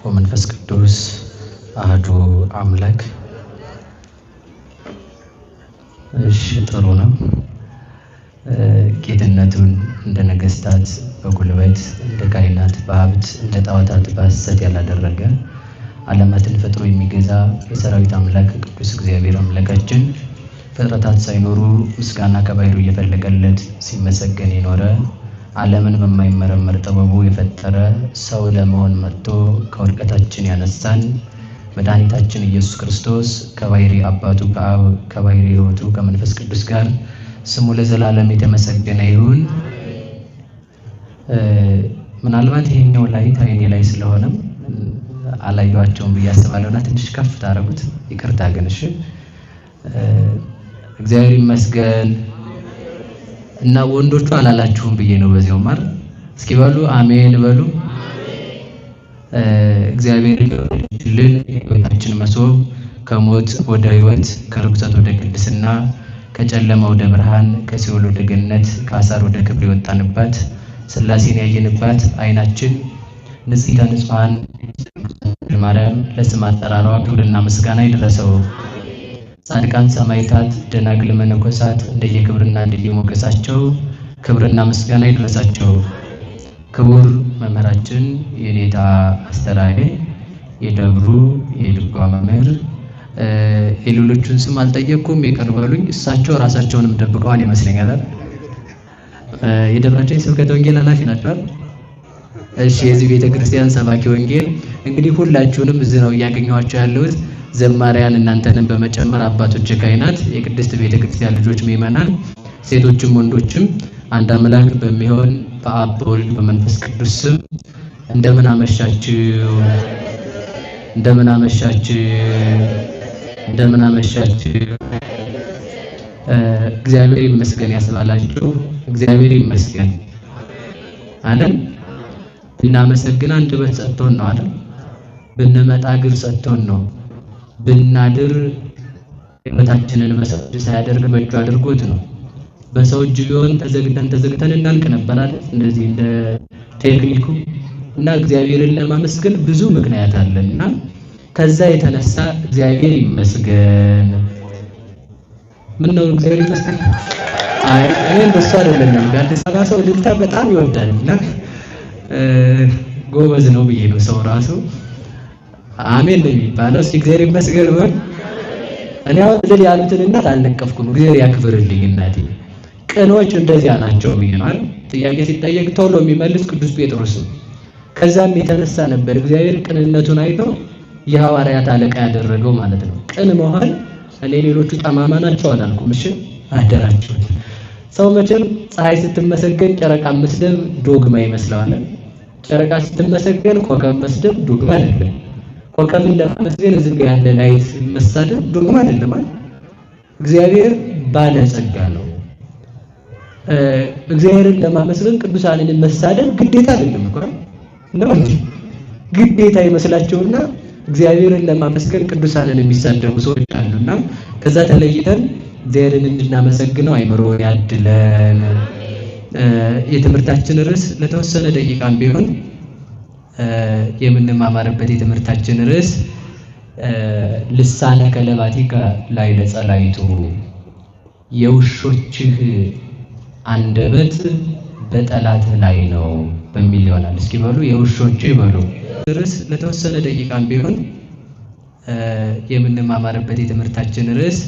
ወመንፈስ ቅዱስ አሐዱ አምላክ። እሺ ጥሩ ነው። ጌትነቱን እንደ ነገስታት በጉልበት እንደ ካህናት በሀብት እንደ ጣዖታት በሐሰት ያላደረገ ዓለማትን ፈጥሮ የሚገዛ የሰራዊት አምላክ ቅዱስ እግዚአብሔር አምላካችን ፍጥረታት ሳይኖሩ ምስጋና ከባሕሩ እየፈለቀለት ሲመሰገን የኖረ ዓለምን በማይመረመር ጥበቡ የፈጠረ ሰው ለመሆን መጥቶ ከውድቀታችን ያነሳን መድኃኒታችን ኢየሱስ ክርስቶስ ከባሕሪ አባቱ ከአብ ከባሕሪ ሕይወቱ ከመንፈስ ቅዱስ ጋር ስሙ ለዘላለም የተመሰገነ ይሁን። ምናልባት ይሄኛው ላይት አይኔ ላይ ስለሆነም አላየኋቸውም ብዬ አስባለሁና ትንሽ ከፍ ታደርጉት ይቅርታ። ግን እሺ እግዚአብሔር ይመስገን። እና ወንዶቹ አላላችሁም ብዬ ነው በዚያው ማር እስኪ በሉ አሜን በሉ። እግዚአብሔር ይልን የሕይወታችን መሶብ ከሞት ወደ ሕይወት ከርኩሰት ወደ ቅድስና ከጨለማ ወደ ብርሃን ከሲኦል ወደ ገነት ከአሳር ወደ ክብር የወጣንባት ሥላሴን ያየንባት ዓይናችን ንጽሕተ ንጹሐን ማርያም ለስም አጠራሯ ክብርና ምስጋና ይድረሰው። ጻድቃን ሰማዕታት ደናግል መነኮሳት እንደየክብርና እንደየሞገሳቸው ክብርና ምስጋና ይድረሳቸው። ክቡር መምህራችን የኔታ አስተራዬ የደብሩ የድጓ መምህር፣ የሌሎቹን ስም አልጠየቅኩም ይቅር በሉኝ። እሳቸው ራሳቸውንም ደብቀዋል ይመስለኛል። የደብራችን ስብከተ ወንጌል ኃላፊ ናቸው። እሺ የዚህ ቤተክርስቲያን ሰባኪ ወንጌል። እንግዲህ ሁላችሁንም እዚህ ነው እያገኘኋቸው ያለሁት። ዘማሪያን እናንተንም በመጨመር አባቶች ካህናት፣ የቅድስት ቤተክርስቲያን ልጆች ምእመናን፣ ሴቶችም ወንዶችም አንድ አምላክ በሚሆን በአብ በወልድ በመንፈስ ቅዱስ ስም እንደምን አመሻችሁ፣ እንደምን አመሻችሁ፣ እንደምን አመሻችሁ። እግዚአብሔር ይመስገን ያስባላችሁ። እግዚአብሔር ይመስገን አይደል? ብናመሰግን አንደበት ሰጥቶን ነው አይደል? ብንመጣ እግር ሰጥቶን ነው። ብናድር ሕይወታችንን በሰው ሳያደርግ በእጁ አድርጎት ነው። በሰው እጅ ቢሆን ተዘግተን እናልቅ ነበር አይደል? እንደዚህ እንደ ቴክኒኩ እና እግዚአብሔርን ለማመስገን ብዙ ምክንያት አለና ከዛ የተነሳ እግዚአብሔር ይመስገን። ምን ነው እግዚአብሔር ይመስገን? አይ እኔ እንደሱ አይደለም። አዲስ አበባ ሰው ልልታ በጣም ይወዳልና ጎበዝ ነው ብዬ ነው ሰው ራሱ አሜን ነው የሚባለው። እስኪ እግዚአብሔር ይመስገን ነው። እኔ አሁን ልል ያሉትን እናት አልነቀፍኩም። እግዚአብሔር ያክብርልኝ እናቴ። ቅኖች እንደዚያ ናቸው ብዬ ነው አይደል? ጥያቄ ሲጠየቅ ቶሎ የሚመልስ ቅዱስ ጴጥሮስ ነው። ከዛም የተነሳ ነበር እግዚአብሔር ቅንነቱን አይቶ የሐዋርያት አለቃ ያደረገው ማለት ነው። ቅን መሆን እኔ ሌሎቹ ጠማማ ናቸው አላልኩም። እሺ አደራችሁ። ሰው መቼም ፀሐይ ስትመሰገን ጨረቃ መስደብ ዶግማ ይመስለዋል። ጨረቃ ስትመሰገን ኮከብ መስደብ ዶግማ አይደለም። ኮከብን ለማመስገን እዚህ ጋር ያለ ላይት መሳደብ ዶግማ አይደለም። እግዚአብሔር ባለጸጋ ነው። እግዚአብሔርን ለማመስገን ቅዱሳንን መሳደብ ግዴታ አይደለም እኮ ነው እንጂ ግዴታ ይመስላቸውና እግዚአብሔርን ለማመስገን ቅዱሳንን የሚሳደቡ ሰዎች አሉና ከዛ ተለይተን እግዚአብሔርን እንድናመሰግነው አይምሮ ያድለን። የትምህርታችን ርዕስ ለተወሰነ ደቂቃም ቢሆን የምንማማርበት የትምህርታችን ርዕስ ልሳነ ከለባቲከ ላዕለ ጸላይቱ፣ የውሾችህ አንደበት በጠላትህ ላይ ነው በሚል ይሆናል። እስኪ በሉ የውሾችህ በሉ። ርዕስ ለተወሰነ ደቂቃም ቢሆን የምንማማርበት የትምህርታችን ርዕስ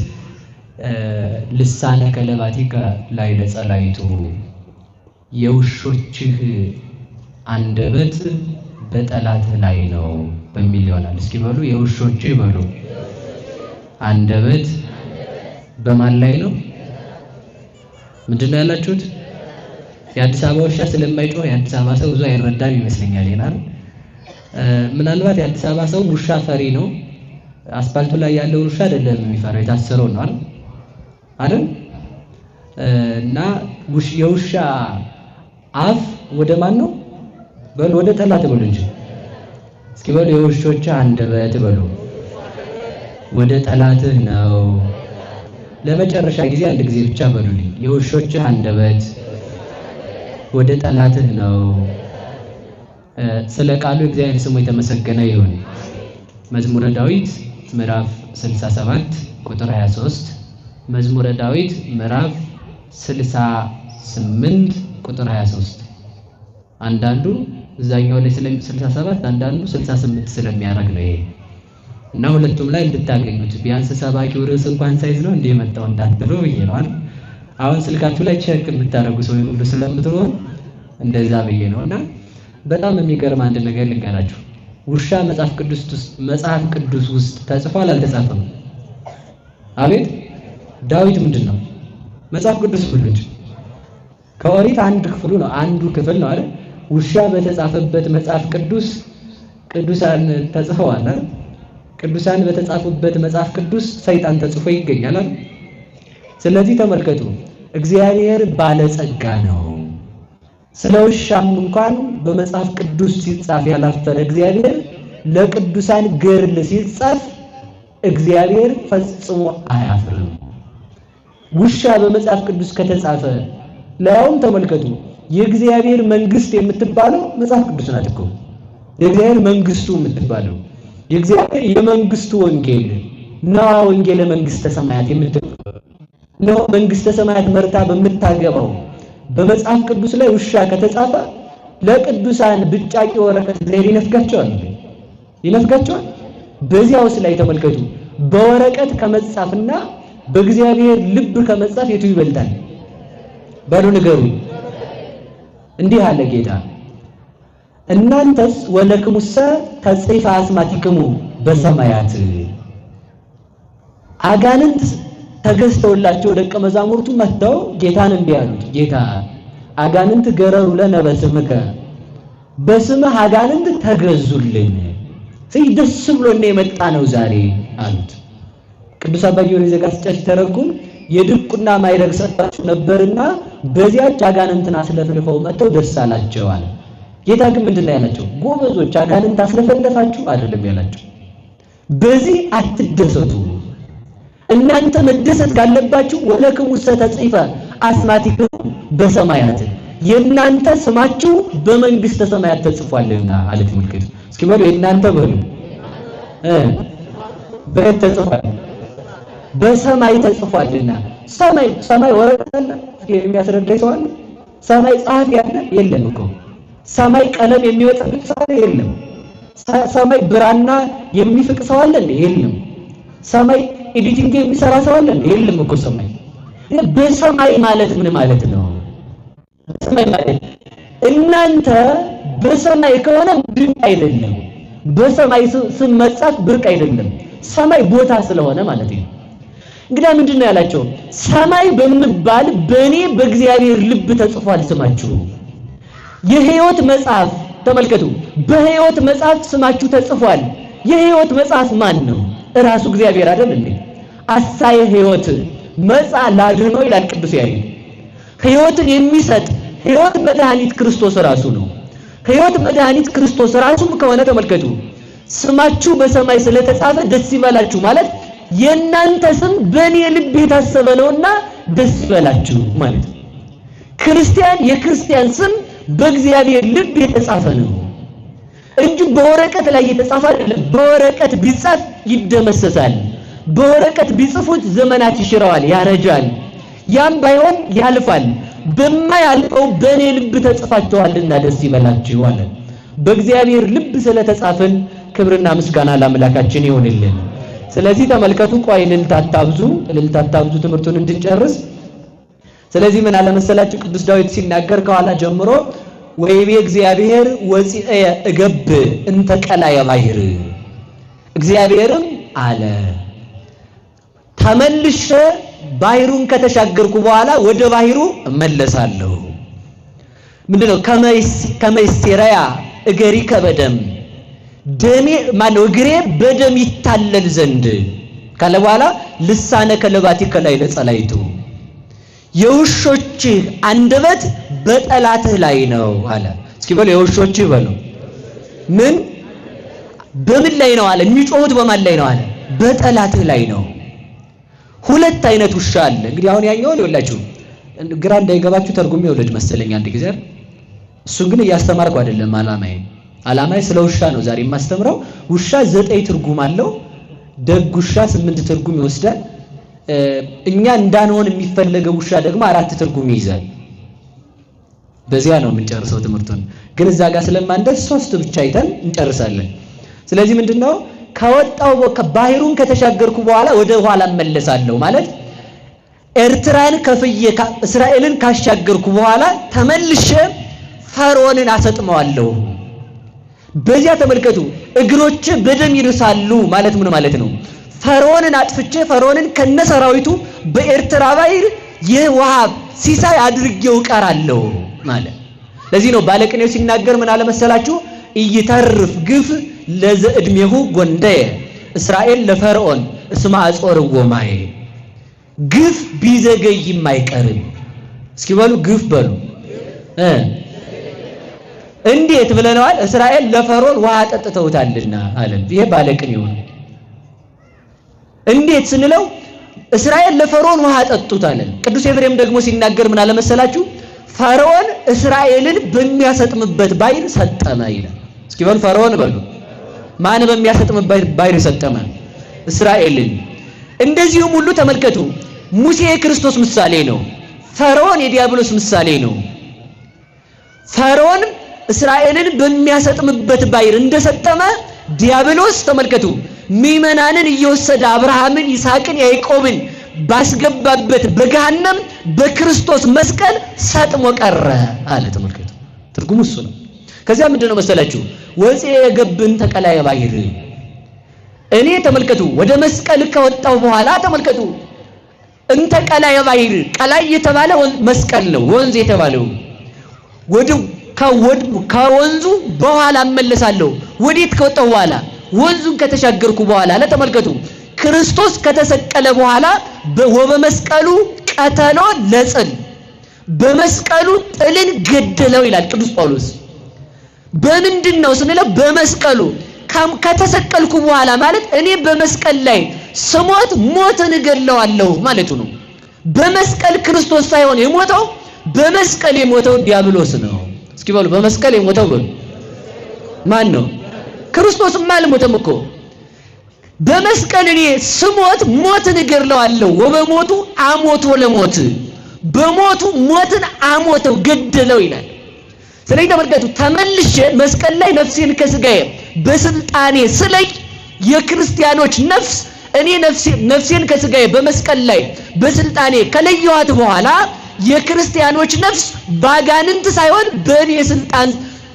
ልሳነ ከለባቲከ ላዕለ ጸላይቱ፣ የውሾችህ አንደበት በጠላትህ ላይ ነው በሚል ይሆናል። እስኪ በሉ የውሾችህ በሉ። አንደበት በማን ላይ ነው? ምንድነው ያላችሁት? የአዲስ አበባ ውሻ ስለማይጮህ የአዲስ አበባ ሰው ብዙ አይረዳም ይመስለኛል ይላል። ምናልባት የአዲስ አበባ ሰው ውሻ ፈሪ ነው። አስፋልቱ ላይ ያለው ውሻ አይደለም የሚፈራው፣ የታሰረው ነው አይደል? እና የውሻ አፍ ወደ ማን ነው? በሉ ወደ ጠላት በሉ እንጂ። እስኪ በሉ የውሾች አንደበት በሉ ወደ ጠላትህ ነው። ለመጨረሻ ጊዜ አንድ ጊዜ ብቻ በሉልኝ። የውሾች አንደበት ወደ ጠላትህ ነው። ስለ ቃሉ እግዚአብሔር ስሙ የተመሰገነ ይሁን። መዝሙረ ዳዊት ምዕራፍ 67 ቁጥር 23፣ መዝሙረ ዳዊት ምዕራፍ 68 ቁጥር 23። አንዳንዱ እዛኛው ላይ 67 አንዳንዱ 68 ስለሚያደርግ ነው ይሄ እና ሁለቱም ላይ እንድታገኙት ቢያንስ ሰባኪው ርዕስ እንኳን ሳይዝ ነው እንደ የመጣው እንዳትሉ ብዬ ነው አይደል? አሁን ስልካችሁ ላይ ቼክ የምታደርጉ ሰው ሁሉ ስለምትሆኑ እንደዛ ብዬ ነው። እና በጣም የሚገርም አንድ ነገር ልንገራችሁ። ውሻ መጽሐፍ ቅዱስ ውስጥ ተጽፏል አልተጻፈም? አቤት ዳዊት ምንድን ነው መጽሐፍ ቅዱስ ብሉት ከኦሪት አንዱ ክፍል ነው አይደል? ውሻ በተጻፈበት መጽሐፍ ቅዱስ ቅዱሳን ተጽፈዋል አይደል? ቅዱሳን በተጻፉበት መጽሐፍ ቅዱስ ሰይጣን ተጽፎ ይገኛል አይደል? ስለዚህ ተመልከቱ፣ እግዚአብሔር ባለጸጋ ነው። ስለ ውሻም እንኳን በመጽሐፍ ቅዱስ ሲጻፍ ያላፈረ እግዚአብሔር ለቅዱሳን ገድል ሲጻፍ እግዚአብሔር ፈጽሞ አያፍርም። ውሻ በመጽሐፍ ቅዱስ ከተጻፈ ለያውም ተመልከቱ፣ የእግዚአብሔር መንግስት የምትባለው መጽሐፍ ቅዱስ ናት እኮ። የእግዚአብሔር መንግስቱ የምትባለው የእግዚአብሔር የመንግስቱ ወንጌል ነው። ወንጌለ መንግስተ ሰማያት የምትባለው ነው። መንግስተ ሰማያት መርታ በምታገባው በመጽሐፍ ቅዱስ ላይ ውሻ ከተጻፈ ለቅዱሳን ብጫቂ ወረቀት እግዚአብሔር ይነፍጋቸዋል። በዚያውስ ላይ ተመልከቱ፣ በወረቀት ከመጻፍና በእግዚአብሔር ልብ ከመጻፍ የቱ ይበልጣል? በሉ ንገሩ። እንዲህ አለ ጌታ፣ እናንተስ ወለክሙሰ ተጽሕፈ አስማቲክሙ በሰማያት። አጋንንት ተገዝተውላቸው ደቀ መዛሙርቱ መጥተው ጌታን እንዲህ አሉት፣ ጌታ አጋንንት ገረሩ ለነ በስምከ፣ በስምህ አጋንንት ተገዙልን፣ ደስ ብሎን የመጣ ነው ዛሬ አሉት። ቅዱስ አባ ጊዮርጊስ ዘጋስጫ ሲተረጉም የድቁና ማዕረግ ሰጥቷቸው ነበርና በዚያች አጋንንትን አስለፍልፈው መጥተው ደስ አላቸው አለ። ጌታ ግን ምንድን ነው ያላቸው? ጎበዞች አጋንንት አስለፈለፋችሁ አይደለም ያላቸው። በዚህ አትደሰቱ። እናንተ መደሰት ካለባችሁ ወለክሙሰ ተጽሕፈ አስማቲክሙ በሰማያት፣ የእናንተ ስማችሁ በመንግስተ ሰማያት ተጽፏልና አለ። ትምልክት እስኪ በሉ የእናንተ በሉ በየት ተጽፏል? በሰማይ ተጽፏልና። ሰማይ ወረቀት አለ የሚያስረዳኝ ሰው አለ? ሰማይ ጸሐፊ አለ? የለም እኮ። ሰማይ ቀለም የሚወጣበት ሰው አለ? የለም። ሰማይ ብራና የሚፍቅ ሰው አለ? የለም። ሰማይ ኤዲቲንግ የሚሰራ ሰው አለ? የለም እኮ። ሰማይ በሰማይ ማለት ምን ማለት ነው? በሰማይ ማለት እናንተ በሰማይ ከሆነ ብርቅ አይደለም። በሰማይ ስም መጻፍ ብርቅ አይደለም። ሰማይ ቦታ ስለሆነ ማለት ነው። እንግዲህ ምንድነው ያላቸው? ሰማይ በሚባል በእኔ በእግዚአብሔር ልብ ተጽፏል ስማችሁ። የሕይወት መጽሐፍ ተመልከቱ፣ በሕይወት መጽሐፍ ስማችሁ ተጽፏል። የሕይወት መጽሐፍ ማን ነው? እራሱ እግዚአብሔር አይደል እንዴ? አሳየ ሕይወት መጻ ላድኅኖ ይላል ቅዱስ ያሬድ። ሕይወትን የሚሰጥ ሕይወት መድኃኒት ክርስቶስ ራሱ ነው። ሕይወት መድኃኒት ክርስቶስ ራሱም ከሆነ ተመልከቱ፣ ስማችሁ በሰማይ ስለተጻፈ ደስ ይበላችሁ ማለት የእናንተ ስም በእኔ ልብ የታሰበ ነውና ደስ ይበላችሁ ማለት ነው። ክርስቲያን የክርስቲያን ስም በእግዚአብሔር ልብ የተጻፈ ነው እንጂ በወረቀት ላይ የተጻፈ አይደለም። በወረቀት ቢጻፍ ይደመሰሳል። በወረቀት ቢጽፉት ዘመናት ይሽረዋል፣ ያረጃል። ያም ባይሆን ያልፋል። በማያልፈው በእኔ ልብ ተጽፋችኋልና ደስ ይበላችሁ አለ። በእግዚአብሔር ልብ ስለተጻፈን ክብርና ምስጋና ለአምላካችን ይሁንልን። ስለዚህ ተመልከቱ፣ ቆይ እልልታ አታብዙ ትምህርቱን እንድንጨርስ። ስለዚህ ምን አለ መሰላችሁ ቅዱስ ዳዊት ሲናገር ከኋላ ጀምሮ ወይቤ እግዚአብሔር ወፂአ እገብ እንተ ቀላየ ባሕር፣ እግዚአብሔርም አለ ተመልሼ ባሕሩን ከተሻገርኩ በኋላ ወደ ባሕሩ እመለሳለሁ። ምንድነው? ከመይስቴራያ እገሪከ በደም ደሜ ማነው እግሬ በደም ይታለል ዘንድ ካለ በኋላ ልሳነ ከለባቲከ ላይ ለጸላይቱ፣ የውሾችህ አንደበት በጠላትህ ላይ ነው አለ። እስኪ በሉ የውሾችህ በሉ ምን በምን ላይ ነው አለ? የሚጮሁት በማን ላይ ነው አለ? በጠላትህ ላይ ነው። ሁለት አይነት ውሻ አለ። እንግዲህ አሁን ያኛውን ይኸውላችሁ ግራ እንዳይገባችሁ ተርጉሜ ይኸውልህ መሰለኝ አንድ ጊዜ። እሱን ግን እያስተማርኩ አይደለም ዓላማዬ። ዓላማዬ ስለ ውሻ ነው ዛሬ የማስተምረው። ውሻ 9 ትርጉም አለው። ደግ ውሻ 8 ትርጉም ይወስዳል። እኛ እንዳንሆን የሚፈለገው ውሻ ደግሞ 4 ትርጉም ይይዛል። በዚያ ነው የምንጨርሰው ትምህርቱን። ግን እዛ ጋር ስለማንደርስ 3 ብቻ አይተን እንጨርሳለን። ስለዚህ ምንድነው ከወጣው ባህሩን ከተሻገርኩ በኋላ ወደ ኋላ እመለሳለሁ ማለት ኤርትራን ከፍዬ እስራኤልን ካሻገርኩ በኋላ ተመልሼ ፈርዖንን አሰጥመዋለሁ። በዚያ ተመልከቱ እግሮች በደም ይርሳሉ ማለት ምን ማለት ነው? ፈርዖንን አጥፍቼ ፈርዖንን ከነሰራዊቱ በኤርትራ ባህር የውሃ ሲሳይ አድርጌው ቀራለሁ ማለት። ለዚህ ነው ባለቅኔው ሲናገር ምን አለ መሰላችሁ? ኢይተርፍ ግፍ ለዘእድሜሁ ጎንደየ እስራኤል ለፈርዖን እስመ አጾርዎ ማየ። ግፍ ቢዘገይም አይቀርም። እስኪ በሉ ግፍ በሉ። እንዴት ብለናል? እስራኤል ለፈርዖን ውሃ ጠጥተውታልና አለ። ይሄ ባለቅኔው ነው። እንዴት ስንለው እስራኤል ለፈርዖን ውሃ ጠጡት አለ። ቅዱስ ኤፍሬም ደግሞ ሲናገር ምን አለ መሰላችሁ? ፈርዖን እስራኤልን በሚያሰጥምበት ባህር ሰጠመ ይላል። እስኪ በሉ ፈርዖን በሉ። ማን በሚያሰጥምበት ባህር ሰጠመ? እስራኤልን። እንደዚሁም ሁሉ ተመልከቱ ሙሴ የክርስቶስ ምሳሌ ነው። ፈርዖን የዲያብሎስ ምሳሌ ነው። ፈርዖን እስራኤልን በሚያሰጥምበት ባህር እንደሰጠመ ዲያብሎስ ተመልከቱ ምዕመናንን እየወሰደ አብርሃምን፣ ይስሐቅን፣ ያዕቆብን ባስገባበት በገሃነም በክርስቶስ መስቀል ሰጥሞ ቀረ አለ። ተመልከቱ ትርጉሙ እሱ ነው። ከዚያ ምንድነው መሰላችሁ? ወፄ የገብን ተቀላየ ባህር። እኔ ተመልከቱ ወደ መስቀል ከወጣው በኋላ ተመልከቱ እንተ ቀላየ ባህር፣ ቀላይ የተባለ መስቀል ነው ወንዝ የተባለው። ከወንዙ በኋላ እመለሳለሁ። ወዴት ከወጣው በኋላ? ወንዙን ከተሻገርኩ በኋላ ለተመልከቱ ክርስቶስ ከተሰቀለ በኋላ ወበመስቀሉ ቀተሎ ለጽል፣ በመስቀሉ ጥልን ገደለው ይላል ቅዱስ ጳውሎስ። በምንድነው ስንለው በመስቀሉ ከተሰቀልኩ በኋላ ማለት እኔ በመስቀል ላይ ስሞት ሞትን እገለዋለሁ ማለቱ ነው። በመስቀል ክርስቶስ ሳይሆን የሞተው በመስቀል የሞተው ዲያብሎስ ነው። እስኪ በሉ በመስቀል የሞተው በሉ ማን ነው? ክርስቶስማ አልሞተም እኮ። በመስቀል እኔ ስሞት ሞትን እገድለዋለሁ። ወበሞቱ አሞቶ ለሞት፣ በሞቱ ሞትን አሞተው ገደለው ይላል። ስለዚህ ተመልከቱ ተመልሼ መስቀል ላይ ነፍሴን ከስጋዬ በስልጣኔ ስለይ የክርስቲያኖች ነፍስ እኔ ነፍሴን ከስጋዬ በመስቀል ላይ በስልጣኔ ከለየኋት በኋላ የክርስቲያኖች ነፍስ ባጋንንት ሳይሆን በእኔ ስልጣን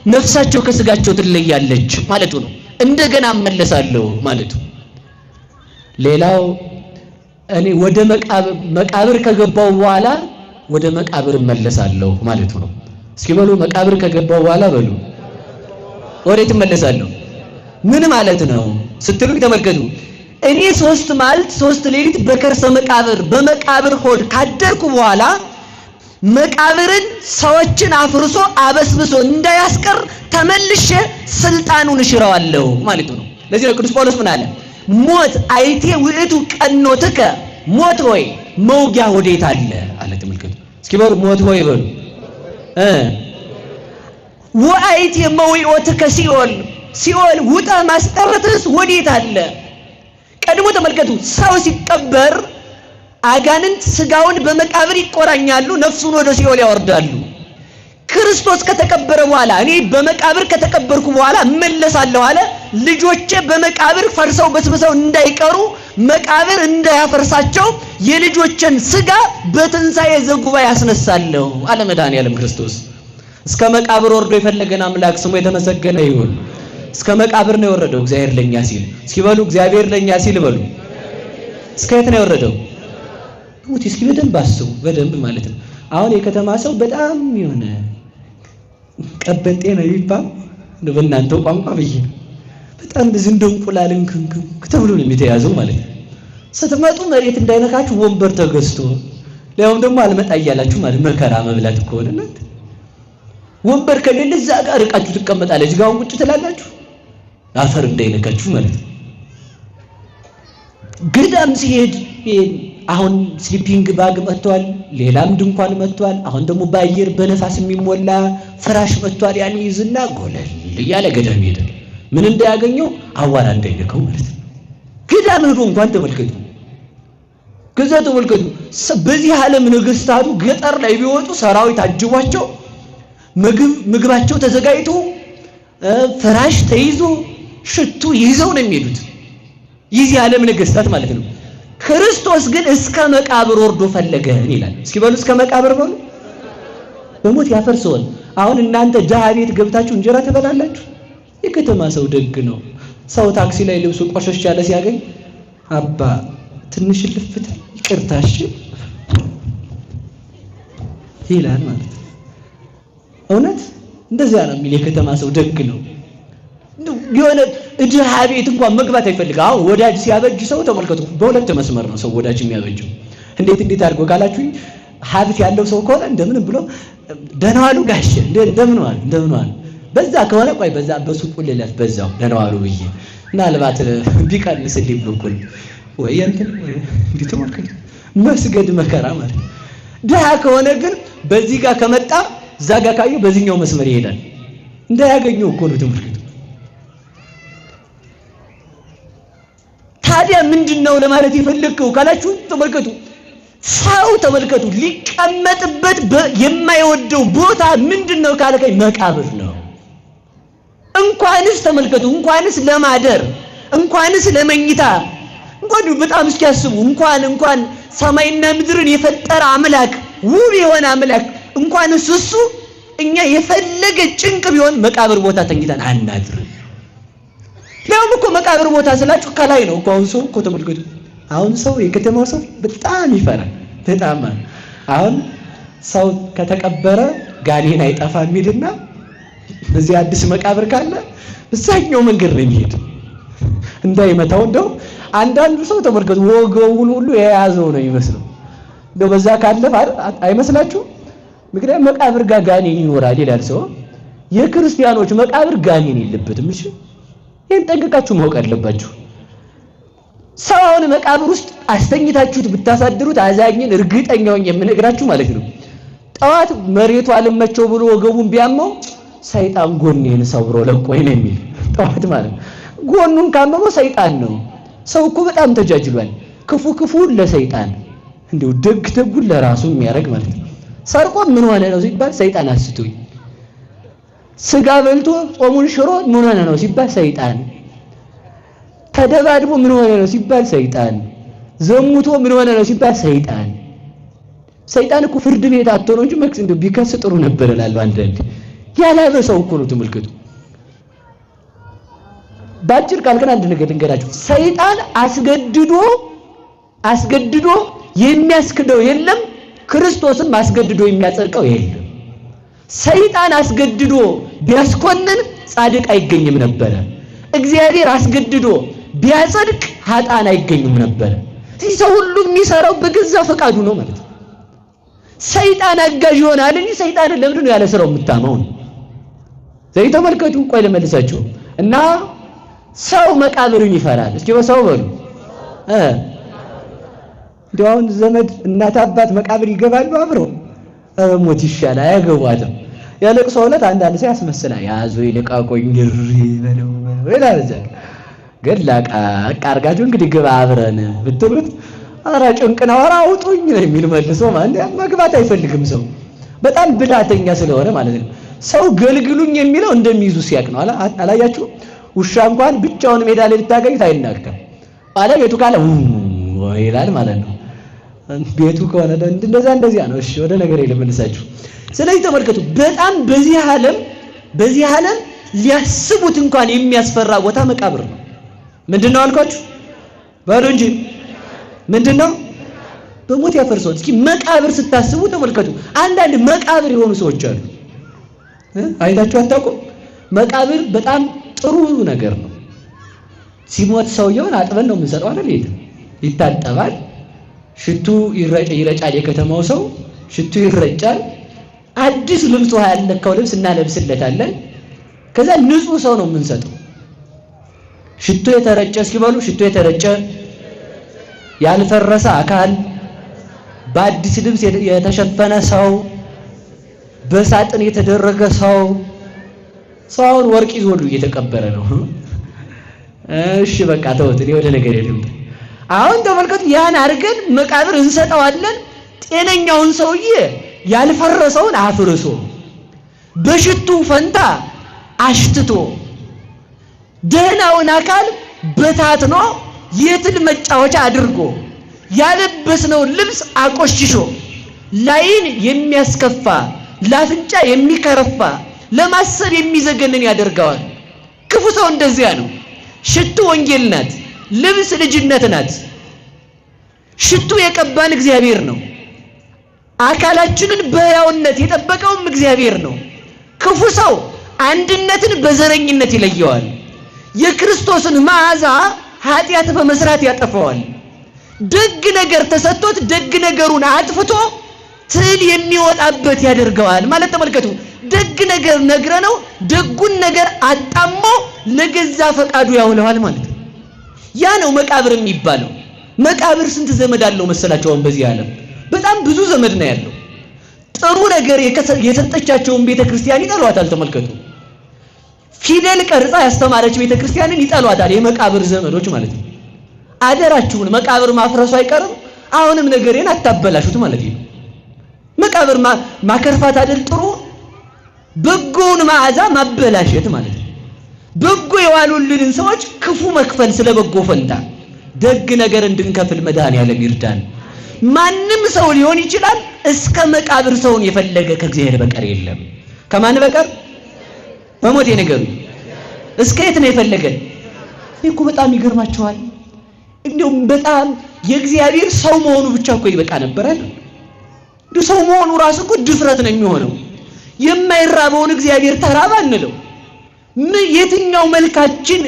ነፍሳቸው ከስጋቸው ትለያለች ማለቱ ነው። እንደገና እመለሳለሁ ማለቱ። ሌላው እኔ ወደ መቃብር ከገባው በኋላ ወደ መቃብር እመለሳለሁ ማለቱ ነው። እስኪ በሉ መቃብር ከገባው በኋላ በሉ ወዴት እመለሳለሁ? ምን ማለት ነው ስትሉኝ ተመልከቱ። እኔ 3 መዓልት 3 ሌሊት በከርሰ መቃብር በመቃብር ሆድ ካደርኩ በኋላ መቃብርን ሰዎችን አፍርሶ አበስብሶ እንዳያስቀር ተመልሼ ስልጣኑን እሽረዋለሁ ማለቱ ነው። ለዚህ ነው ቅዱስ ጳውሎስ ምን አለ? ሞት አይቴ ውእቱ ቀኖትከ፣ ሞት ሆይ መውጊያ ወዴት አለ አለ። ተመልከቱ እስኪ በሉ ሞት ሆይ በሉ። ወአይቴ መዊኦትከ ሲኦል፣ ሲኦል ውጣ ማስቀረትስ ወዴት አለ? ቀድሞ ተመልከቱ ሰው ሲቀበር አጋንንት ስጋውን በመቃብር ይቆራኛሉ፣ ነፍሱን ወደ ሲኦል ያወርዳሉ። ክርስቶስ ከተቀበረ በኋላ እኔ በመቃብር ከተቀበርኩ በኋላ እመለሳለሁ አለ። ልጆቼ በመቃብር ፈርሰው በስብሰው እንዳይቀሩ መቃብር እንዳያፈርሳቸው የልጆችን ስጋ በትንሣኤ ዘጉባኤ ያስነሳለሁ አለ መድኃኔዓለም ክርስቶስ። እስከ መቃብር ወርዶ የፈለገን አምላክ ስሙ የተመሰገነ ይሁን። እስከ መቃብር ነው የወረደው እግዚአብሔር ለኛ ሲል። እስኪ በሉ እግዚአብሔር ለኛ ሲል በሉ። እስከ የት ነው የወረደው? ሙት እስኪ በደንብ አስቡ፣ በደንብ ማለት ነው። አሁን የከተማ ሰው በጣም የሆነ ቀበጤ ነው ይባል በእናንተው ቋንቋ ብዬ በጣም ብዙ እንቁላልን ክንክን ተብሎ ነው የሚተያዘው ማለት ነው። ስትመጡ መሬት እንዳይነካችሁ ወንበር ተገዝቶ ለያውም ደግሞ አልመጣ እያላችሁ ማለት መከራ መብላት ከሆነ እናንተ ወንበር ከሌለ እዛ ጋር ርቃችሁ ትቀመጣላችሁ፣ ጋውን ቁጭ ትላላችሁ አፈር እንዳይነካችሁ ማለት ነው። ገዳም ሲሄድ አሁን ስሊፒንግ ባግ መጥቷል፣ ሌላም ድንኳን መጥቷል። አሁን ደግሞ በአየር በነፋስ የሚሞላ ፍራሽ መጥቷል። ያን ይዝና ጎለል እያለ ገዳም ይሄዳል። ምን እንዳያገኘው አዋራ እንዳይነካው ማለት ነው። ገዳም ሄዶ እንኳን ተመልከቱ። ከዛ ተመልከቱ በዚህ ዓለም ነገስታቱ ገጠር ላይ ቢወጡ ሰራዊት አጅቧቸው ምግባቸው ተዘጋጅቶ ፍራሽ ተይዞ ሽቱ ይዘው ነው የሚሄዱት። የዚህ ዓለም ነገስታት ማለት ነው። ክርስቶስ ግን እስከ መቃብር ወርዶ ፈለገን ይላል። እስኪ በሉ እስከ መቃብር በሉ። በሞት ያፈርሰዋል። አሁን እናንተ ድሃ ቤት ገብታችሁ እንጀራ ትበላላችሁ። የከተማ ሰው ደግ ነው። ሰው ታክሲ ላይ ልብሱ ቆሸሽ ያለ ሲያገኝ አባ ትንሽ ልፍት ይቅርታሽ ይላል ማለት ነው። እውነት እንደዚያ ነው የሚል የከተማ ሰው ደግ ነው። የሆነ ድሃ ቤት እንኳን መግባት አይፈልግም። አሁን ወዳጅ ሲያበጅ ሰው ተመልከቱ፣ በሁለት መስመር ነው ሰው ወዳጅ የሚያበጀው። እንዴት አድርጎ ካላችሁ ሀብት ያለው ሰው ከሆነ እንደምንም ብሎ ደህና ዋሉ ጋሼ እንደምን ዋሉ በዛ ከሆነ ቆይ በዛ በሱቁ ልለፍ በዛው ደህና ዋሉ ብዬ ምናልባት ቢቀንስልኝ ብሎ እኮ ወይ እንትን እንዴት ተመልከቱ መስገድ መከራ ማለት። ድሃ ከሆነ ግን በዚህ ጋር ከመጣ እዛ ጋር ካዩ በዚህኛው መስመር ይሄዳል። እንዳያገኘው እኮ ነው ተመልከቱ። ታዲያ ምንድነው ለማለት የፈለከው ካላችሁ ተመልከቱ። ሰው ተመልከቱ ሊቀመጥበት የማይወደው ቦታ ምንድነው ካለከኝ መቃብር ነው። እንኳንስ ተመልከቱ እንኳንስ ለማደር እንኳንስ ለመኝታ እንኳን በጣም እስኪያስቡ እንኳን ሰማይና ምድርን የፈጠረ አምላክ ውብ የሆነ አምላክ እንኳንስ እሱ እኛ የፈለገ ጭንቅ ቢሆን መቃብር ቦታ ተኝተን አናድርም። ለምን እኮ መቃብር ቦታ ስላችሁ ከላይ ነው እኮ። አሁን ሰው እኮ ተመልከቱ። አሁን ሰው የከተማው ሰው በጣም ይፈራል። በጣም አሁን ሰው ከተቀበረ ጋኔን አይጠፋም የሚልና በዚህ አዲስ መቃብር ካለ እዛኛው መንገድ ነው የሚሄድ እንዳይመታው። እንደው አንዳንዱ ሰው ተመልከቱ ወገቡን ሁሉ የያዘው ነው ይመስለው። እንደው በዛ ካለፈ አይመስላችሁ? ምክንያቱም መቃብር ጋር ጋኔን ይኖራል ይላል ሰው። የክርስቲያኖች መቃብር ጋኔን የለበትም። እሺ ይሄን ጠንቅቃችሁ ማወቅ አለባችሁ። ሰውን መቃብር ውስጥ አስተኝታችሁት ብታሳድሩት አዛኝን እርግጠኛው የምነግራችሁ ማለት ነው ጠዋት መሬቱ አልመቸው ብሎ ወገቡን ቢያመው ሰይጣን ጎኔን ሰብሮ ለቆይ ነው የሚል ጠዋት ማለት ጎኑን ካመመው ሰይጣን ነው። ሰው እኮ በጣም ተጃጅሏል። ክፉ ለሰይጣን እንደው ደጉን ለራሱ የሚያረግ ማለት ነው። ሰርቆ ምን ሆነ ነው ሲባል ሰይጣን አስቶኝ፣ ስጋ በልቶ ጾሙን ሽሮ ምን ሆነ ነው ሲባል ሰይጣን፣ ተደባድቦ ምን ሆነ ነው ሲባል ሰይጣን፣ ዘሙቶ ምን ሆነ ነው ሲባል ሰይጣን። ሰይጣን እኮ ፍርድ ቤት አጥቶ ነው እንጂ መክስ እንደው ቢከስ ጥሩ ነበር እላለሁ። አንዳንድ ያላበ ሰው እኮ ነው ተመልከቱ። ባጭር ቃል ግን አንድ ነገር ልንገራችሁ። ሰይጣን አስገድዶ የሚያስክደው የለም፣ ክርስቶስም አስገድዶ የሚያጸድቀው የለም። ሰይጣን አስገድዶ ቢያስኮንን ጻድቅ አይገኝም ነበር። እግዚአብሔር አስገድዶ ቢያጸድቅ ኃጥአን አይገኙም ነበር። ስለዚህ ሰው ሁሉ የሚሰራው በገዛ ፈቃዱ ነው ማለት ነው። ሰይጣን አጋዥ ይሆናል እንጂ ሰይጣንን ለምንድን ነው ያለ ስራው የምታማው? ዘይ ተመልከቱ። ቆይ ለመልሳችሁ እና ሰው መቃብርን ይፈራል። እስኪ በሰው በሉ እንደው አሁን ዘመድ እናት አባት መቃብር ይገባሉ አብረው ሞት ይሻላል አያገቧትም። ያለቅሶ ዕለት አንዳንድ ሰው ያስመስላል። ያዙ ይልቃቆኝ ግሪ በለው ይላል። ገላቃ አርጋችሁ እንግዲህ ግባ አብረን ብትሉት ኧረ ጭንቅ ነው ኧረ አውጡኝ ነው የሚል መልሶ ማለት መግባት አይፈልግም። ሰው በጣም ብልሃተኛ ስለሆነ ማለት ነው። ሰው ገልግሉኝ የሚለው እንደሚይዙ ሲያቅ ነው። አላያችሁ? ውሻ እንኳን ብቻውን ሜዳ ላይ ልታገኙት አይናገርም። ባለቤቱ ካለ ይላል ማለት ነው። ቤቱ ከሆነ እንደዚያ ነው። እሺ ወደ ነገር ልመልሳችሁ። ስለዚህ ተመልከቱ በጣም በዚህ ዓለም ሊያስቡት እንኳን የሚያስፈራ ቦታ መቃብር ነው። ምንድነው አልኳችሁ? በሉ እንጂ ምንድነው? በሞት ያፈርሰው። እስኪ መቃብር ስታስቡ ተመልከቱ። አንዳንድ መቃብር የሆኑ ሰዎች አሉ። አይታችሁ አታውቁም? መቃብር በጣም ጥሩ ነገር ነው። ሲሞት ሰውየውን አጥበን ነው የምንሰጠው አይደል? ይታጠባል፣ ሽቱ ይረጫል። የከተማው ሰው ሽቱ ይረጫል። አዲስ ልብስ ውሃ ያለካው ልብስ እናለብስለታለን። ከዛ ንጹህ ሰው ነው የምንሰጠው። ሽቱ የተረጨ እስኪበሉ ሽቱ የተረጨ ያልፈረሰ አካል በአዲስ ልብስ የተሸፈነ ሰው፣ በሳጥን የተደረገ ሰው ሰውን ወርቅ ይዞ እየተቀበረ ነው። እሺ በቃ ተውት፣ እኔ ወደ ነገር የለም። አሁን ተመልከቱ፣ ያን አድርገን መቃብር እንሰጠዋለን። ጤነኛውን ሰውዬ ያልፈረሰውን አፍርሶ በሽቱ ፈንታ አሽትቶ ደህናውን አካል በታትኖ የትል መጫወቻ አድርጎ ያለበስነውን ልብስ አቆሽሾ ላይን የሚያስከፋ ላፍንጫ የሚከረፋ ለማሰብ የሚዘገንን ያደርገዋል። ክፉ ሰው እንደዚያ ነው። ሽቱ ወንጌል ናት፣ ልብስ ልጅነት ናት። ሽቱ የቀባን እግዚአብሔር ነው። አካላችንን በሕያውነት የጠበቀውም እግዚአብሔር ነው። ክፉ ሰው አንድነትን በዘረኝነት ይለየዋል። የክርስቶስን መዓዛ ኃጢአት በመስራት ያጠፋዋል። ደግ ነገር ተሰጥቶት ደግ ነገሩን አጥፍቶ ትል የሚወጣበት ያደርገዋል ማለት ተመልከቱ። ደግ ነገር ነግረነው ደጉን ነገር አጣሞ ለገዛ ፈቃዱ ያውለዋል ማለት ነው። ያ ነው መቃብር የሚባለው። መቃብር ስንት ዘመድ አለው መሰላችሁ? አሁን በዚህ ዓለም በጣም ብዙ ዘመድ ነው ያለው። ጥሩ ነገር የሰጠቻቸውን ቤተክርስቲያን ይጠሏታል። ተመልከቱ። ፊደል ቀርጻ ያስተማረች ቤተክርስቲያንን ይጠሏታል፣ የመቃብር ዘመዶች ማለት ነው። አደራችሁን መቃብር ማፍረሱ አይቀርም። አሁንም ነገሬን አታበላሹት ማለት ነው። መቃብር ማከርፋት አይደል ጥሩ? በጎውን መዓዛ ማበላሸት ማለት ነው። በጎ የዋሉልንን ሰዎች ክፉ መክፈል ስለ በጎ ፈንታ ደግ ነገር እንድንከፍል መድኃኔዓለም ይርዳን። ማንም ሰው ሊሆን ይችላል። እስከ መቃብር ሰውን የፈለገ ከእግዚአብሔር በቀር የለም። ከማን በቀር? በሞቴ ነገሩ እስከ የት ነው የፈለገን? እኮ በጣም ይገርማችኋል። እንደውም በጣም የእግዚአብሔር ሰው መሆኑ ብቻ እኮ ይበቃ ነበር አይደል? ሰው መሆኑ ራሱ እኮ ድፍረት ነው የሚሆነው። የማይራበውን እግዚአብሔር ተራባ እንለው። የትኛው መልካችን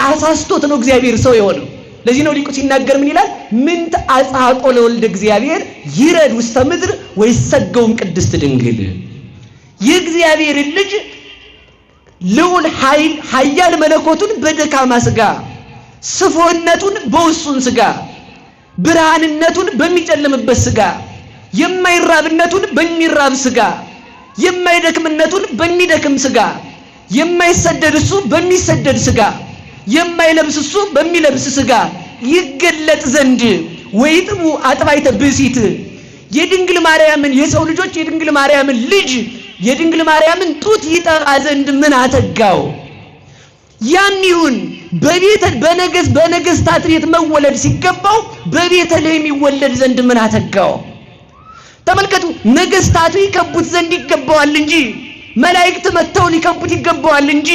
አሳስቶት ነው እግዚአብሔር ሰው የሆነው? ለዚህ ነው ሊቁ ሲናገር ምን ይላል? ምንት አጽሐቆ ለወልደ እግዚአብሔር ይረድ ውስተ ምድር ወይሰገውም ቅድስት ድንግል። የእግዚአብሔር ልጅ ልዑል ኃያል መለኮቱን በደካማ ስጋ፣ ስፎነቱን በውሱን ስጋ፣ ብርሃንነቱን በሚጨልምበት ስጋ፣ የማይራብነቱን በሚራብ ስጋ፣ የማይደክምነቱን በሚደክም ስጋ፣ የማይሰደድ እሱ በሚሰደድ ስጋ፣ የማይለብስ እሱ በሚለብስ ስጋ ይገለጥ ዘንድ ወይጥሙ አጥባይተ ብእሲት። የድንግል ማርያምን የሰው ልጆች የድንግል ማርያምን ልጅ የድንግል ማርያምን ጡት ይጠባ ዘንድ ምን አተጋው? ያም ይሁን በነገስታት ቤት መወለድ ሲገባው በቤተልሔም ይወለድ ዘንድ ምን አተጋው? ተመልከቱ። ነገስታቱ ይከቡት ዘንድ ይገባዋል እንጂ፣ መላእክት መጥተው ሊከቡት ይገባዋል እንጂ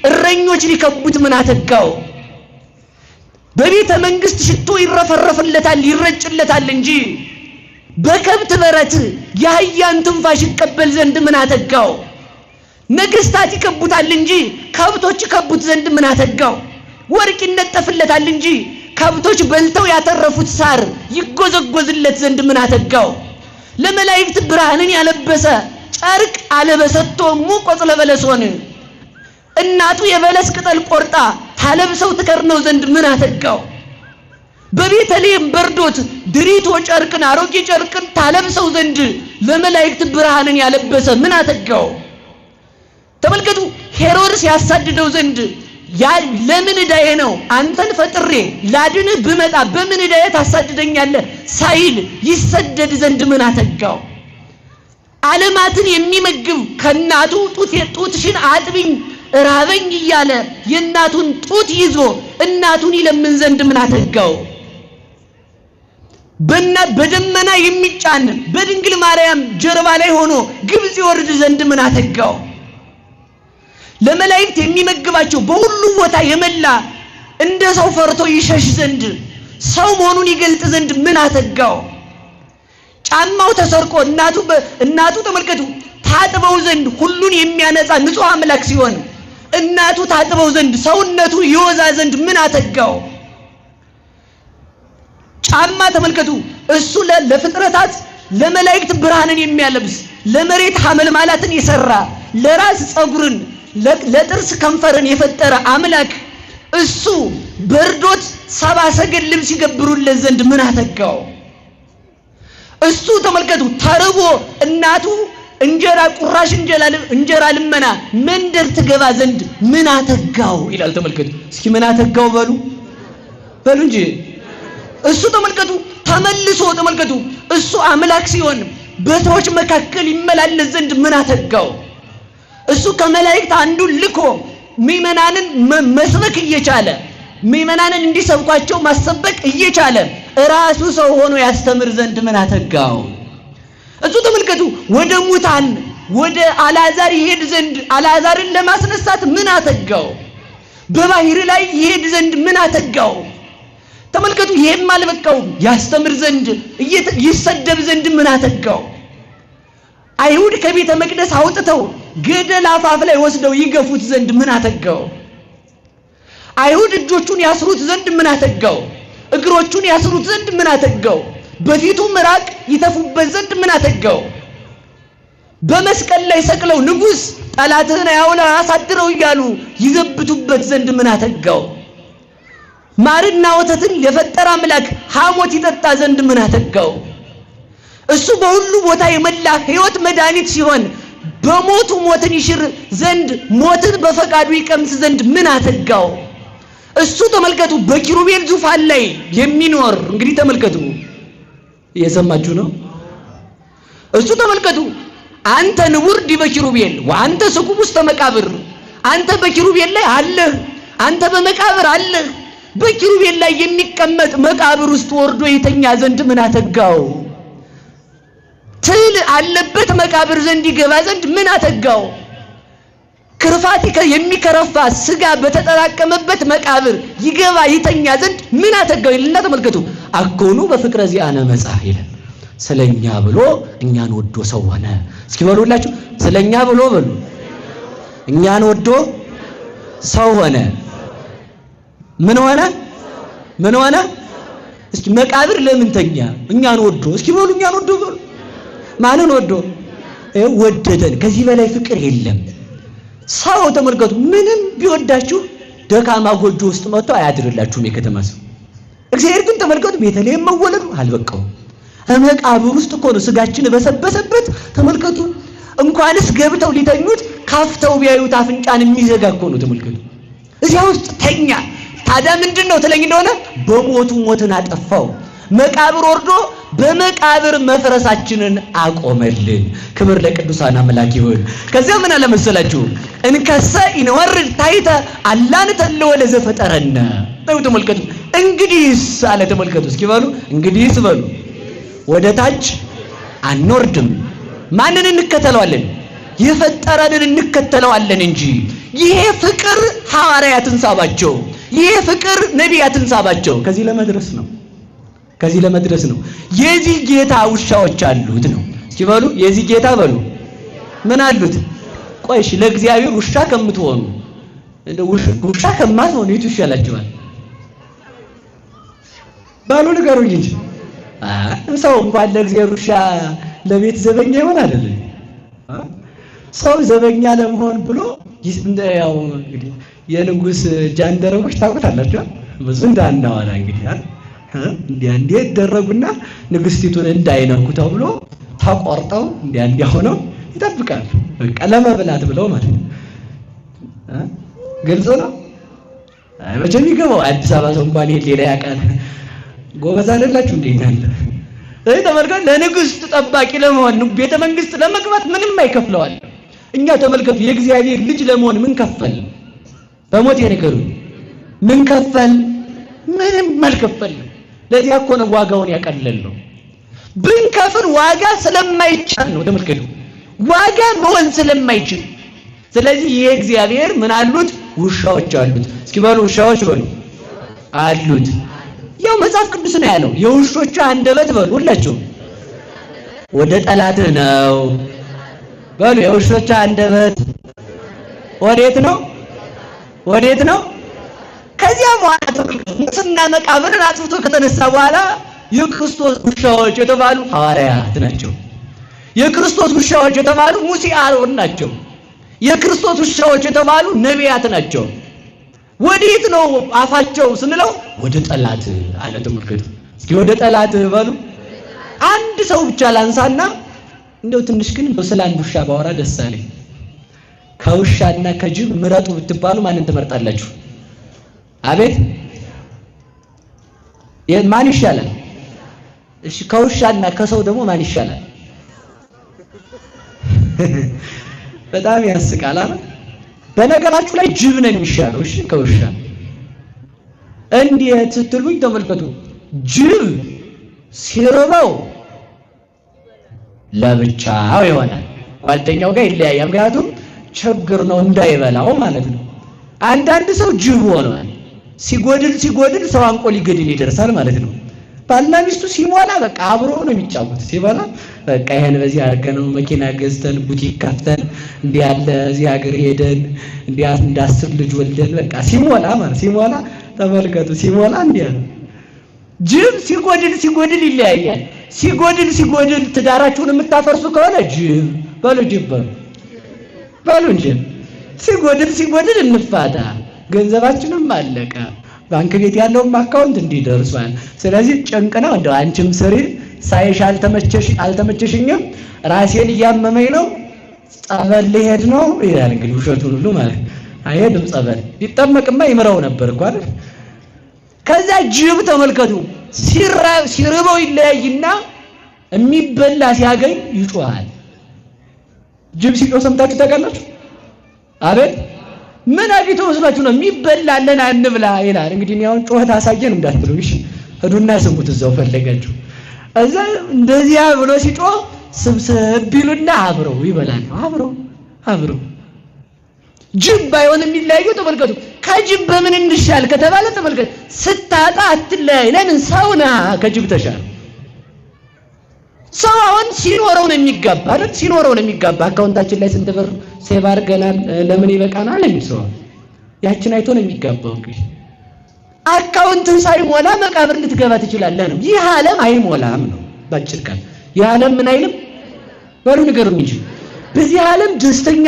እረኞች ሊከቡት ምን አተጋው? በቤተ መንግስት ሽቶ ይረፈረፍለታል ይረጭለታል እንጂ በከብት በረት የአህያን ትንፋሽ ይቀበል ዘንድ ምን አተጋው? ነገስታት ይከቡታል እንጂ ከብቶች ይከቡት ዘንድ ምን አተጋው? ወርቅ ይነጠፍለታል እንጂ ከብቶች በልተው ያተረፉት ሳር ይጎዘጎዝለት ዘንድ ምን አተጋው? ለመላእክት ብርሃንን ያለበሰ ጨርቅ አለበሰቶ ሙቆጽለ በለሶን እናቱ የበለስ ቅጠል ቆርጣ ታለብሰው ትከርነው ዘንድ ምን አተጋው? በቤተልሔም በርዶት ድሪቶ ጨርቅን አሮጌ ጨርቅን ታለብሰው ዘንድ ለመላእክት ብርሃንን ያለበሰ ምን አተጋው? ተመልከቱ። ሄሮድስ ያሳድደው ዘንድ ለምን ዕዳዬ ነው አንተን ፈጥሬ ላድንህ ብመጣ በምን ዕዳዬ ታሳድደኛለህ ሳይል ይሰደድ ዘንድ ምን አተጋው? ዓለማትን የሚመግብ ከናቱ ጡትሽን አጥቢኝ ራበኝ እያለ የእናቱን ጡት ይዞ እናቱን ይለምን ዘንድ ምን አተጋው? በደመና የሚጫን በድንግል ማርያም ጀርባ ላይ ሆኖ ግብጽ ይወርድ ዘንድ ምን አተጋው? ለመላእክት የሚመግባቸው በሁሉ ቦታ የመላ እንደ ሰው ፈርቶ ይሸሽ ዘንድ ሰው መሆኑን ይገልጥ ዘንድ ምን አተጋው? ጫማው ተሰርቆ እናቱ ተመልከቱ ታጥበው ዘንድ ሁሉን የሚያነጻ ንጹሕ አምላክ ሲሆን እናቱ ታጥበው ዘንድ ሰውነቱ ይወዛ ዘንድ ምን አተጋው? ጫማ ተመልከቱ እሱ ለፍጥረታት ለመላእክት ብርሃንን የሚያለብስ ለመሬት ሐመልማላትን የሰራ ለራስ ጸጉርን ለጥርስ ከንፈርን የፈጠረ አምላክ እሱ በርዶት ሰባ ሰገል ልብስ ይገብሩለት ዘንድ ምን አተጋው? እሱ ተመልከቱ ተርቦ እናቱ እንጀራ ቁራሽ እንጀራ ልመና መንደር ትገባ ዘንድ ምን አተጋው ይላል። ተመልከቱ እስኪ ምን አተጋው በሉ እንጂ እሱ ተመልከቱ ተመልሶ ተመልከቱ እሱ አምላክ ሲሆን በሰዎች መካከል ይመላለስ ዘንድ ምን አተጋው? እሱ ከመላእክት አንዱን ልኮ ምእመናንን መስበክ እየቻለ ምእመናንን እንዲሰብኳቸው ማሰበክ እየቻለ ራሱ ሰው ሆኖ ያስተምር ዘንድ ምን አተጋው? እሱ ተመልከቱ ወደ ሙታን ወደ አልዓዛር ይሄድ ዘንድ አልዓዛርን ለማስነሳት ምን አተጋው? በባህር ላይ ይሄድ ዘንድ ምን አተጋው? ተመልከቱ ይሄም አልበቃውም፣ ያስተምር ዘንድ ይሰደብ ዘንድ ምን አተጋው? አይሁድ ከቤተ መቅደስ አውጥተው ገደል አፋፍ ላይ ወስደው ይገፉት ዘንድ ምን አተጋው? አይሁድ እጆቹን ያስሩት ዘንድ ምን አተጋው? እግሮቹን ያስሩት ዘንድ ምን አተጋው? በፊቱ ምራቅ ይተፉበት ዘንድ ምን አተጋው? በመስቀል ላይ ሰቅለው ንጉሥ ጠላትህን ያውለህ አሳድረው እያሉ ይዘብቱበት ዘንድ ምን አተጋው? ማርና ወተትን የፈጠረ አምላክ ሐሞት ይጠጣ ዘንድ ምን አተጋው? እሱ በሁሉ ቦታ የመላ ሕይወት መድኃኒት ሲሆን በሞቱ ሞትን ይሽር ዘንድ ሞትን በፈቃዱ ይቀምስ ዘንድ ምን አተጋው? እሱ ተመልከቱ በኪሩቤል ዙፋን ላይ የሚኖር እንግዲህ ተመልከቱ እየሰማችሁ ነው። እሱ ተመልከቱ አንተ ንቡር ዲበ ኪሩቤል ወአንተ ስኩብ ውስተ መቃብር፣ አንተ በኪሩቤል ላይ አለህ፣ አንተ በመቃብር አለህ። በኪሩቤል ላይ የሚቀመጥ መቃብር ውስጥ ወርዶ የተኛ ዘንድ ምን አተጋው? ትል አለበት መቃብር ዘንድ ይገባ ዘንድ ምን አተጋው? ክርፋት የሚከረፋ ስጋ በተጠራቀመበት መቃብር ይገባ ይተኛ ዘንድ ምን አተጋው ይልና ተመልከቱ አኮኑ በፍቅረ ዚአነ መጽአ ይላል። ስለኛ ብሎ እኛን ወዶ ሰው ሆነ። እስኪ በሉላችሁ ስለኛ ብሎ በሉ እኛን ወዶ ሰው ሆነ። ምን ሆነ? ምን ሆነ? እስኪ መቃብር ለምን ተኛ? እኛን ወዶ። እስኪ በሉ እኛን ወዶ በሉ። ማንን ወዶ? ወደደን። ከዚህ በላይ ፍቅር የለም። ሰው ተመልከቱ ምንም ቢወዳችሁ ደካማ ጎጆ ውስጥ መጥቶ አያድርላችሁም የከተማ ሰው። እግዚአብሔር ግን ተመልከቱ ቤተልሔም መወለዱ አልበቃውም። መቃብር ውስጥ እኮ ነው ስጋችን በሰበሰበት። ተመልከቱ እንኳንስ ገብተው ሊተኙት ካፍተው ቢያዩት አፍንጫን የሚዘጋ እኮ ነው። ተመልከቱ እዚያ ውስጥ ተኛ። ታዲያ ምንድነው ትለኝ እንደሆነ በሞቱ ሞትን አጠፋው። መቃብር ወርዶ በመቃብር መፍረሳችንን አቆመልን። ክብር ለቅዱሳን አምላክ ይሁን። ከዚያ ምን አለ መሰላችሁ? እንከሰ ይንወርድ ታይተ አላን ተለወ ለዘፈጠረነ ነው። ተመልከቱ እንግዲህስ አለ። ተመልከቱ እስኪ በሉ እንግዲህስ በሉ ወደ ታች አንወርድም። ማንን እንከተለዋለን? የፈጠረንን እንከተለዋለን እንጂ። ይሄ ፍቅር ሐዋርያትን ሳባቸው፣ ይሄ ፍቅር ነቢያትን ሳባቸው። ከዚህ ለመድረስ ነው፣ ከዚህ ለመድረስ ነው። የዚህ ጌታ ውሻዎች አሉት ነው። እስኪ በሉ የዚህ ጌታ በሉ ምን አሉት? ቆይሽ ለእግዚአብሔር ውሻ ከምትሆኑ ውሻ ከማትሆኑ የቱ ይሻላችኋል? ባሉ ንገሩኝ እንጂ ሰው እንኳን ለእግዚአብሔር ውሻ ለቤት ዘበኛ ይሆን አይደል? ሰው ዘበኛ ለመሆን ብሎ ያው እንግዲህ የንጉስ ጃንደረቦች ታውቁታላችሁ። ብዙ እንዳናዋላ እንግዲህ እንዴት ደረጉና ንግስቲቱን እንዳይነኩ ተብሎ ተቆርጠው እንዲያ ሆነው ይጠብቃሉ። በቃ ለመብላት ብለው ማለት ነው። ግልጽ ነው። መቼም ይገባው አዲስ አበባ ሰው እንኳን ይሄ ሌላ ያውቃል። ጎበዝ አይደላችሁ እንዴ እናንተ? ተመልከቱ ለንግስት ጠባቂ ለመሆን ቤተ መንግስት ለመግባት ምንም አይከፍለዋል። እኛ ተመልከቱ የእግዚአብሔር ልጅ ለመሆን ምን ከፈል? በሞት የነገሩ ምን ከፈል? ምንም አልከፈል። ለዚህ እኮ ነው ዋጋውን ያቀለለው። ብንከፍል ዋጋ ስለማይቻል ነው። ተመልከቱ ዋጋ መሆን ስለማይችል። ስለዚህ ይሄ እግዚአብሔር ምን አሉት? ውሻዎች አሉት። እስኪ በሉ ውሻዎች በሉ አሉት። ያው መጽሐፍ ቅዱስ ነው ያለው። የውሾቹ አንደበት በሉ ሁላችሁ ወደ ጠላትህ ነው በሉ። የውሾቹ አንደበት ወዴት ነው? ወዴት ነው? ከዚያ በኋላ ሙስና መቃብርን አጥፍቶ ከተነሳ በኋላ የክርስቶስ ውሻዎች የተባሉ ሐዋርያት ናቸው። የክርስቶስ ውሻዎች የተባሉ ሙሴ አሮን ናቸው። የክርስቶስ ውሻዎች የተባሉ ነቢያት ናቸው። ወዴት ነው አፋቸው ስንለው ወደ ጠላት አለ። ተመልከቱ እስኪ ወደ ጠላት በሉ አንድ ሰው ብቻ ላንሳና እንደው ትንሽ ግን ስለ አንድ ውሻ ባወራ ደስ አለኝ። ከውሻና ከጅብ ምረጡ ብትባሉ ማንን ትመርጣላችሁ? አቤት ማን ይሻላል? እሺ ከውሻና ከሰው ደግሞ ማን ይሻላል? በጣም ያስቃል አይደል? በነገራችሁ ላይ ጅብ ነው የሚሻለው። እሺ ከውሻ እንዴት ስትሉኝ ተመልከቱ። ጅብ ሲርበው ለብቻው ይሆናል፣ ጓደኛው ጋር ይለያያል። ምክንያቱም ችግር ነው እንዳይበላው ማለት ነው። አንዳንድ ሰው ጅብ ሆኗል። ሲጎድል ሰው አንቆ ሊገድል ይደርሳል ማለት ነው። ባልና ሚስቱ ሲሞላ በቃ አብሮ ነው የሚጫወት። ሲበላ በቃ ይሄን በዚህ አድርገን መኪና ገዝተን ቡቲክ ከፍተን እንዲህ ያለ እዚህ ሀገር ሄደን እንደ 10 ልጅ ወልደን በቃ ሲሞላ ማለት ሲሞላ ተመልከቱ። ሲሞላ እንዲህ ያለ ጅብ ሲጎድል ይለያያል። ሲጎድል ትዳራችሁን የምታፈርሱ ከሆነ ጅብ በሉ፣ ጅብ በሉ እንጂ ሲጎድል እንፋታ፣ ገንዘባችንም አለቀ፣ ባንክ ቤት ያለውም አካውንት እንዲደርሷል። ስለዚህ ጭንቅ ነው። እንደው አንቺም ስሪ፣ ሳይሽ አልተመቸሽኝም፣ ራሴን እያመመኝ ነው፣ ጸበል ልሄድ ነው ይላል። እንግዲህ ውሸቱን ሁሉ ማለት አይሄድም። ጸበል ቢጠመቅማ ይምረው ነበር እኮ አይደል? ከዛ ጅብ ተመልከቱ፣ ሲርበው ይለያይና የሚበላ ሲያገኝ ይጮሃል። ጅብ ሲጮህ ሰምታችሁ ታውቃላችሁ? አቤት ምን አግኝቶ መስሏችሁ ነው? የሚበላለን አንብላ ይላል። እንግዲህ አሁን ጮኸት አሳየን እንዳትሉ እሺ፣ ሄዱና ስሙት እዛው ፈለጋችሁ። እዛ እንደዚያ ብሎ ሲጮህ ስብስብ ቢሉና አብረው ይበላሉ። አብረው ጅብ ባይሆን የሚለያዩ ተመልከቱ። ከጅብ በምን እንሻል ከተባለ ተመልከቱ፣ ስታጣ አትለያይ። ለምን? ሰውና ከጅብ ተሻለ። ሰው አሁን ሲኖረው ነው የሚጋባ አይደል? ሲኖረው ነው የሚጋባ። አካውንታችን ላይ ስንት ብር ሴቭ አድርገናል፣ ለምን ይበቃናል የሚል ሰው ያችን አይቶ ነው የሚጋባው። እንግዲህ አካውንትን ሳይሞላ መቃብር ልትገባ ትችላለህ ነው። ይህ ዓለም አይሞላም ነው ባጭር ቃል። ይህ ዓለም ምን አይልም በሉ ንገሩኝ እንጂ በዚህ ዓለም ደስተኛ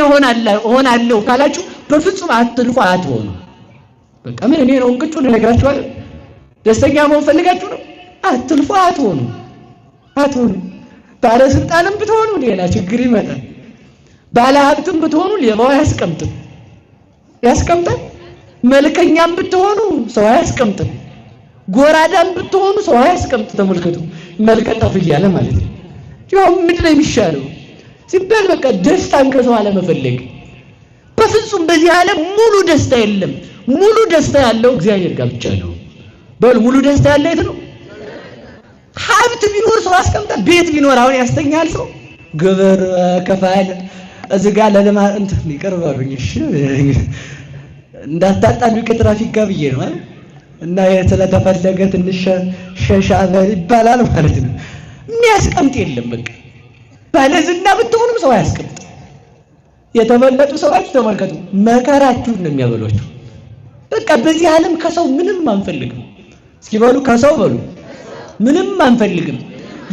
ሆናለሁ ካላችሁ በፍጹም አትልፉ፣ አትሆኑ። በቃ ምን እኔ ነው እንቅጩ ልነግራችኋለሁ። ደስተኛ መሆን ፈልጋችሁ ነው? አትልፉ፣ አትሆኑ። ባለስልጣንም ብትሆኑ ሌላ ችግር ይመጣል። ባለሀብትም ብትሆኑ ሌባው ያስቀምጣል። መልከኛም ብትሆኑ ሰው አያስቀምጥም። ጎራዳም ብትሆኑ ሰው አያስቀምጥ። ተመልከቱ፣ መልከጠፍ እያለ ማለት ነው። ያው ምንድን ነው የሚሻለው ሲባል በቃ ደስታን ከሰው አለመፈለግ። በፍጹም በዚህ ዓለም ሙሉ ደስታ የለም። ሙሉ ደስታ ያለው እግዚአብሔር ጋር ብቻ ነው። በል ሙሉ ደስታ ያለው የት ነው? ሀብት ቢኖር ሰው አስቀምጣል። ቤት ቢኖር አሁን ያስተኛል ሰው። ግብር ከፋል እዚህ ጋር ለልማት እንትን ይቀርባሉኝ። እሺ እንዳታጣሉ ከትራፊክ ጋር ብዬ ነው አይደል? እና ስለተፈለገ ትንሽ ሸሻ ይባላል ማለት ነው። የሚያስቀምጥ የለም። በቃ ባለዝና ብትሆኑም ሰው አያስቀምጥ። የተበለጡ ሰዎች ተመልከቱ፣ መከራችሁን ነው የሚያበሏችሁ። በቃ በዚህ ዓለም ከሰው ምንም አንፈልግም። እስኪ በሉ ከሰው በሉ ምንም አንፈልግም።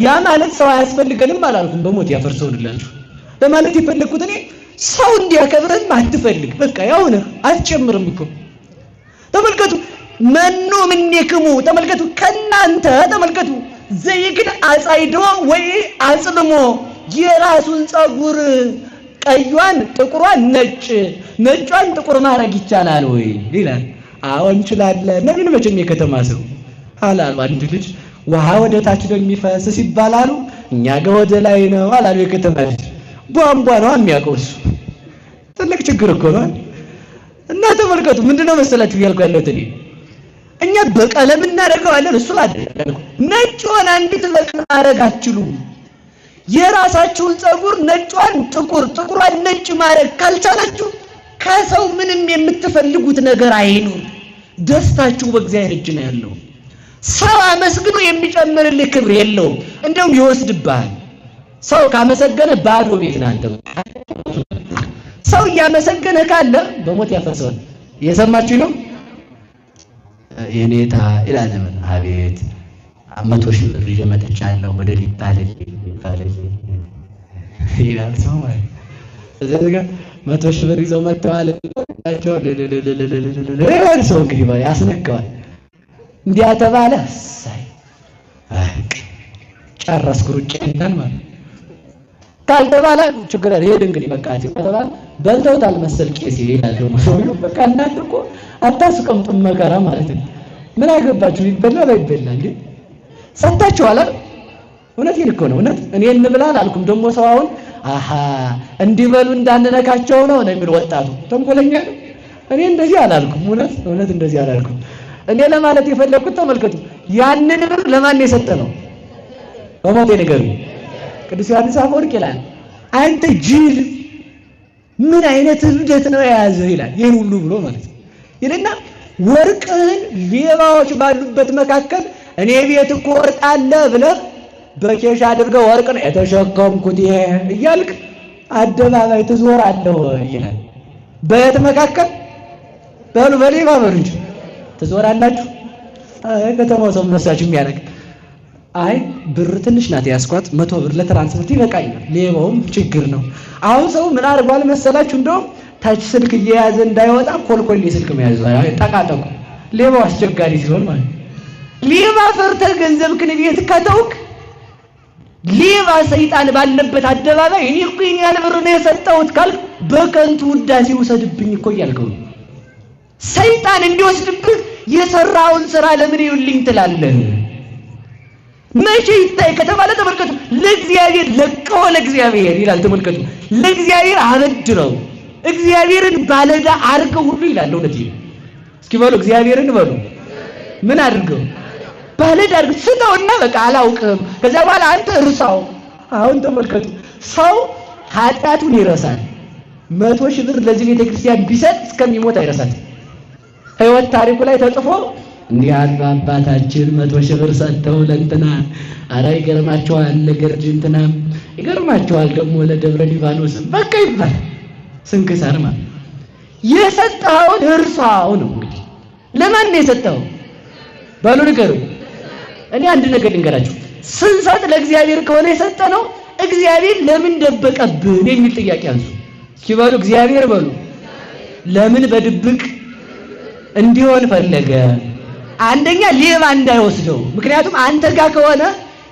ያ ማለት ሰው አያስፈልገንም አላልኩም። በሞት ያፈርሰውንላችሁ ለማለት የፈለኩት እኔ ሰው እንዲያከብረን አትፈልግ። በቃ ያው ነህ፣ አትጨምርም እኮ ተመልከቱ። መኑ ምንክሙ ተመልከቱ፣ ከናንተ ተመልከቱ። ዘይግን አጻይዶ ወይ አጽልሞ የራሱን ጸጉር ቀዩን ጥቁሯን ነጯን ጥቁር ማድረግ ይቻላል ወይ ይላል። አዎ እንችላለን። ነብን መቼም የከተማ ሰው አላሉ። አንድ ልጅ ውሃ ወደ ታች ነው የሚፈስ ሲባላሉ እኛ ጋር ወደ ላይ ነው አላሉ። የከተማ ልጅ ቧንቧ ነው የሚያውቀው እሱ። ትልቅ ችግር እኮ ነው። እና ተመልከቱ ምንድነው መሰላችሁ እያልኩ ያለሁት እኛ በቀለም እናደርገዋለን። እሱ አይደለም ነጭ ሆነ አንዲት ማድረግ አትችሉም። የራሳችሁን ጸጉር ነጯን ጥቁሯን ነጭ ማድረግ ካልቻላችሁ ከሰው ምንም የምትፈልጉት ነገር አይኑር። ደስታችሁ በእግዚአብሔር እጅ ነው ያለው። ሰው አመስግኖ የሚጨምርልህ ክብር የለውም፣ እንደውም ይወስድብሃል። ሰው ካመሰገነ ባዶ ቤት ናንተ። ሰው እያመሰገነ ካለ በሞት ያፈርሰዋል። እየሰማችሁ ነው? የኔታ ይላል። አቤት 100,000 ብር ይዤ መጥቻለሁ ወደ ሊባልልኝ ይላል ሰው ማለት። ስለዚህ ጋር 100,000 ብር ይዘው መጥተዋል ናቸው። ሰው እንግዲህ ያስነካዋል። እንዲያ ተባለ ጨረስኩ ሩጬን ማለት ካልተባለ ችግር አለ። ሄድ እንግዲህ በቃ ከተባለ በልተውታል መሰል ቄስ ይላል ደግሞ ሰውዬው። በቃ እናንተ እኮ አታስቀምጡም መከራ ማለት ነው። ምን አገባችሁ ይበላ ባይበላ እንዴ? ሰምታችኋል አይደል? እውነቴን እኮ ነው። እውነት እኔ እንብላ አላልኩም። ደግሞ ሰው አሁን አሃ እንዲበሉ እንዳንነካቸው ነው የሚል ወጣቱ ተንኮለኛ ነው። እኔ እንደዚህ አላልኩም። እውነት እንደዚህ አላልኩም። እኔ ለማለት የፈለኩት ተመልከቱ፣ ያንን ብር ለማን የሰጠ ነው? በሞቴ ንገሩኝ። ቅዱስ ዮሐንስ አፈወርቅ ይላል አንተ ጅል ምን አይነት እብደት ነው የያዘህ ይላል። ይህን ሁሉ ብሎ ማለት ነው ይልና ወርቅህን ሌባዎች ባሉበት መካከል እኔ ቤት እኮ ወርቅ አለ ብለህ በኬሻ አድርገህ ወርቅ ነው የተሸከምኩት እያልክ አደባባይ ትዞራለህ ይላል። በየት መካከል በሉ በሌባ በሉ እንጂ ትዞራላችሁ። ከተማው ሰው መስላችሁ የሚያደርግ አይ ብር ትንሽ ናት ያስኳት 100 ብር ለትራንስፖርት ይበቃኛል። ሌባውም ችግር ነው። አሁን ሰው ምን አድርጓል መሰላችሁ? እንደውም ታች ስልክ እየያዘ እንዳይወጣ ኮልኮሌ ስልክ መያዝ ጠቃጠቁ። ሌባው አስቸጋሪ ሲሆን ማለት ሌባ ፈርተህ ገንዘብክን ቤት ከተውክ ሌባ ሰይጣን ባለበት አደባባይ እኔ እኮ ይሄን ያህል ብር ነው የሰጠሁት ካልክ በከንቱ ውዳሴ ውሰድብኝ እኮ እያልከው ነው። ሰይጣን እንዲወስድብህ የሰራውን ስራ ለምን ይውልኝ ትላለህ? መቼ ይታይ ከተባለ ተመልከቱ፣ ለእግዚአብሔር ለቀው ለእግዚአብሔር ይላል። ተመልከቱ፣ ለእግዚአብሔር አበድረው እግዚአብሔርን ባለዳ አድርገው ሁሉ ይላል። እውነት ይሄ እስኪ በሉ እግዚአብሔርን በሉ ምን አድርገው ባለዳ አድርገው ስጠውና በቃ አላውቅም ከዛ በኋላ አንተ እርሳው። አሁን ተመልከቱ፣ ሰው ኃጢአቱን ይረሳል። 100 ሺህ ብር ለዚህ ቤተክርስቲያን ቢሰጥ እስከሚሞት አይረሳትም። ሕይወት ታሪኩ ላይ ተጽፎ እንዲህ ያሉ አባታችን 100 ሺህ ብር ሰጥተው ለእንትና ኧረ ይገርማቸዋል ለገርጂ እንትና ይገርማቸዋል ደግሞ ለደብረ ሊባኖስም በቃ ይባል ስንክሳር ማለት የሰጠኸውን እርሳው ነው። እንግዲህ ለማን ነው የሰጠኸው? በሉ ንገሩ። እኔ አንድ ነገር ልንገራችሁ፣ ስንሰጥ ለእግዚአብሔር ከሆነ የሰጠነው እግዚአብሔር ለምን ደበቀብን የሚል ጥያቄ አንሱ እስኪ በሉ እግዚአብሔር በሉ ለምን በድብቅ እንዲሆን ፈለገ? አንደኛ ሌባ እንዳይወስደው። ምክንያቱም አንተ ጋር ከሆነ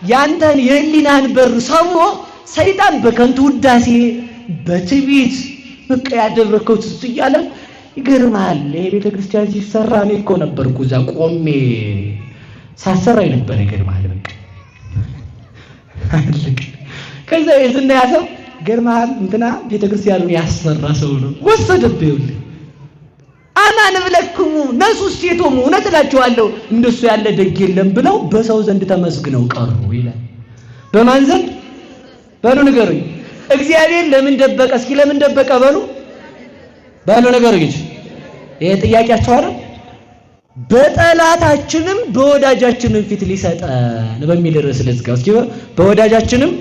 ያንተን የህሊናን በር ሰብሮ ሰይጣን በከንቱ ውዳሴ በትዕቢት በቃ ያደረከው ትዝ እያለ ይገርማል። ይሄ ቤተክርስቲያን ሲሰራ እኔ እኮ ነበርኩ እዛ ቆሜ ሳሰራ ነበር። ይገርማል በቃ አልክ። ከዛ የዝና ያሰው ይገርማል እንትና ቤተክርስቲያኑን ያሰራ ሰው ነው ወሰደብኝ። አማን ብለክሙ ነሱ ስቴቶሙ እውነት እላችኋለሁ እንደሱ ያለ ደግ የለም ብለው በሰው ዘንድ ተመስግነው ቀሩ ይላል። በማን ዘንድ በሉ ንገሩኝ። እግዚአብሔር ለምን ደበቀ? እስኪ ለምን ደበቀ በሉ በሉ ንገሩኝ። ይሄ ጥያቄያችሁ አይደል? በጠላታችንም በወዳጃችንም ፊት ሊሰጠን በሚል ርዕስ ልዝጋው። እስኪ በወዳጃችንም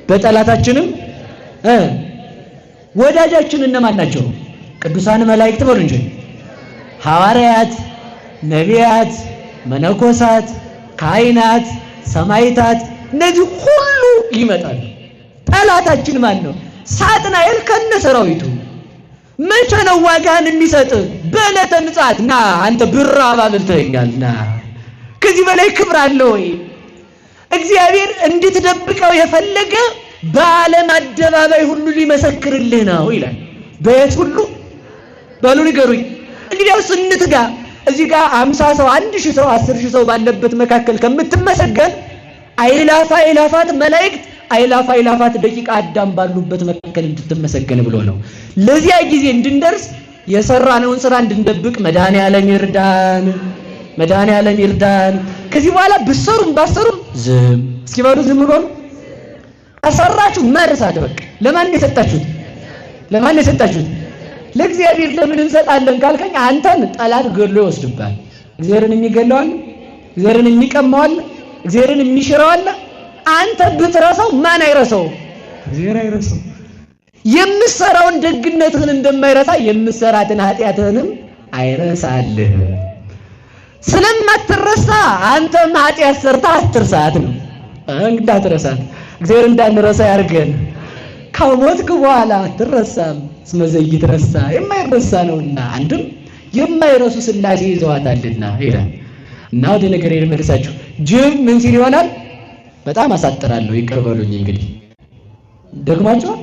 በጠላታችንም ወዳጃችን እነማን ናቸው? ቅዱሳን መላእክት በሉ እንጂ ሐዋርያት፣ ነቢያት፣ መነኮሳት፣ ካህናት፣ ሰማዕታት እነዚህ ሁሉ ይመጣሉ። ጠላታችን ማን ነው? ሳጥናኤል ከነሰራዊቱ። መቼ ነው ዋጋህን የሚሰጥ? በዕለተ ምጽአት ና አንተ ብር አባብልተኛል ና። ከዚህ በላይ ክብር አለ ወይ? እግዚአብሔር እንድትደብቀው የፈለገ በዓለም አደባባይ ሁሉ ሊመሰክርልህ ነው ይላል። በየት ሁሉ በሉ ንገሩኝ። እንግዲያውስ እንትጋ። እዚህ ጋር 50 ሰው 1000 ሰው 10000 ሰው ባለበት መካከል ከምትመሰገን አእላፋት መላእክት አእላፋት ደቂቃ አዳም ባሉበት መካከል እንድትመሰገን ብሎ ነው። ለዚያ ጊዜ እንድንደርስ የሰራነውን ስራ እንድንደብቅ መድኃኔዓለም ይርዳን። ከዚህ በኋላ ብሰሩም ባሰሩም ዝም እስኪ በሉ ዝም በሉ። አሰራችሁ መርሳት በቃ። ለማን የሰጣችሁት? ለእግዚአብሔር ለምን እንሰጣለን ካልከኝ አንተን ጠላት ገሎ ይወስድባል። እግዚአብሔርን የሚገለዋል፣ እግዚአብሔርን የሚቀማዋል፣ እግዚአብሔርን የሚሽረዋል። አንተ ብትረሳው ማን አይረሳው? እግዚአብሔር አይረሳው። የምትሰራውን ደግነትህን እንደማይረሳ የምትሰራትን ኃጢአትህንም አይረሳልህ። ስለማትረሳ አንተም ኃጢአት ሰርታ አትርሳት ነው። እንዳትረሳት እግዚአብሔር እንዳንረሳ ያርገን። ከሞትክ በኋላ አትረሳም። ስመዘይት ረሳ የማይረሳ ነውና አንድም የማይረሱ ሥላሴ ይዘዋታልና ይላል። እና ወደ ነገር ልመልሳችሁ። ጅብ ምን ሲል ይሆናል? በጣም አሳጥራለሁ ይቅር በሉኝ። እንግዲህ ደግማችሁ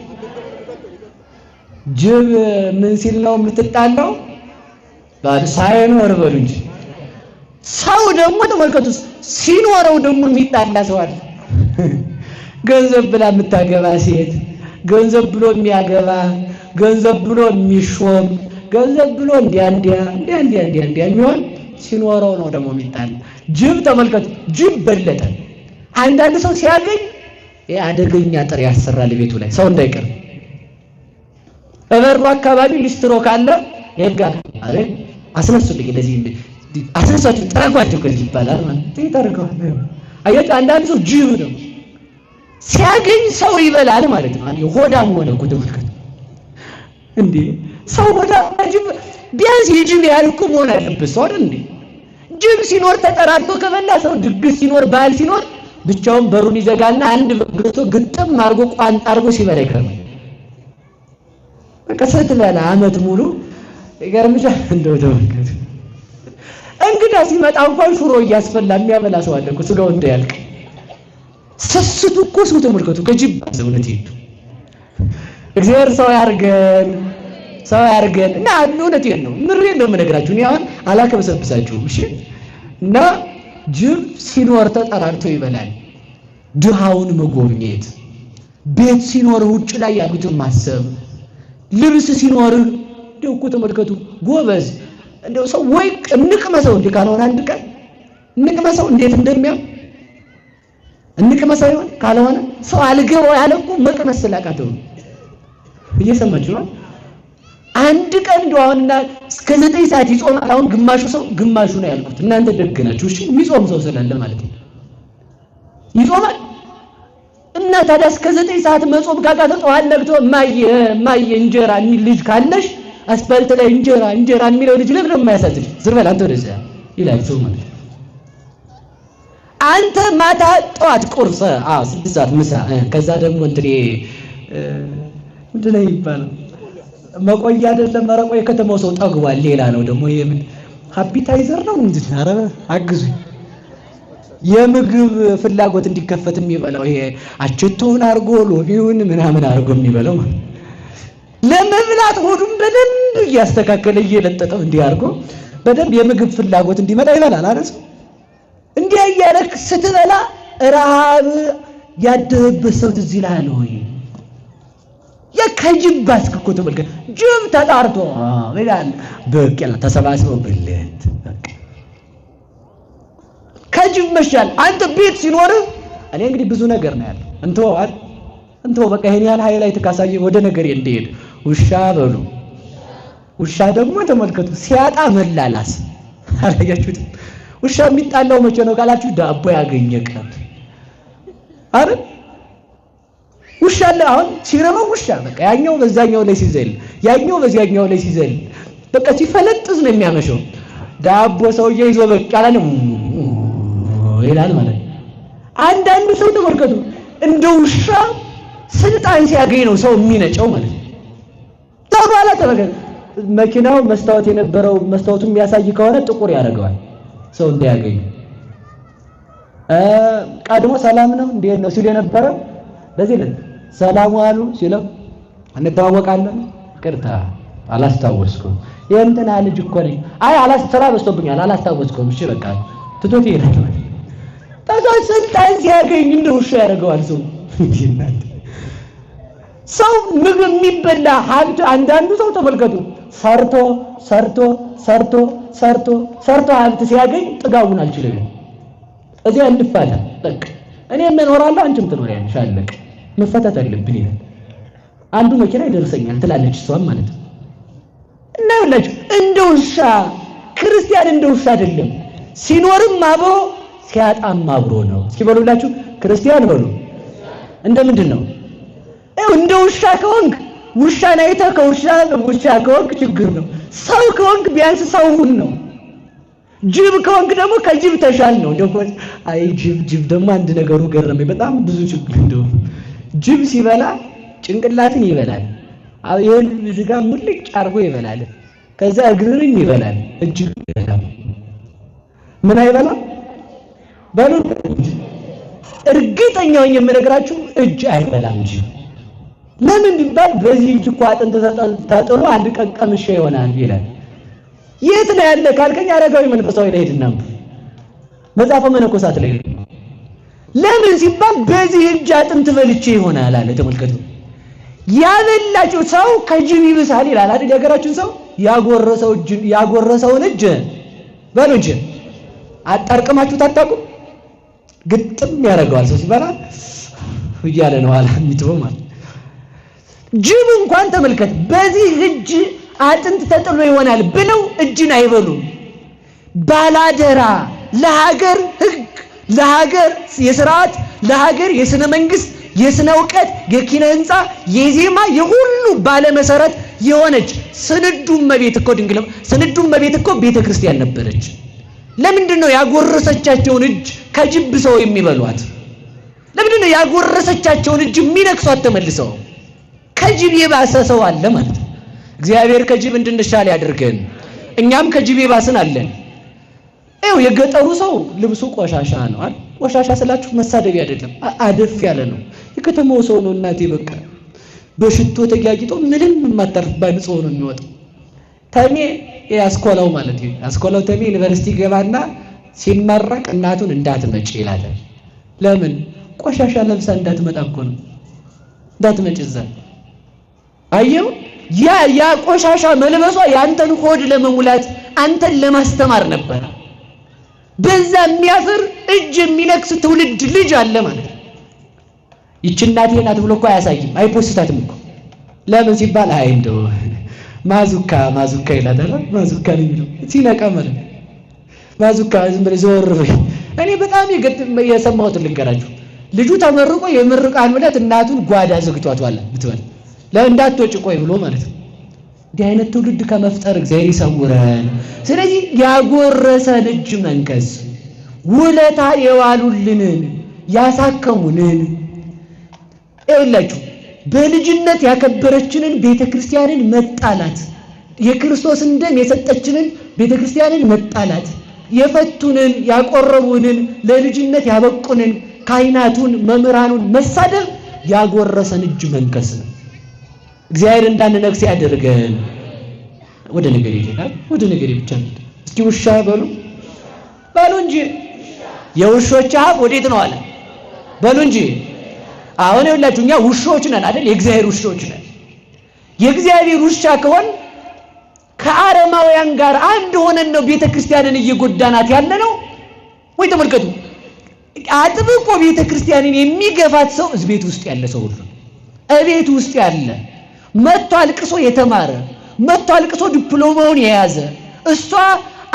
ጅብ ምን ሲል ነው የምትጣላው? ሳይኖር በሉ እንጂ። ሰው ደግሞ ተመልከቱ፣ ሲኖረው ደግሞ የሚጣላ ሰው አለ። ገንዘብ ብላ የምታገባ ሴት፣ ገንዘብ ብሎ የሚያገባ፣ ገንዘብ ብሎ የሚሾም፣ ገንዘብ ብሎ እንዲያ የሚሆን ሲኖረው ነው ደግሞ የሚጣላ። ጅብ ተመልከቱ፣ ጅብ በለጠ። አንዳንድ ሰው ሲያገኝ አደገኛ ጥሪ ያሰራል ቤቱ ላይ ሰው እንዳይቀር። በበሩ አካባቢ ሊስትሮ ካለ ይጋ አረ አስነሱልኝ፣ እንደዚህ አስነሳችሁ ጠራጓቸው ከዚህ ይባላል ማለት ይታረጋል። አያችሁ አንዳንድ ሰው ጅብ ነው ሲያገኝ ሰው ይበላል ማለት ነው። ሆዳም ሆነ እኮ ተመልከቱ እንዴ! ሰው ሆዳም ጅብ ቢያንስ የጅብ ያህል እኮ መሆን አለበት ሰው አይደል እንዴ? ጅብ ሲኖር ተጠራርቶ ከበላ ሰው ድግስ ሲኖር ባህል ሲኖር ብቻውን በሩን ይዘጋልና አንድ ግቶ ግጥም አድርጎ ቋንጣ አድርጎ ሲበላ ይከርማል። በቃ ስትበላ ዓመት ሙሉ ይገርምሻል። እንደው ተመልከቱ እንግዳ ሲመጣ እንኳን ሽሮ እያስፈላ የሚያበላ ሰው አለ እኮ ስጋው እንዳያልቅ። ስስቱ እኮ ሰው ተመልከቱ ከጅብ ዘውነት ይሄዱ። እግዚአብሔር ሰው ያርገን፣ ሰው ያርገን እና እውነቴን ነው ምሬን ነው የምነግራችሁ። እኔ አሁን አላከበሰብሳችሁም እሺ። እና ጅብ ሲኖር ተጠራርቶ ይበላል። ድሃውን መጎብኘት፣ ቤት ሲኖር ውጭ ላይ ያሉትን ማሰብ፣ ልብስ ሲኖር እንደው እኮ ተመልከቱ ጎበዝ እንደው ሰው ወይ እንቅመሰው እንዴ ካልሆነ አንድ ቀን እንቅመሰው እንዴት እንደሚያም እንቅመሰው ይሆን ካልሆነ ሰው አልገባው ያለ እኮ መቅመስ ስላቃተው እየሰማችሁ ነው። አንድ ቀን እንደው አሁንና እስከ 9 ሰዓት ይጾማል። አሁን ግማሹ ነው ያልኩት። እናንተ ደግ ናችሁ እሺ። የሚጾም ሰው ስላለ ማለት ነው ይጾማል። እና ታዲያ እስከ 9 ሰዓት መጾም ካቃተ ጠዋት ነግቶ ማየ እንጀራ የሚል ልጅ ካለሽ አስፋልት ላይ እንጀራ የሚለው ልጅ ለምን የማያሳዝን ዝርበል አንተ ወደዚያ ይላል ሰው ማለት ነው። አንተ ማታ ጠዋት ቁርስ 6 ሰዓት ምሳ፣ ከዛ ደግሞ እንትኔ ምንድን ነው ይባላል መቆያ አይደለም መረቆ። የከተማው ሰው ጠግቧል። ሌላ ነው ደግሞ የምን አፒታይዘር ነው እንዴ? ኧረ አግዙኝ። የምግብ ፍላጎት እንዲከፈት የሚበላው ይሄ አቸቶውን አርጎ ሎቢውን ምናምን አርጎ የሚበላው ለመብላት ሆዱን በደንብ እያስተካከለ እየለጠጠው እንዲህ አርጎ በደንብ የምግብ ፍላጎት እንዲመጣ ይበላል አይደል? እንዲህ እያለክ ስትበላ ረሃብ ያደረበት ሰው ትዝ ይልሃል ወይ? የከጅብ ባስክ እኮ ተመልከት። ጅብ ተጣርቶ ይላል በቀላ ተሰባስበው ብለት በቃ ከጅብ መሻል። አንተ ቤት ሲኖር እኔ እንግዲህ ብዙ ነገር ነው ያለው እንተው በቃ ይሄን ያህል ሃይላይት ካሳየ ወደ ነገር እንዲሄድ ውሻ በሉ። ውሻ ደግሞ ተመልከቱ ሲያጣ መላላስ አላያችሁት? ውሻ የሚጣላው መቼ ነው ካላችሁ ዳቦ ያገኘ ቀን አይደል? ውሻ አለ አሁን ሲረመው ውሻ በቃ ያኛው በዛኛው ላይ ሲዘል ያኛው በዚያኛው ላይ ሲዘል በቃ ሲፈለጥዝ ነው የሚያመሸው። ዳቦ ሰውዬ ይዞ በቃ አለ ይላል ማለት ነው። አንዳንዱ ሰው ተመልከቱ እንደ ውሻ ስልጣን ሲያገኝ ነው ሰው የሚነጨው ማለት ነው። ታባላ ተመልከቱ መኪናው መስታወት የነበረው መስታወቱ የሚያሳይ ከሆነ ጥቁር ያደርገዋል ሰው እንዲያገኝ። ቀድሞ ሰላም ነው እንዴት ነው ሲል የነበረ በዚህ ላይ ሰላም ዋሉ ሲለው እንተዋወቃለን፣ ቅርታ አላስታወስኩም፣ የእንትና ልጅ እኮ ነኝ፣ አይ ስራ በዝቶብኛል አላስታወስኩም፣ እሺ በቃ ትቶት ይሄዳል። ታዲያ ስልጣን ሲያገኝ እንደ ውሻ ያደርገዋል ሰው። ሰው ምግብ የሚበላ ሀብት አንዳንዱ ሰው ተመልከቱ ሰርቶ ሀብት ሲያገኝ ጥጋቡን አልችልም እዚያ እንፋታ በቃ እኔ እኖራለሁ አንቺም ትኖሪያለሽ አለቀ መፈታት አለብን ይላል። አንዱ መኪና ይደርሰኛል ትላለች እሷም ማለት ነው። እና ይኸውላችሁ እንደ ውሻ ክርስቲያን እንደ ውሻ አይደለም። ሲኖርም አብሮ ሲያጣም አብሮ ነው። እስኪ በሉላችሁ ክርስቲያን በሉ እንደምንድን ነው? እንደ ውሻ ከሆንክ ውሻን አይተህ ከውሻ ከሆንክ ችግር ነው። ሰው ከሆንክ ቢያንስ ሰው ሁን ነው። ጅብ ከሆንክ ደግሞ ከጅብ ተሻል ነው። ደግሞ አይ ጅብ ደግሞ አንድ ነገሩ ገረመኝ በጣም ብዙ ችግር እንደው ጅብ ሲበላ ጭንቅላትን ይበላል። ይሄን ዝጋ ሙልጭ አርጎ ይበላል። ከዛ እግርንም ይበላል። ጅብ ይበላል። ምን አይበላም በሉ እርግጠኛው የምነግራችሁ እጅ አይበላም እንጂ ለምን ቢባል በዚህ እጅ እኮ አጥንት ተጥሎ አንድ ቀን ቀምሼ ይሆናል ይላል። የት ነው ያለ ካልከኝ አረጋዊ መንፈሳዊ ላይ ሄድና መጽሐፈ መነኮሳት ላይ ለምን ሲባል በዚህ እጅ አጥንት በልቼ ይሆናል አለ። ተመልከቱ። ያበላችሁ ሰው ከጅብ ይብሳል ይላል አይደል? ያገራችሁ ሰው ያጎረሰውን እጅ በሉ እጅ አጣርቅማችሁ ታጣቁ ግጥም ያደርገዋል። ሰው ሲበላ እያለ ነው አላ የሚተው ማለት ጅብ እንኳን ተመልከት በዚህ እጅ አጥንት ተጥሎ ይሆናል ብለው እጅን አይበሉም። ባላደራ ለሀገር ሕግ ለሀገር የሥርዓት ለሀገር የሥነ መንግስት የሥነ ዕውቀት የኪነ ህንፃ የዜማ የሁሉ ባለመሰረት የሆነች ስንዱም መቤት እኮ ድንግል ስንዱም መቤት እኮ ቤተክርስቲያን ነበረች። ለምንድነው ያጎረሰቻቸውን እጅ ከጅብ ሰው የሚበሏት? ለምንድነው ያጎረሰቻቸውን እጅ የሚነክሷት? ተመልሰው ከጅብ የባሰ ሰው አለ ማለት ነው። እግዚአብሔር ከጅብ እንድንሻል ያድርገን። እኛም ከጅብ የባስን አለን። ይኸው የገጠሩ ሰው ልብሱ ቆሻሻ ነው አይደል? ቆሻሻ ስላችሁ መሳደብ አይደለም፣ አደፍ ያለ ነው። የከተማው ሰው ነው እናቴ በቃ በሽቶ ተጋጊጦ ምንም የማታርፍ ባንጾ ነው የሚወጣው። ተሜ ያስኮላው ማለት ነው። ያስኮላው ተሜ ዩኒቨርሲቲ ገባና ሲመረቅ እናቱን እንዳትመጪ ይላል። ለምን? ቆሻሻ ለብሳ እንዳትመጣ እኮ ነው። እንዳትመጪ እዛ አየው። ያ ቆሻሻ መልበሷ ያንተን ሆድ ለመሙላት አንተን ለማስተማር ነበር። በዛ የሚያፍር እጅ የሚነክስ ትውልድ ልጅ አለ ማለት ነው። ይህች እናቴ ናት ብሎ እኮ አያሳይም፣ አይፖስታትም እኮ። ለምን ሲባል አይ እንደው ማዙካ ይላል። ማዙካ ነው የሚለው ሲነቃ ማለት ነው። ማዙካ ዝም ብለህ ዞር በይ። እኔ በጣም የሰማሁትን ልንገራችሁ። ልጁ ተመርቆ የምርቃን ዕለት እናቱን ጓዳ ዘግቷታል ብትበል ለእንዳትወጪ ቆይ ብሎ ማለት ነው። እንዲህ አይነት ትውልድ ከመፍጠር እግዚአብሔር ይሰውረን። ስለዚህ ያጎረሰን እጅ መንከስ ውለታ የዋሉልንን ያሳከሙንን ይኸውላችሁ በልጅነት ያከበረችንን ቤተክርስቲያንን መጣላት፣ የክርስቶስን ደም የሰጠችንን ቤተክርስቲያንን መጣላት፣ የፈቱንን ያቆረቡንን ለልጅነት ያበቁንን ካህናቱን መምህራኑን መሳደብ ያጎረሰን እጅ መንከስ ነው። እግዚአብሔር እንዳንነክስ ያደርገን። ወደ ነገር ይሄዳል። ወደ ነገር ብቻ ነው። እስኪ ውሻ በሉ እንጂ የውሾች አፍ ወዴት ነው አለ በሉ እንጂ። አሁን ይኸውላችሁ እኛ ውሾች ነን አይደል? የእግዚአብሔር ውሾች ነን። የእግዚአብሔር ውሻ ከሆን ከአረማውያን ጋር አንድ ሆነን ነው ቤተክርስቲያንን እየጎዳናት ያለ ነው ወይ? ተመልከቱ። አጥብቆ ቤተክርስቲያንን የሚገፋት ሰው እቤት ውስጥ ያለ ሰው ሁሉ እቤት ውስጥ ያለ መጥቶ አልቅሶ የተማረ መጥቶ አልቅሶ ዲፕሎማውን የያዘ እሷ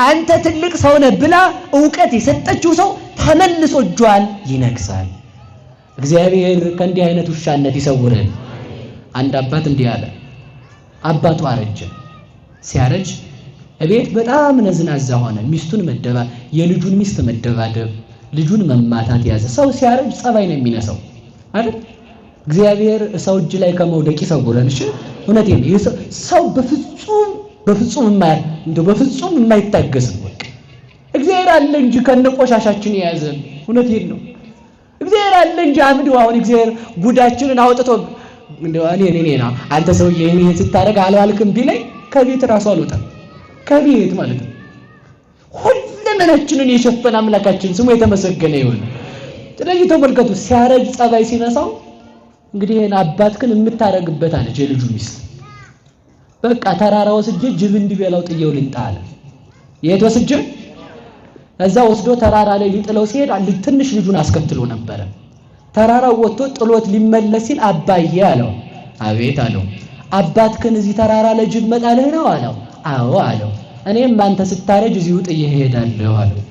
አንተ ትልቅ ሰው ነህ ብላ ዕውቀት የሰጠችው ሰው ተመልሶ እጇን ይነክሳል። እግዚአብሔር ከእንዲህ አይነት ውሻነት ይሰውረን። አንድ አባት እንዲህ አለ። አባቱ አረጀ። ሲያረጅ እቤት በጣም ነዝናዛ ሆነ። ሚስቱን የልጁን ሚስት መደባደብ፣ ልጁን መማታት ያዘ። ሰው ሲያረጅ ጸባይ ነው የሚነሳው አይደል? እግዚአብሔር ሰው እጅ ላይ ከመውደቅ ይሰውረን። እሺ እውነቴን ነው። ሰው በፍጹም የማይታገስ ነው። በቃ እግዚአብሔር አለ እንጂ ከነቆሻሻችን የያዘን። እውነቴን ነው። እግዚአብሔር አለ እንጂ አምዱ አሁን እግዚአብሔር ጉዳችንን አውጥቶ እንደው እኔ ነው አንተ ሰውዬ እኔ ስታረግ አልዋልክም ቢለኝ ከቤት ራሱ አልወጣም። ከቤት ማለት ነው። ሁሉንም የሸፈነ አምላካችን ስሙ የተመሰገነ ይሁን። ስለዚህ ተመልከቱ፣ ሲያረጅ ጸባይ ሲነሳው እንግዲህ አባትክን የምታረግበት አለች የልጁ ሚስት። በቃ ተራራ ወስጄ ጅብ እንዲበላው ጥየው ልንጣ አለ። የት ወስጄ? እዛ ወስዶ ተራራ ላይ ሊጥለው ሲሄድ ትንሽ ልጁን አስከትሎ ነበረ። ተራራው ወጥቶ ጥሎት ሊመለስ ሲል አባዬ አለው። አቤት አለው። አባትክን እዚህ ተራራ ላይ ጅብ መጣልህ ነው አለው። አዎ አለው። እኔም አንተ ስታረጅ እዚሁ ጥዬ እሄዳለሁ አለው።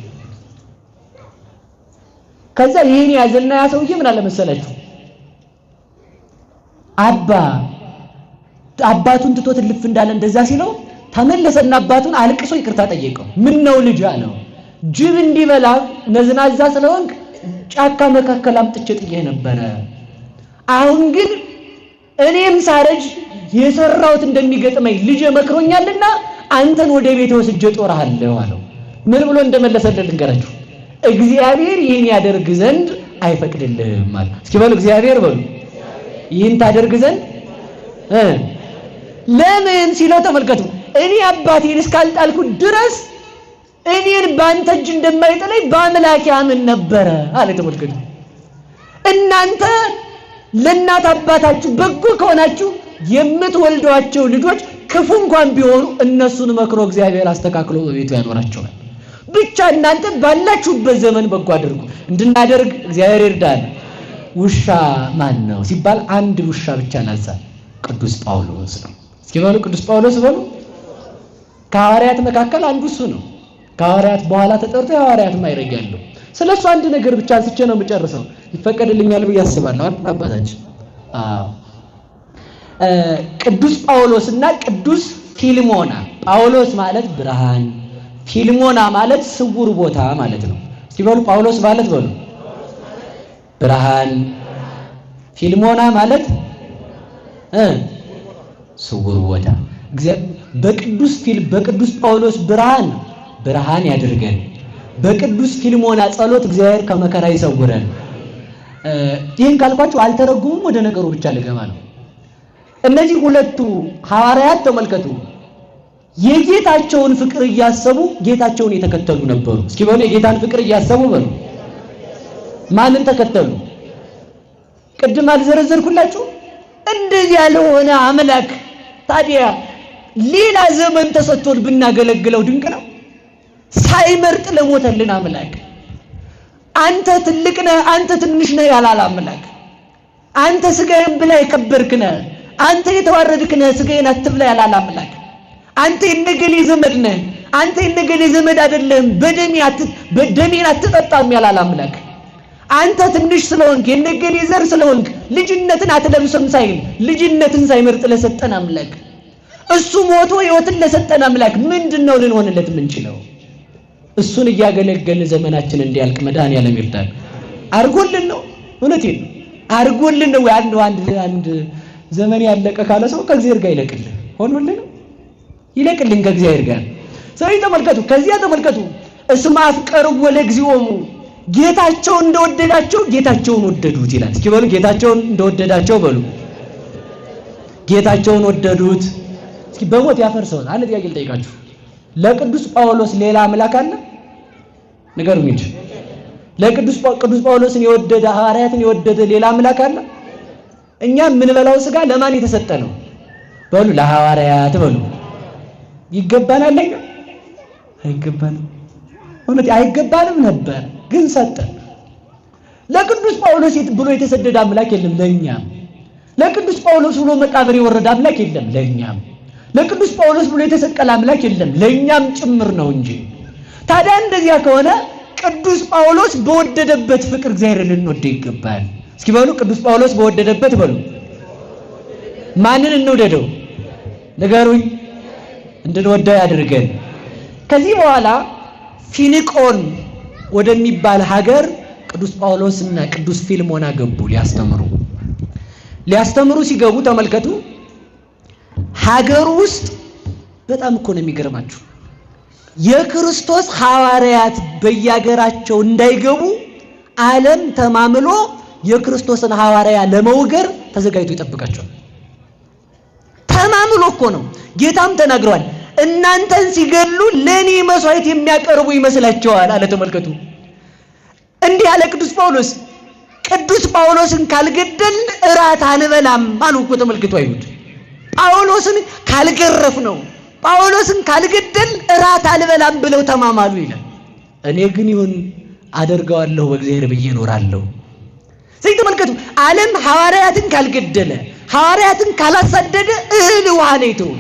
ከዛ ይሄን ያዘና ያ ሰውዬ ምን አለ መሰላችሁ? አባቱን ትቶት ልፍ እንዳለ እንደዛ ሲለው ተመለሰና አባቱን አልቅሶ ይቅርታ ጠየቀው። ምን ነው ልጅ አለው። ጅብ እንዲበላ ነዝናዛ ስለሆንክ ጫካ መካከል አምጥቼ ጥዬ ነበረ። አሁን ግን እኔም ሳረጅ የሰራሁት እንደሚገጥመኝ ልጅ መክሮኛልና አንተን ወደ ቤት ወስጄ ጦርሃለሁ አለው። ምን ብሎ እንደመለሰለት ልንገራችሁ። እግዚአብሔር ይህን ያደርግ ዘንድ አይፈቅድልህም አለ። እስኪ በሉ እግዚአብሔር በሉ ይህን ታደርግ ዘንድ ለምን ሲለው ተመልከቱ። እኔ አባቴን እስካልጣልኩ ድረስ እኔን በአንተ እጅ እንደማይጥለኝ በአምላኬ አምን ነበረ አለ። ተመልከቱ። እናንተ ለእናት አባታችሁ በጎ ከሆናችሁ የምትወልዷቸው ልጆች ክፉ እንኳን ቢሆኑ እነሱን መክሮ እግዚአብሔር አስተካክሎ በቤቱ ያኖራቸዋል። ብቻ እናንተ ባላችሁበት ዘመን በጎ አድርጉ። እንድናደርግ እግዚአብሔር ይርዳል። ውሻ ማን ነው ሲባል አንድ ውሻ ብቻ ናዛል፣ ቅዱስ ጳውሎስ ነው። እስኪ በሉ ቅዱስ ጳውሎስ በሉ። ከሐዋርያት መካከል አንዱ እሱ ነው። ከሐዋርያት በኋላ ተጠርቶ የሐዋርያት ማዕረግ ያለው። ስለሱ አንድ ነገር ብቻ አንስቼ ነው የምጨርሰው። ይፈቀድልኛል ብዬ አስባለሁ አባታችን። ቅዱስ ጳውሎስና ቅዱስ ፊልሞና። ጳውሎስ ማለት ብርሃን፣ ፊልሞና ማለት ስውር ቦታ ማለት ነው። እስኪ በሉ ጳውሎስ ማለት በሉ ብርሃን፣ ፊልሞና ማለት ስውር ቦታ። በቅዱስ ጳውሎስ ብርሃን ያድርገን፣ በቅዱስ ፊልሞና ጸሎት እግዚአብሔር ከመከራ ይሰውረን። ይህን ካልኳችሁ አልተረጉሙም፣ ወደ ነገሩ ብቻ ልገባ ነው። እነዚህ ሁለቱ ሐዋርያት ተመልከቱ፣ የጌታቸውን ፍቅር እያሰቡ ጌታቸውን የተከተሉ ነበሩ። እስኪ በሉ የጌታን ፍቅር እያሰቡ በሉ። ማንን ተከተሉ? ቅድም አልዘረዘርኩላችሁ? እንደዚህ ያልሆነ አምላክ ታዲያ ሌላ ዘመን ተሰጥቶን ብናገለግለው ድንቅ ነው። ሳይመርጥ ለሞተልን አምላክ አንተ ትልቅ ነህ፣ አንተ ትንሽ ነህ ያላል አምላክ። አንተ ስጋዬን ብላ የከበርክ ነህ፣ አንተ የተዋረድክ ነህ፣ ስጋዬን አትብላ ያላል አምላክ። አንተ የነገሌ ዘመድ ነህ፣ አንተ የነገሌ ዘመድ አይደለም፣ በደሜን አትጠጣም ያላል አምላክ። አንተ ትንሽ ስለሆንክ የነገሌ ዘር ስለሆንክ ልጅነትን አትለብስም ሳይል ልጅነትን ሳይመርጥ ለሰጠን አምላክ፣ እሱ ሞቶ ሕይወትን ለሰጠን አምላክ ምንድነው ልንሆንለት የምንችለው? እሱን እያገለገልን ዘመናችን እንዲያልቅ መድኃኒዓለም ይርዳል። አርጎልን ነው፣ እውነቴን ነው፣ አርጎልን ነው። አንድ ዘመን ያለቀ ካለ ሰው ከእግዚአብሔር ጋር ይለቅልን፣ ሆኖልን ይለቅልን ከእግዚአብሔር ጋር። ስለዚህ ተመልከቱ፣ ከዚያ ተመልከቱ፣ እስመ አፍቀርዎ ለእግዚኦሙ፣ ጌታቸውን እንደወደዳቸው ጌታቸውን ወደዱት ይላል። እስኪ በሉ ጌታቸውን እንደወደዳቸው በሉ። ጌታቸውን ወደዱት። እስኪ በሞት ያፈርሰዋል። አንድ ጥያቄ ልጠይቃችሁ። ለቅዱስ ጳውሎስ ሌላ አምላክ አለ? ንገሩኝ እንጂ። ቅዱስ ጳውሎስን የወደደ ሐዋርያትን የወደደ ሌላ አምላክ አለ? እኛ የምንበላው ስጋ ለማን የተሰጠ ነው? በሉ ለሐዋርያት በሉ። ይገባናል? አይገባንም። እውነት አይገባንም ነበር፣ ግን ሰጠን። ለቅዱስ ጳውሎስ ብሎ የተሰደደ አምላክ የለም ለኛም። ለቅዱስ ጳውሎስ ብሎ መቃብር የወረደ አምላክ የለም ለኛም። ለቅዱስ ጳውሎስ ብሎ የተሰቀለ አምላክ የለም ለኛም ጭምር ነው እንጂ። ታዲያ እንደዚያ ከሆነ ቅዱስ ጳውሎስ በወደደበት ፍቅር እግዚአብሔርን ልንወደው ይገባል። እስኪ በሉ ቅዱስ ጳውሎስ በወደደበት በሉ። ማንን እንውደደው? ንገሩኝ። እንድንወደው ያድርገን። ከዚህ በኋላ ፊንቆን ወደሚባል ሀገር ቅዱስ ጳውሎስና ቅዱስ ፊልሞና ገቡ ሊያስተምሩ ሲገቡ ተመልከቱ። ሀገሩ ውስጥ በጣም እኮ ነው የሚገርማችሁ። የክርስቶስ ሐዋርያት በየሀገራቸው እንዳይገቡ ዓለም ተማምሎ የክርስቶስን ሐዋርያ ለመውገር ተዘጋጅቶ ይጠብቃቸዋል። ተማምሎ እኮ ነው። ጌታም ተናግሯል። እናንተን ሲገሉ ለኔ መስዋዕት የሚያቀርቡ ይመስላቸዋል አለ። ተመልከቱ። እንዲህ ያለ ቅዱስ ጳውሎስን ካልገደል እራት አንበላም አሉ እኮ። ተመልከቱ። አይሁድ ጳውሎስን ካልገረፍ ነው ጳውሎስን ካልገደል እራት አልበላም ብለው ተማማሉ ይላል። እኔ ግን ይሁን አደርገዋለሁ በእግዚአብሔር ብዬ እኖራለሁ። ስለዚህ ተመልከቱ። ዓለም ሐዋርያትን ካልገደለ ሐዋርያትን ካላሳደደ እህል ውሃ ነው።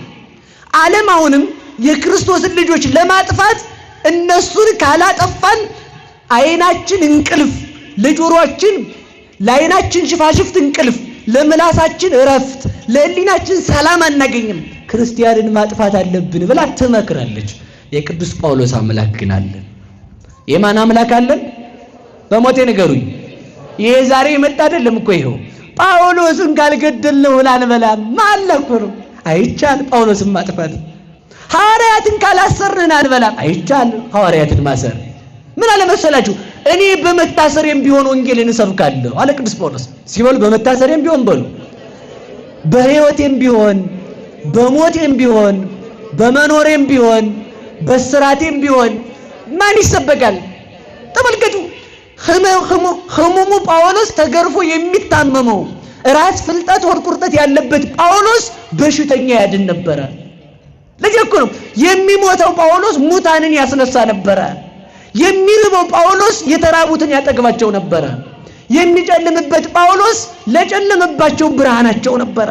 ዓለም አሁንም የክርስቶስን ልጆች ለማጥፋት እነሱን ካላጠፋን አይናችን እንቅልፍ፣ ለጆሮአችን ለአይናችን ሽፋሽፍት እንቅልፍ፣ ለምላሳችን እረፍት፣ ለሕሊናችን ሰላም አናገኝም። ክርስቲያንን ማጥፋት አለብን ብላ ትመክራለች። የቅዱስ ጳውሎስ አምላክ ግን አለን። የማን አምላክ አለን? በሞቴ ንገሩኝ። ይሄ ዛሬ የመጣ አይደለም እኮ። ይሄው ጳውሎስን ካልገደልነው አንበላም ማለኩ ነው። አይቻል ጳውሎስን ማጥፋት። ሐዋርያትን ካላሰርን አንበላም። አይቻል ሐዋርያትን ማሰር። ምን አለ መሰላችሁ? እኔ በመታሰሬም ቢሆን ወንጌልን እሰብካለሁ አለ ቅዱስ ጳውሎስ። ሲበሉ በመታሰሬም ቢሆን በሉ፣ በሕይወቴም ቢሆን፣ በሞቴም ቢሆን፣ በመኖሬም ቢሆን፣ በስራቴም ቢሆን ማን ይሰበካል? ተመልከቱ። ህሙሙ ጳውሎስ ተገርፎ የሚታመመው ራስ ፍልጠት ወር ቁርጠት ያለበት ጳውሎስ በሽተኛ ያድን ነበረ። ለዚህ እኮ ነው የሚሞተው ጳውሎስ ሙታንን ያስነሳ ነበረ። የሚርበው ጳውሎስ የተራቡትን ያጠግባቸው ነበረ። የሚጨልምበት ጳውሎስ ለጨለመባቸው ብርሃናቸው ነበረ።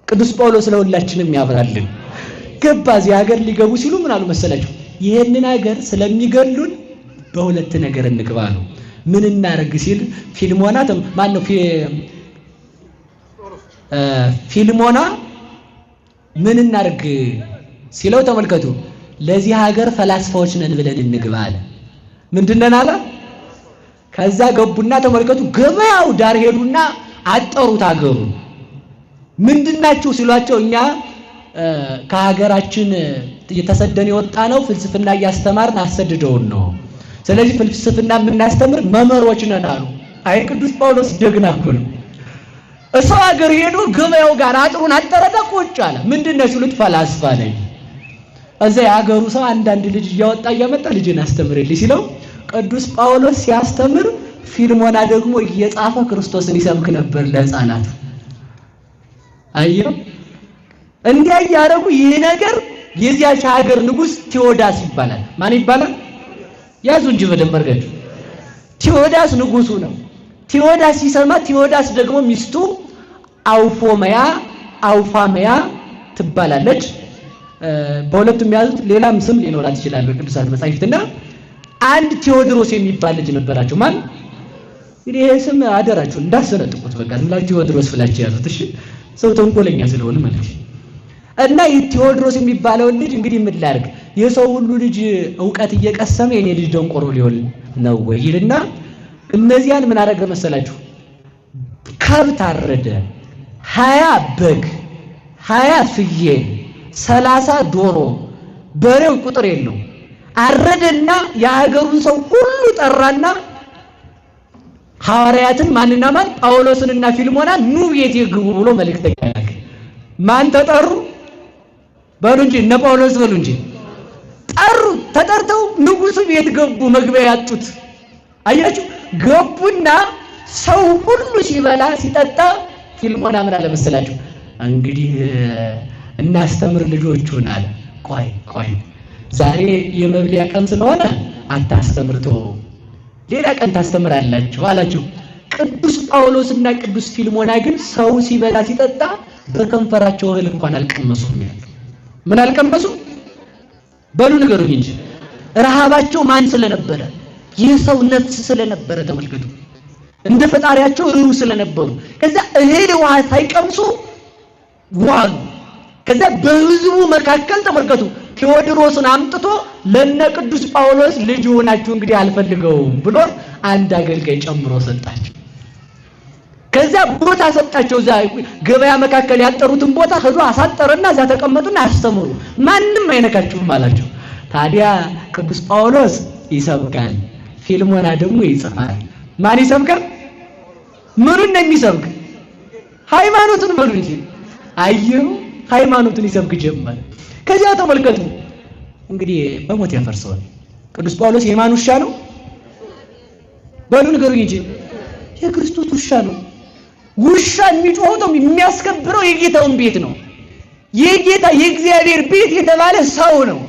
ቅዱስ ጳውሎስ ለሁላችንም ያብራልን። ገባ እዚህ ሀገር ሊገቡ ሲሉ ምን አሉ መሰላችሁ? ይሄንን ሀገር ስለሚገሉን በሁለት ነገር እንግባ ነው። ምን እናርግ ሲል ፊልሞና ማን ነው ፊልሞና ምን እናርግ ሲለው ተመልከቱ። ለዚህ ሀገር ፈላስፋዎች ነን ብለን እንግባ አለ። ምንድነን አለ? ከዛ ገቡና ተመልከቱ፣ ገበያው ዳር ሄዱና አጠሩት ሀገሩ። ምንድናችሁ ሲሏቸው እኛ ከሀገራችን የተሰደን የወጣ ነው ፍልስፍና እያስተማርን አሰድደውን ነው። ስለዚህ ፍልስፍና የምናስተምር መምህሮች ነን አሉ። አይ ቅዱስ ጳውሎስ ደግና እኮ ነው። እሰው ሀገር ሄዶ ገበያው ጋር አጥሩን አጠረታ ቁጭ አለ። ምንድነው ሲሉት ፈላስፋ ነኝ። እዛ የሀገሩ ሰው አንዳንድ ልጅ እያወጣ እያመጣ ልጅን አስተምርልኝ ሲለው ቅዱስ ጳውሎስ ሲያስተምር ፊልሞና ደግሞ እየጻፈ ክርስቶስን ይሰብክ ነበር ለሕፃናት። አየው እንዲያ ያደረጉ። ይህ ነገር የዚያች ሀገር ንጉስ ቴዎዳስ ይባላል። ማን ይባላል? ያዙ እንጂ በደንብ አድርጋችሁ። ቴዎዳስ ንጉሱ ነው። ቴዎዳስ ሲሰማ ቴዎዳስ ደግሞ ሚስቱ አውፋመያ ትባላለች። በሁለቱም ያዙት። ሌላም ስም ሊኖራት ይችላል በቅዱሳት መጻሕፍትና አንድ ቴዎድሮስ የሚባል ልጅ ነበራቸው። ማን እንግዲህ ይሄ ስም አደራችሁ እንዳሰነጥቁት በቃ ዝም ብላችሁ ቴዎድሮስ ብላችሁ ያዙት። እሺ ሰው ተንኮለኛ ስለሆነ ማለት ነው። እና ቴዎድሮስ የሚባለው ልጅ እንግዲህ ምን ላድርግ የሰው ሁሉ ልጅ ዕውቀት እየቀሰመ የኔ ልጅ ደንቆሮ ሊሆን ነው ወይ ይልና እነዚያን ምን አደረገ መሰላችሁ? ከብት አረደ። 20 በግ፣ 20 ፍየል፣ 30 ዶሮ፣ በሬው ቁጥር የለው አረደና የሀገሩን ሰው ሁሉ ጠራና ሐዋርያትን ማንና ማን ጳውሎስንና ፊልሞና ኑ ቤት ይግቡ ብሎ መልእክተኛ ላከ። ማን ተጠሩ? በሉ እንጂ እነ ጳውሎስ በሉ እንጂ ጠሩ። ተጠርተው ንጉሱ ቤት ገቡ። መግቢያ ያጡት አያችሁ። ገቡና ሰው ሁሉ ሲበላ ሲጠጣ ፊልሞና ምን አለ መሰላችሁ? እንግዲህ እናስተምር ልጆቹን አለ። ቆይ ዛሬ የመብሊያ ቀን ስለሆነ አታስተምርቶ ሌላ ቀን ታስተምራላችሁ አላችሁ። ቅዱስ ጳውሎስና ቅዱስ ፊልሞና ግን ሰው ሲበላ ሲጠጣ በከንፈራቸው እህል እንኳን አልቀመሱም። ምን አልቀመሱ? በሉ ንገሩኝ እንጂ ረሃባቸው ማን ስለነበረ? የሰው ነፍስ ስለነበረ ተመልከቱ። እንደ ፈጣሪያቸው ሩህ ስለነበሩ ከዛ እህል ውሃ ሳይቀምሱ ዋሉ። ከዛ በህዝቡ መካከል ተመልከቱ ቴዎድሮስን አምጥቶ ለነ ቅዱስ ጳውሎስ ልጅ ሆናችሁ እንግዲህ አልፈልገውም ብሎ አንድ አገልጋይ ጨምሮ ሰጣቸው። ከዛ ቦታ ሰጣቸው። እዛ ገበያ መካከል ያጠሩትን ቦታ ሄዶ አሳጠረና እዛ ተቀመጡና አስተምሩ፣ ማንም አይነካችሁም አላቸው። ታዲያ ቅዱስ ጳውሎስ ይሰብካል፣ ፊልሞና ደግሞ ይጽፋል። ማን ይሰብካል? ምኑን ነው የሚሰብክ? ሃይማኖቱን በሉ እንጂ። አየሁ ሃይማኖቱን ይሰብክ ጀመረ። ከዚያ ተመልከቱ እንግዲህ በሞት ያፈርሰዋል። ቅዱስ ጳውሎስ የማን ውሻ ነው? በሉ ንገሩኝ እንጂ የክርስቶስ ውሻ ነው። ውሻ የሚጮኸው የሚያስከብረው የጌታውን ቤት ነው። የጌታ የእግዚአብሔር ቤት የተባለ ሰው ነው።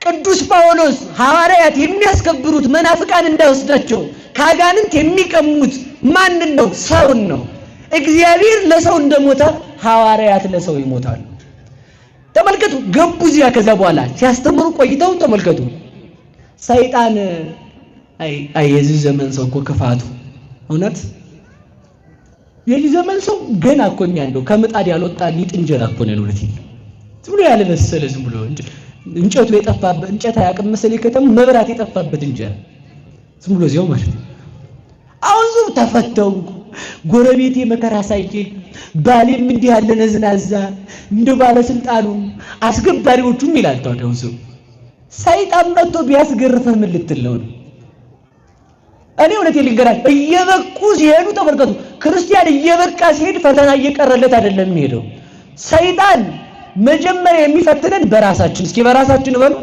ቅዱስ ጳውሎስ ሐዋርያት የሚያስከብሩት መናፍቃን እንዳይወስዳቸው ካጋንንት የሚቀሙት ማንን ነው? ሰውን ነው። እግዚአብሔር ለሰው እንደሞተ ሐዋርያት ለሰው ይሞታሉ። ተመልከቱ ገቡ እዚያ። ከዛ በኋላ ሲያስተምሩ ቆይተው ተመልከቱ ሰይጣን የዚህ ዘመን ሰው እኮ ክፋቱ እውነት የዚህ ዘመን ሰው ገና እኮ እንደው ከምጣድ ያልወጣ ሊጥ እንጀራ እኮ ነው ማለት ነው። ዝም ብሎ ያለ መሰለ ዝም ብሎ እንጨቱ የጠፋበት እንጨት አያውቅም መሰለኝ ከተማ መብራት የጠፋበት እንጀራ ዝም ብሎ እዚያው ማለት ነው። አሁን ዙር ተፈተው ጎረቤቴ መከራ ሳይችል ባሌም እንዲህ ያለ ነዝናዛ እንደ ባለስልጣኑ አስገባሪዎቹም ይላል። ታዲያው ሰው ሰይጣን መጥቶ ቢያስገርፈህ ምን ልትለው ነው? እኔ እውነቴን ልንገራችሁ እየበቁ ሲሄዱ ተመልከቱ። ክርስቲያን እየበቃ ሲሄድ ፈተና እየቀረለት አይደለም የሚሄደው። ሰይጣን መጀመሪያ የሚፈትነን በራሳችን እስኪ በራሳችን በሉ።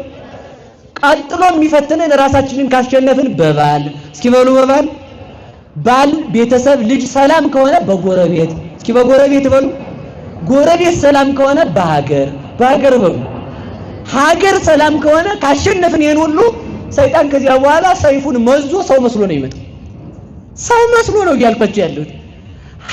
ቀጥሎ የሚፈትነን ራሳችንን ካሸነፍን በባል እስኪ በሉ በባል ባል ቤተሰብ ልጅ ሰላም ከሆነ በጎረቤት እስኪ በጎረቤት በሉ። ጎረቤት ሰላም ከሆነ በሀገር በሉ። ሀገር ሰላም ከሆነ ካሸነፍን ይሄን ሁሉ ሰይጣን ከዚያ በኋላ ሰይፉን መዞ ሰው መስሎ ነው ይመጣ። ሰው መስሎ ነው ያልኳቸው ያሉት።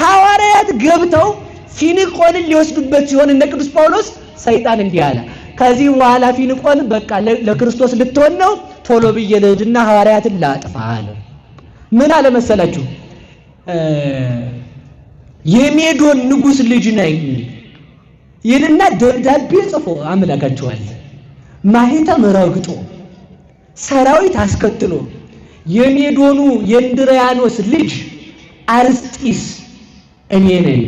ሐዋርያት ገብተው ፊንቆልን ሊወስዱበት ሲሆን እነ ቅዱስ ጳውሎስ ሰይጣን እንዲህ አለ፣ ከዚህ በኋላ ፊንቆን በቃ ለክርስቶስ ልትሆን ነው፣ ቶሎ ብዬ ልሂድና ሐዋርያትን ላጥፋ አለ። ምን አለ መሰላችሁ? የሜዶን ንጉሥ ልጅ ነኝ ይልና ደብዳቤ ጽፎ አመላካቸዋል። ማኅተም ረግጦ ሰራዊት አስከትሎ የሜዶኑ የእንድርያኖስ ልጅ አርስጢስ እኔ ነኝ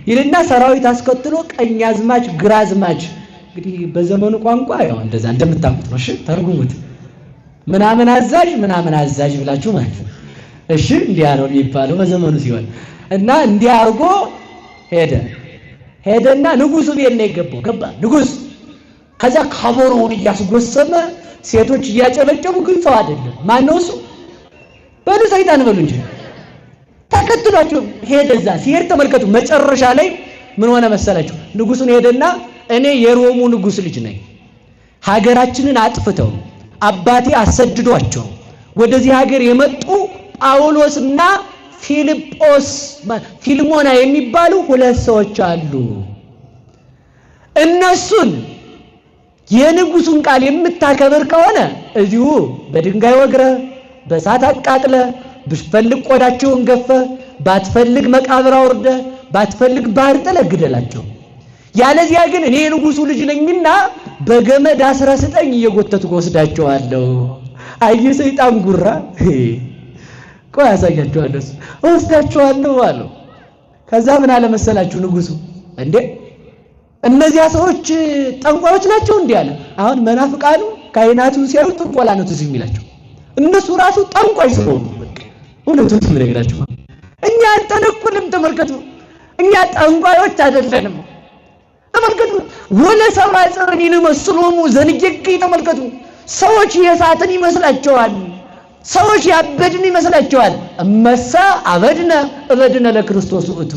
ይልና ሰራዊት አስከትሎ ቀኛዝማች ግራዝማች፣ እንግዲህ በዘመኑ ቋንቋ ያው እንደዛ እንደምታውቁት ነው። እሺ ተርጉሙት። ምናምን አዛዥ ብላችሁ ማለት ነው። እሺ እንዲያ ነው የሚባለው በዘመኑ ሲሆን እና እንዲያ አድርጎ ሄደና ንጉሱ ቤት ነው የገባው። ገባ ንጉስ። ከዛ ከበሮውን እያስጎሰመ ሴቶች እያጨበጨቡ ግን ሰው አይደለም። ማን ነው እሱ? በሉ ሰይጣን በሉ እንጂ ተከትሏቸው ሄደ። እዛ ሲሄድ ተመልከቱ። መጨረሻ ላይ ምን ሆነ መሰላችሁ? ንጉሱን ሄደና እኔ የሮሙ ንጉስ ልጅ ነኝ፣ ሀገራችንን አጥፍተው አባቴ አሰድዷቸው ወደዚህ ሀገር የመጡ ጳውሎስና ፊልሞና የሚባሉ ሁለት ሰዎች አሉ። እነሱን የንጉሱን ቃል የምታከብር ከሆነ እዚሁ በድንጋይ ወግረህ በእሳት አቃጥለህ ብትፈልግ ቆዳቸውን ገፈህ ባትፈልግ መቃብር አውርደህ ባትፈልግ ባህር ጥለህ ግደላቸው። ያለዚያ ግን እኔ የንጉሱ ልጅ ነኝና በገመድ አስረህ ስጠኝ እየጎተትኩ ወስዳቸዋለሁ። አየህ ሰይጣን ጉራ። ቆይ አሳያቸዋለሁ ወስዳቸዋለሁ አለው። ከዛ ምን አለ መሰላችሁ ንጉሱ? እንዴ እነዚያ ሰዎች ጠንቋዮች ናቸው እንዴ አለ። አሁን መናፍቃኑ ካህናቱ ሲያዩ ጥንቆላ ነው ትዝ የሚላቸው። እነሱ ራሱ ጠንቋይ ስለሆኑ እውነቱን ትነግራችሁ። እኛ አንጠነቁልም። ተመልከቱ፣ እኛ ጠንቋዮች አይደለንም። ተመልከቱ፣ ወለ ሰብአ ጽርኒን መስሎሙ ዘንጀግ። ተመልከቱ፣ ሰዎች የሳትን ይመስላቸዋል። ሰዎች ያበድን ይመስላቸዋል። እመሳ እበድነ ለክርስቶስ ውእቱ።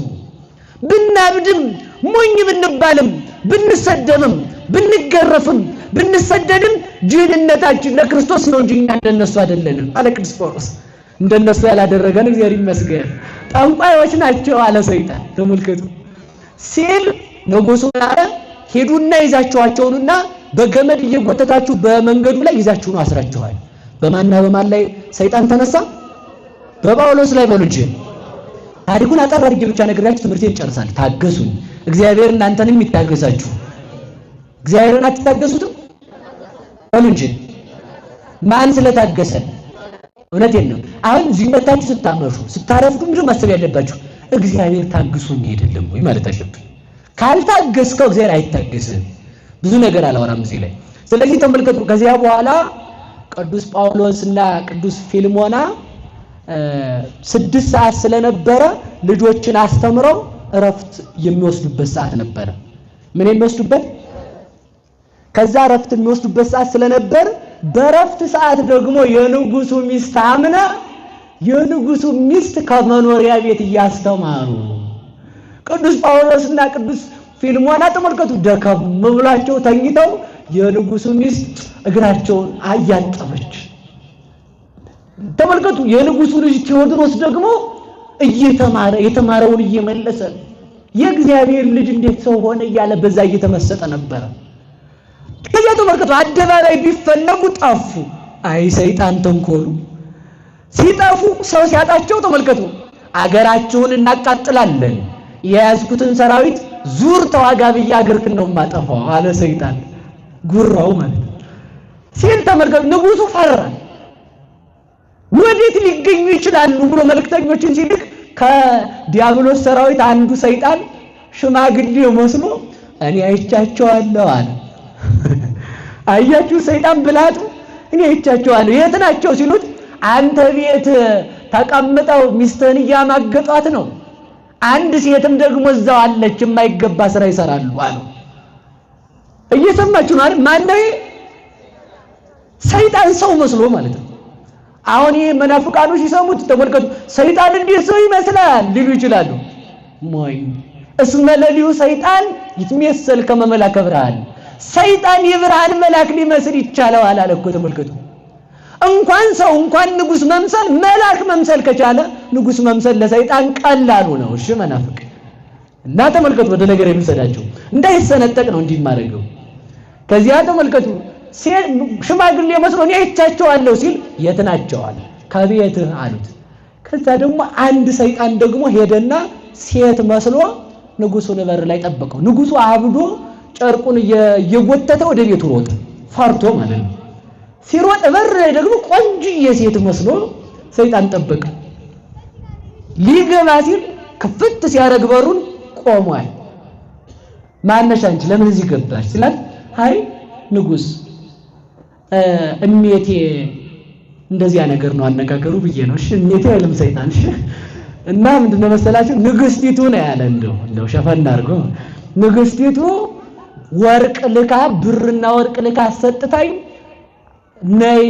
ብናብድም ሞኝ ብንባልም ብንሰደምም ብንገረፍም ብንሰደድም ጅህልነታችን ለክርስቶስ ነው እንጂ እኛ እንደነሱ አይደለንም አለ ቅዱስ ጳውሎስ። እንደነሱ ያላደረገን እግዚአብሔር ይመስገን። ጠንቋዮች ናቸው አለ ሰይጣን። ተመልከቱ ሲል ንጉሡ አለ ሄዱና ይዛችኋቸውና በገመድ እየጎተታችሁ በመንገዱ ላይ ይዛችሁ ነው አስራችኋል። በማንና በማን ላይ ሰይጣን ተነሳ? በጳውሎስ ላይ በሉ እንጂ። ታሪኩን አጠር አድርጌ ብቻ ነግራችሁ ትምህርቴን ጨርሳለሁ። ታገሱኝ። እግዚአብሔር እናንተንም ይታገሳችሁ። እግዚአብሔርን አትታገሱትም? በሉ እንጂ። ማን ስለታገሰን? እውነቴን ነው። አሁን እዚህ መታችሁ ስታመሹ ስታረፍዱ ምንድን ማሰብ ያለባችሁ? እግዚአብሔር ታግሶኝ አይደለም ወይ ማለት አለብን። ካልታገስከው እግዚአብሔር አይታገስም። ብዙ ነገር አላወራም እዚህ ላይ። ስለዚህ ተመልከቱ። ከዚያ በኋላ ቅዱስ ጳውሎስና ቅዱስ ፊልሞና 6 ሰዓት ስለነበረ ልጆችን አስተምረው እረፍት የሚወስዱበት ሰዓት ነበረ። ምን የሚወስዱበት? ከዛ እረፍት የሚወስዱበት ሰዓት ስለነበር በእረፍት ሰዓት ደግሞ የንጉሱ ሚስት አምና የንጉሱ ሚስት ከመኖሪያ ቤት እያስተማሩ ቅዱስ ጳውሎስና ቅዱስ ፊልሞና ተመልከቱ ደከም ብሏቸው ተኝተው የንጉሱ ሚስት እግራቸውን አያጠበች። ተመልከቱ የንጉሱ ልጅ ቴዎድሮስ ደግሞ እየተማረ የተማረውን እየመለሰ የእግዚአብሔር ልጅ እንዴት ሰው ሆነ እያለ በዛ እየተመሰጠ ነበር። ከዚያ ተመልከቱ አደባባይ ቢፈለጉ ጠፉ። አይ ሰይጣን ተንኮሉ። ሲጠፉ ሰው ሲያጣቸው ተመልከቱ አገራችሁን እናቃጥላለን፣ የያዝኩትን ሰራዊት ዙር ተዋጋ ብዬ አገርክን ነው የማጠፋው አለ ሰይጣን። ጉራው ማለት ሲል ተመልከቱ ንጉሱ ፈራ። ወዴት ሊገኙ ይችላሉ ብሎ መልእክተኞችን ሲልክ ከዲያብሎስ ሰራዊት አንዱ ሰይጣን ሽማግሌ መስሎ እኔ አይቻቸዋለሁ አለ። አያችሁ ሰይጣን ብላቱ እኔ አይቻቸዋለሁ። የት ናቸው ሲሉት አንተ ቤት ተቀምጠው ሚስትህን እያማገጧት ነው፣ አንድ ሴትም ደግሞ እዛው አለች የማይገባ ስራ ይሰራሉ አለው። እየሰማችሁ ነው አይደል? ማን ነው? ሰይጣን ሰው መስሎ ማለት ነው። አሁን ይሄ መናፍቃኖች ሲሰሙት ተመልከቱ፣ ሰይጣን እንዴት ሰው ይመስላል ሊሉ ይችላሉ። ሞይ እስመ ለሊሁ ሰይጣን ይትመሰል ከመ መልአከ ብርሃን፣ ሰይጣን የብርሃን መልአክ ሊመስል ይቻለዋል አለ እኮ። ተመልከቱ፣ እንኳን ሰው እንኳን ንጉስ መምሰል መልአክ መምሰል ከቻለ ንጉስ መምሰል ለሰይጣን ቀላሉ ነው። እሺ መናፍቅ እና ተመልከቱ፣ ወደ ነገር የሚሰዳቸው እንዳይሰነጠቅ ነው እንዲማረገው። ከዚያ ተመልከቱ፣ ሽማግሌ መስሎ እኔ አይቻቸዋለሁ ሲል የት ናቸው አለ። ከቤትህ አሉት። ከዛ ደግሞ አንድ ሰይጣን ደግሞ ሄደና ሴት መስሎ ንጉሱን በር ላይ ጠበቀው። ንጉሱ አብዶ ጨርቁን እየጎተተ ወደ ቤቱ ሮጠ፣ ፈርቶ ማለት ነው። ሲሮጥ በር ላይ ደግሞ ቆንጆዬ ሴት መስሎ ሰይጣን ጠበቀ። ሊገባ ሲል ክፍት ሲያደርግ በሩን ቆሟል። ማነሽ አንቺ ለምን እዚህ ገባሽ ሲላት፣ አይ ንጉስ እሜቴ እንደዚያ ነገር ነው አነጋገሩ ብዬ ነው። እሺ እሜቴ አይልም ሰይጣን። እሺ እና ምንድነው መሰላችሁ ንግስቲቱ ነው ያለ። እንደው ሸፈን አድርጎ ንግስቲቱ ወርቅ ልካ ብርና ወርቅ ልካ አሰጥታኝ ነይ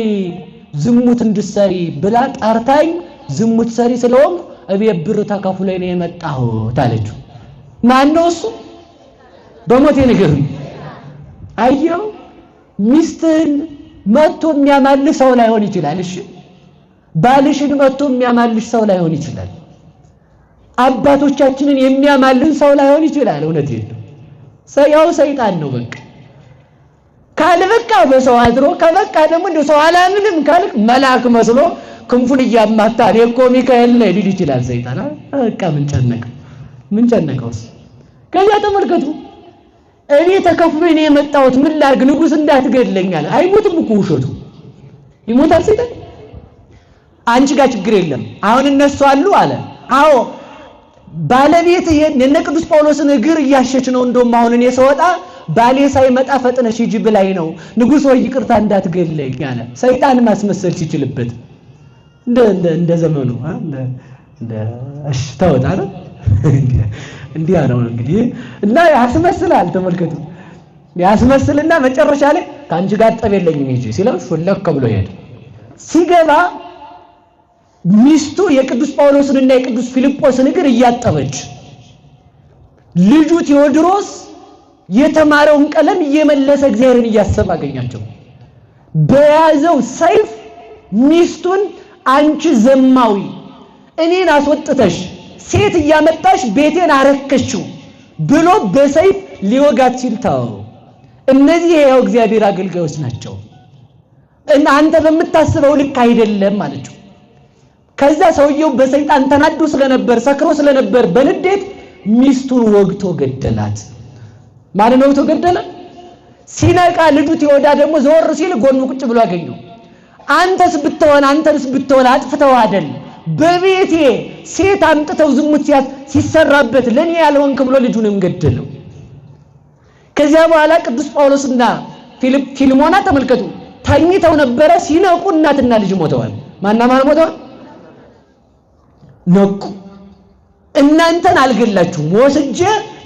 ዝሙት እንድትሰሪ ብላ ጠርታኝ ዝሙት ሰሪ ስለሆነ እቤት ብር ተከፍሎኝ ነው የመጣሁት አለችው። ማን ነው እሱ? በሞቴ ንገሩኝ። አየው ሚስትህን መጥቶ የሚያማልህ ሰው ላይሆን ይችላል። እሺ ባልሽን መጥቶ የሚያማልሽ ሰው ላይሆን ይችላል። አባቶቻችንን የሚያማልን ሰው ላይሆን ይችላል። እውነቴን ነው። ያው ሰይጣን ነው በቃ። ካልበቃ በሰው አድሮ ከበቃ ደግሞ እንደው ሰው አላምንም ካልክ መልአክ መስሎ ክንፉን እያማታ እኮ ሚካኤል ነኝ ሊል ይችላል ሰይጣን። በቃ ምን ጨነቀው? ከዚያ ተመልከቱ፣ እኔ ተከፍሎኝ ነው የመጣሁት ምን ላድርግ ንጉስ እንዳትገድለኛል። አይሞትም እኮ ውሸቱ። ይሞታል ሰይጣን። አንቺ ጋር ችግር የለም አሁን እነሱ አሉ አለ። አዎ ባለቤት የነ ቅዱስ ጳውሎስን እግር እያሸች ነው። እንደውም አሁን እኔ ስወጣ ባሌ ሳይመጣ ፈጥነሽ ሂጂ ብላኝ ነው ንጉስ ወይ ይቅርታ እንዳትገድለኝ አለ። ሰይጣን ማስመሰል ሲችልበት እንደ ዘመኑ እሺ ተወጣ ነው እንዲያ ነው እንግዲህ። እና ያስመስላል። ተመልከቱ፣ ያስመስልና መጨረሻ ላይ ካንቺ ጋር ጠብ የለኝም ሂጂ ሲለው ሾለክ ብሎ ሄደ። ሲገባ ሚስቱ የቅዱስ ጳውሎስንና የቅዱስ ፊልጶስን እግር እያጠበች፣ ልጁ ቴዎድሮስ የተማረውን ቀለም እየመለሰ እግዚአብሔርን እያሰበ አገኛቸው። በያዘው ሰይፍ ሚስቱን አንቺ ዘማዊ እኔን አስወጥተሽ ሴት እያመጣሽ ቤቴን አረከሽው ብሎ በሰይፍ ሊወጋት ሲል ታው። እነዚህ ያው እግዚአብሔር አገልጋዮች ናቸው እና አንተ በምታስበው ልክ አይደለም አለችው። ከዛ ሰውየው በሰይጣን ተናዶ ስለነበር ሰክሮ ስለነበር በንዴት ሚስቱን ወግቶ ገደላት። ማን ነው ወግቶ ገደለ? ሲነቃ ልጁ ቴዎዳ ደግሞ ዘወር ሲል ጎኑ ቁጭ ብሎ አገኘው። አንተስ ብትሆን አጥፍተው አይደል በቤቴ ሴት አምጥተው ዝሙት ሲሰራበት ለኔ ያልሆንክ ብሎ ልጁንም ገደለው። ከዚያ በኋላ ቅዱስ ጳውሎስና ፊልሞና ተመልከቱ ተኝተው ነበረ። ሲነቁ እናትና ልጅ ሞተዋል። ማን ሞተዋል? ነቁ። እናንተን አልገላችሁም ወስጄ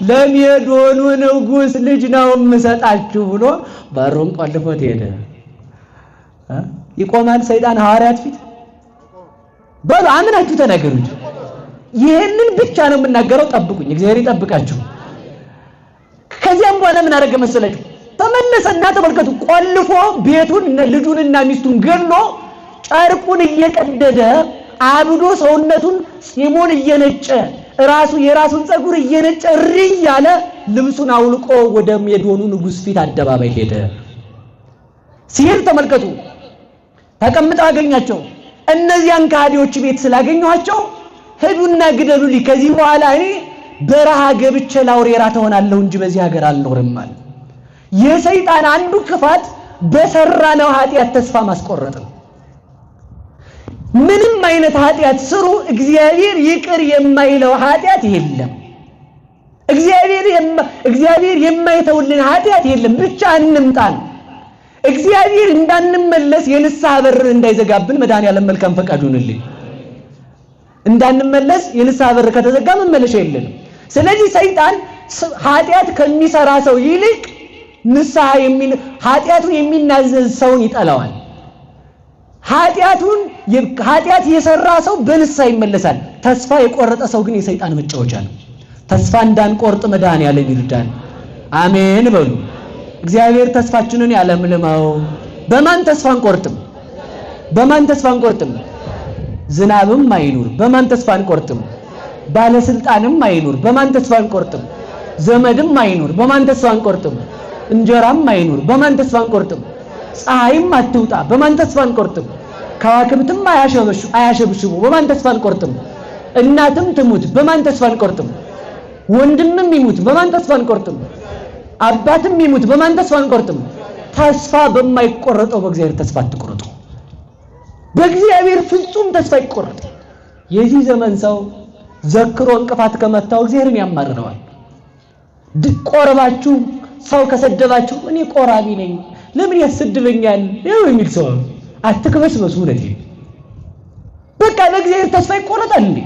ለሜዶኑ ንጉስ ልጅ ነው የምሰጣችሁ ብሎ በሩን ቆልፎት ሄደ። ይቆማል ሰይጣን ሐዋርያት ፊት? በሉ አምናችሁ ተናገሩ። ይሄንን ብቻ ነው የምናገረው። ጠብቁኝ፣ እግዚአብሔር ይጠብቃችሁ። ከዚያም በኋላ ምን አደረገ መሰላችሁ? ተመለሰና ተመልከቱ ቆልፎ ቤቱን ልጁንና ሚስቱን ገሎ ጨርቁን እየቀደደ አብዶ ሰውነቱን ፂሙን እየነጨ የራሱን ፀጉር እየነጨ እሪ ያለ ልብሱን አውልቆ ወደ ሜዶኑ ንጉስ ፊት አደባባይ ሄደ። ሲሄድ ተመልከቱ ተቀምጠው አገኛቸው። እነዚያን ከሃዲዎች ቤት ስላገኘኋቸው ሄዱና ግደሉልኝ፣ ከዚህ በኋላ እኔ በረሃ ገብቼ ላውሬራ ተሆናለሁ እንጂ በዚህ ሀገር አልኖርም ማለት። የሰይጣን አንዱ ክፋት በሰራነው ኃጢአት ተስፋ ማስቆረጥ ነው። ምንም አይነት ኃጢአት ስሩ እግዚአብሔር ይቅር የማይለው ኃጢአት የለም። እግዚአብሔር የማይተውልን ኃጢአት የለም። ብቻ እንምጣን። እግዚአብሔር እንዳንመለስ የንስሐ በርን እንዳይዘጋብን መድኃኒዓለም መልካም ፈቃዱ ይሁንልኝ። እንዳንመለስ የንስሐ በር ከተዘጋ መመለሻ የለንም። ስለዚህ ሰይጣን ኃጢአት ከሚሰራ ሰው ይልቅ ኃጢአቱን የሚናዘዝ ሰውን ይጠላዋል። ኃጢአት የሰራ ሰው በንስሐ ይመለሳል። ተስፋ የቆረጠ ሰው ግን የሰይጣን መጫወቻ ነው። ተስፋ እንዳንቆርጥ መድኃኒዓለም ይርዳን። አሜን በሉ። እግዚአብሔር ተስፋችንን ያለምልመው። በማን ተስፋ አንቆርጥም? በማን ተስፋ አንቆርጥም? ዝናብም አይኑር፣ በማን ተስፋ አንቆርጥም? ባለስልጣንም አይኑር፣ በማን ተስፋ አንቆርጥም? ዘመድም አይኑር፣ በማን ተስፋ አንቆርጥም? እንጀራም አይኑር፣ በማን ተስፋ አንቆርጥም? ፀሐይም አትውጣ፣ በማን ተስፋ አንቆርጥም? ከዋክብትም አያሸብሽቡ፣ በማን ተስፋ አንቆርጥም? እናትም ትሙት፣ በማን ተስፋ አንቆርጥም? ወንድምም ይሙት፣ በማን ተስፋ አንቆርጥም? አባትም ይሙት፣ በማን ተስፋ አንቆርጥም? ተስፋ በማይቆረጠው በእግዚአብሔር ተስፋ አትቆርጡ። በእግዚአብሔር ፍጹም ተስፋ ይቆረጥ። የዚህ ዘመን ሰው ዘክሮ እንቅፋት ከመታው እግዚአብሔርን ያማርረዋል። ቆርባችሁ ሰው ከሰደባችሁ እኔ ቆራቢ ነኝ ለምን ያሰድበኛል ያው የሚል ሰው አትክበስበሱ። እውነቴን በቃ ለእግዚአብሔር ተስፋ ይቆረጣል እንዴ?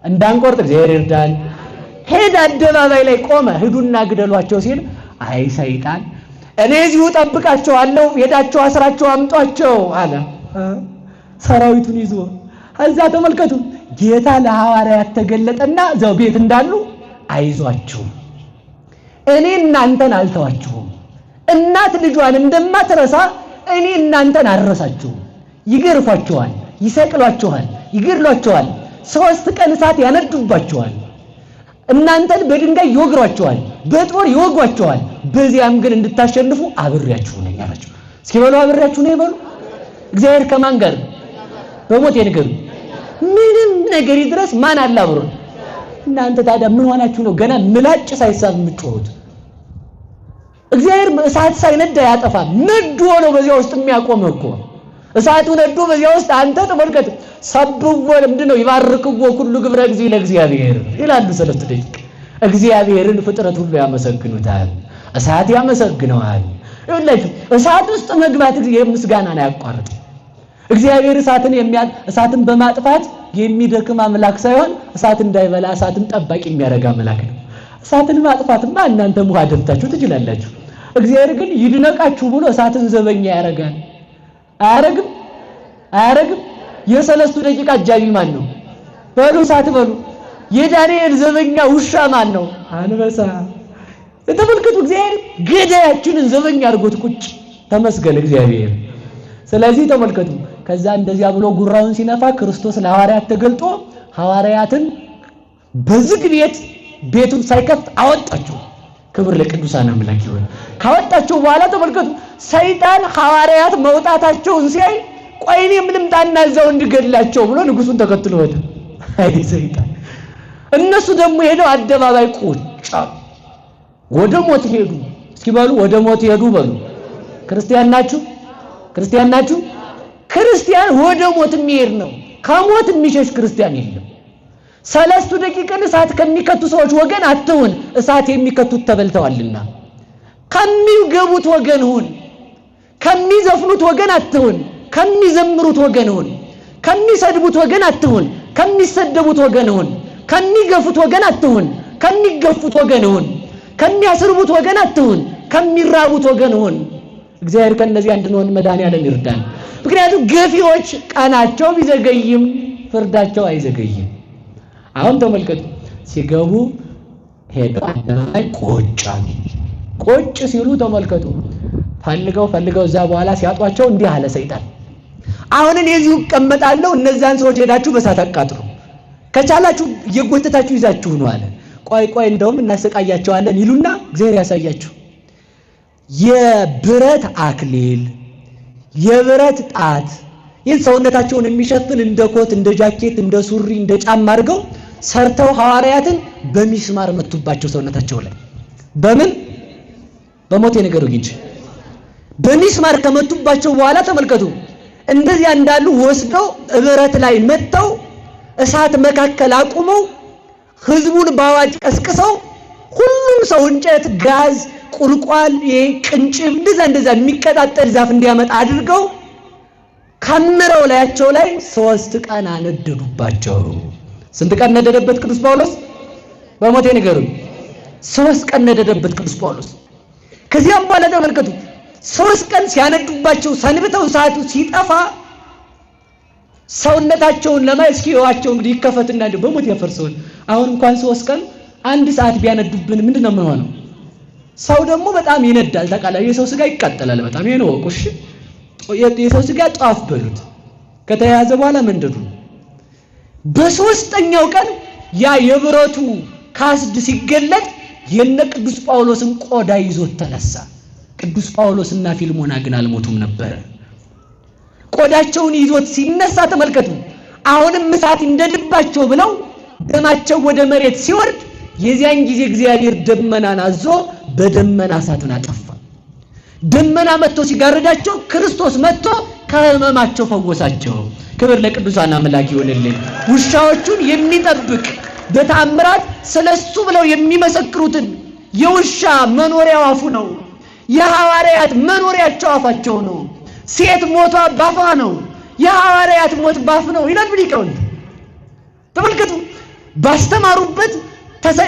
እንዳንቆርጥ እግዚአብሔር ይርዳን። ሄድ አደባባይ ላይ ቆመ ሂዱና ግደሏቸው ሲል አይ ሰይጣን እኔ እዚሁ ጠብቃቸዋለሁ ሄዳቸው አስራቸው አምጧቸው አለ። ሰራዊቱን ይዞ እዛ ተመልከቱ። ጌታ ለሐዋርያት ተገለጠና እዛው ቤት እንዳሉ አይዟችሁ እኔ እናንተን አልተዋችሁም። እናት ልጇን እንደማትረሳ እኔ እናንተን አልረሳችሁም። ይገርፏችኋል፣ ይሰቅሏችኋል፣ ይገድሏችኋል፣ 3 ቀን እሳት ያነዱባችኋል። እናንተን በድንጋይ ይወግሯችኋል፣ በጦር ይወጓችኋል። በዚያም ግን እንድታሸንፉ አብሬያችሁ ነኝ አላችሁ። እስኪ በሉ አብሬያችሁ ነኝ በሉ። እግዚአብሔር ከማን ጋር? በሞት የነገሩ ምንም ነገር ይድረስ ማን አለ አብሮ? እናንተ ታዲያ ምን ሆናችሁ ነው ገና ምላጭ ሳይሳብ የምትጮሁት? እግዚአብሔር እሳት ሳይነዳ ያጠፋል። ነዶ ነው በዚያ ውስጥ የሚያቆመው እኮ። እሳቱ ነዶ በዚያ ውስጥ አንተ ተመልከት። ሰብዎ ምንድነው? ይባርክዎ ኩሉ ግብረ እግዚእ ለእግዚአብሔር ይላሉ ሰለስቱ ደቂቅ። እግዚአብሔርን ፍጥረት ሁሉ ያመሰግኑታል፣ እሳት ያመሰግነዋል። ይኸውላችሁ እሳት ውስጥ መግባት የምስጋናን አያቋርጥ። እግዚአብሔር እሳትን በማጥፋት የሚደክም አምላክ ሳይሆን እሳት እንዳይበላ እሳትን ጠባቂ የሚያደርግ አምላክ ነው። እሳትን ማጥፋትማ እናንተም ውሃ ደፍታችሁ ትችላላችሁ። እግዚአብሔር ግን ይድነቃችሁ ብሎ እሳትን ዘበኛ ያደርጋል። አያረግም? የሰለስቱ ደቂቅ አጃቢ ማን ነው? በሉ እሳት በሉ። የዳንኤል ዘበኛ ውሻ ማን ነው? አንበሳ። ተመልከቱ፣ እግዚአብሔር ገዳያችንን ዘበኛ አድርጎት ቁጭ። ተመስገን እግዚአብሔር። ስለዚህ ተመልከቱ፣ ከዛ እንደዚያ ብሎ ጉራውን ሲነፋ ክርስቶስ ለሐዋርያት ተገልጦ ሐዋርያትን በዝግ ቤቱን ሳይከፍት አወጣቸው። ክብር ለቅዱሳን አምላክ ይሁን። ካወጣቸው በኋላ ተመልከቱ፣ ሰይጣን ሐዋርያት መውጣታቸውን ሲያይ ቆይ እኔም ልምጣና እዛው እንድገድላቸው ብሎ ንጉሱን ተከትሎ ወደ አይ ሰይጣን። እነሱ ደግሞ ሄደው አደባባይ ቁጭ ወደ ሞት ሄዱ። እስኪ በሉ ወደ ሞት ሄዱ በሉ። ክርስቲያን ናችሁ? ክርስቲያን ወደ ሞት የሚሄድ ነው። ከሞት የሚሸሽ ክርስቲያን የለም። ሰለስቱ ደቂቅን እሳት ከሚከቱ ሰዎች ወገን አትሁን፣ እሳት የሚከቱት ተበልተዋልና። ከሚገቡት ወገን ሁን። ከሚዘፍኑት ወገን አትሁን፣ ከሚዘምሩት ወገን ሁን። ከሚሰድቡት ወገን አትሁን፣ ከሚሰደቡት ወገን ሁን። ከሚገፉት ወገን አትሁን፣ ከሚገፉት ወገን ሁን። ከሚያስርቡት ወገን አትሁን፣ ከሚራቡት ወገን ሁን። እግዚአብሔር ከነዚህ እንድንሆን መድኃኒዓለም ይርዳን። ምክንያቱም ገፊዎች ቀናቸው ቢዘገይም ፍርዳቸው አይዘገይም። አሁን ተመልከቱ፣ ሲገቡ ሄደው አደባባይ ቁጭ ሲሉ ተመልከቱ። ፈልገው እዛ በኋላ ሲያጧቸው እንዲህ አለ ሰይጣን፣ አሁን እኔ እዚሁ እቀመጣለሁ፣ እነዛን ሰዎች ሄዳችሁ በእሳት አቃጥሉ፣ ከቻላችሁ እየጎተታችሁ ይዛችሁ ነው አለ። ቆይ እንደውም እናሰቃያቸዋለን ይሉና እግዚአብሔር ያሳያችሁ። የብረት አክሊል፣ የብረት ጣት፣ ይህን ሰውነታቸውን የሚሸፍን እንደ ኮት፣ እንደ ጃኬት፣ እንደ ሱሪ፣ እንደ ጫማ አድርገው ሰርተው ሐዋርያትን በሚስማር መቱባቸው ሰውነታቸው ላይ። በምን? በሞት የነገሩ እንጂ በሚስማር ከመቱባቸው በኋላ ተመልከቱ፣ እንደዚያ እንዳሉ ወስደው ብረት ላይ መተው እሳት መካከል አቁመው ህዝቡን ባዋጅ ቀስቅሰው ሁሉም ሰው እንጨት፣ ጋዝ፣ ቁልቋል ቅንጭብ እንደዛ የሚቀጣጠል ዛፍ እንዲያመጣ አድርገው ከምረው ላያቸው ላይ 3 ቀን አነደዱባቸው። ስንት ቀን ነደደበት ቅዱስ ጳውሎስ? በሞቴ ንገሩኝ። 3 ቀን ነደደበት ቅዱስ ጳውሎስ። ከዚያም በኋላ ተመልከቱ 3 ቀን ሲያነዱባቸው ሰንብተው ሰዓቱ ሲጠፋ ሰውነታቸውን ለማየት እስኪዋቸው እንግዲህ ይከፈትና እንደ በሞት ያፈርሰውን አሁን እንኳን 3 ቀን 1 ሰዓት ቢያነዱብን ምንድነው የምንሆነው? ሰው ደግሞ በጣም ይነዳል። ታውቃላችሁ፣ የሰው ስጋ ይቃጠላል በጣም። ይሄ ነው እሺ። የሰው ስጋ ጧፍ በሉት ከተያዘ በኋላ መንደዱ። በ3ኛው ቀን ያ የብረቱ ካስድ ሲገለጥ የነ ቅዱስ ጳውሎስን ቆዳ ይዞት ተነሳ። ቅዱስ ጳውሎስና ፊልሞና ግን አልሞቱም ነበር። ቆዳቸውን ይዞት ሲነሳ ተመልከቱ። አሁንም እሳት እንደልባቸው ብለው ደማቸው ወደ መሬት ሲወርድ የዚያን ጊዜ እግዚአብሔር ደመናን አዞ በደመና እሳቱን አጠፋ። ደመና መጥቶ ሲጋርዳቸው ክርስቶስ መጥቶ ከህመማቸው ፈወሳቸው። ክብር ለቅዱሳን አምላክ ይሁንልን። ውሻዎቹን የሚጠብቅ በተአምራት ስለሱ ብለው የሚመሰክሩትን የውሻ መኖሪያው አፉ ነው። የሐዋርያት መኖሪያቸው አፋቸው ነው። ሴት ሞቷ ባፏ ነው። የሐዋርያት ሞት ባፍ ነው ይላል ሊቃውንት። ተመልከቱ። ባስተማሩበት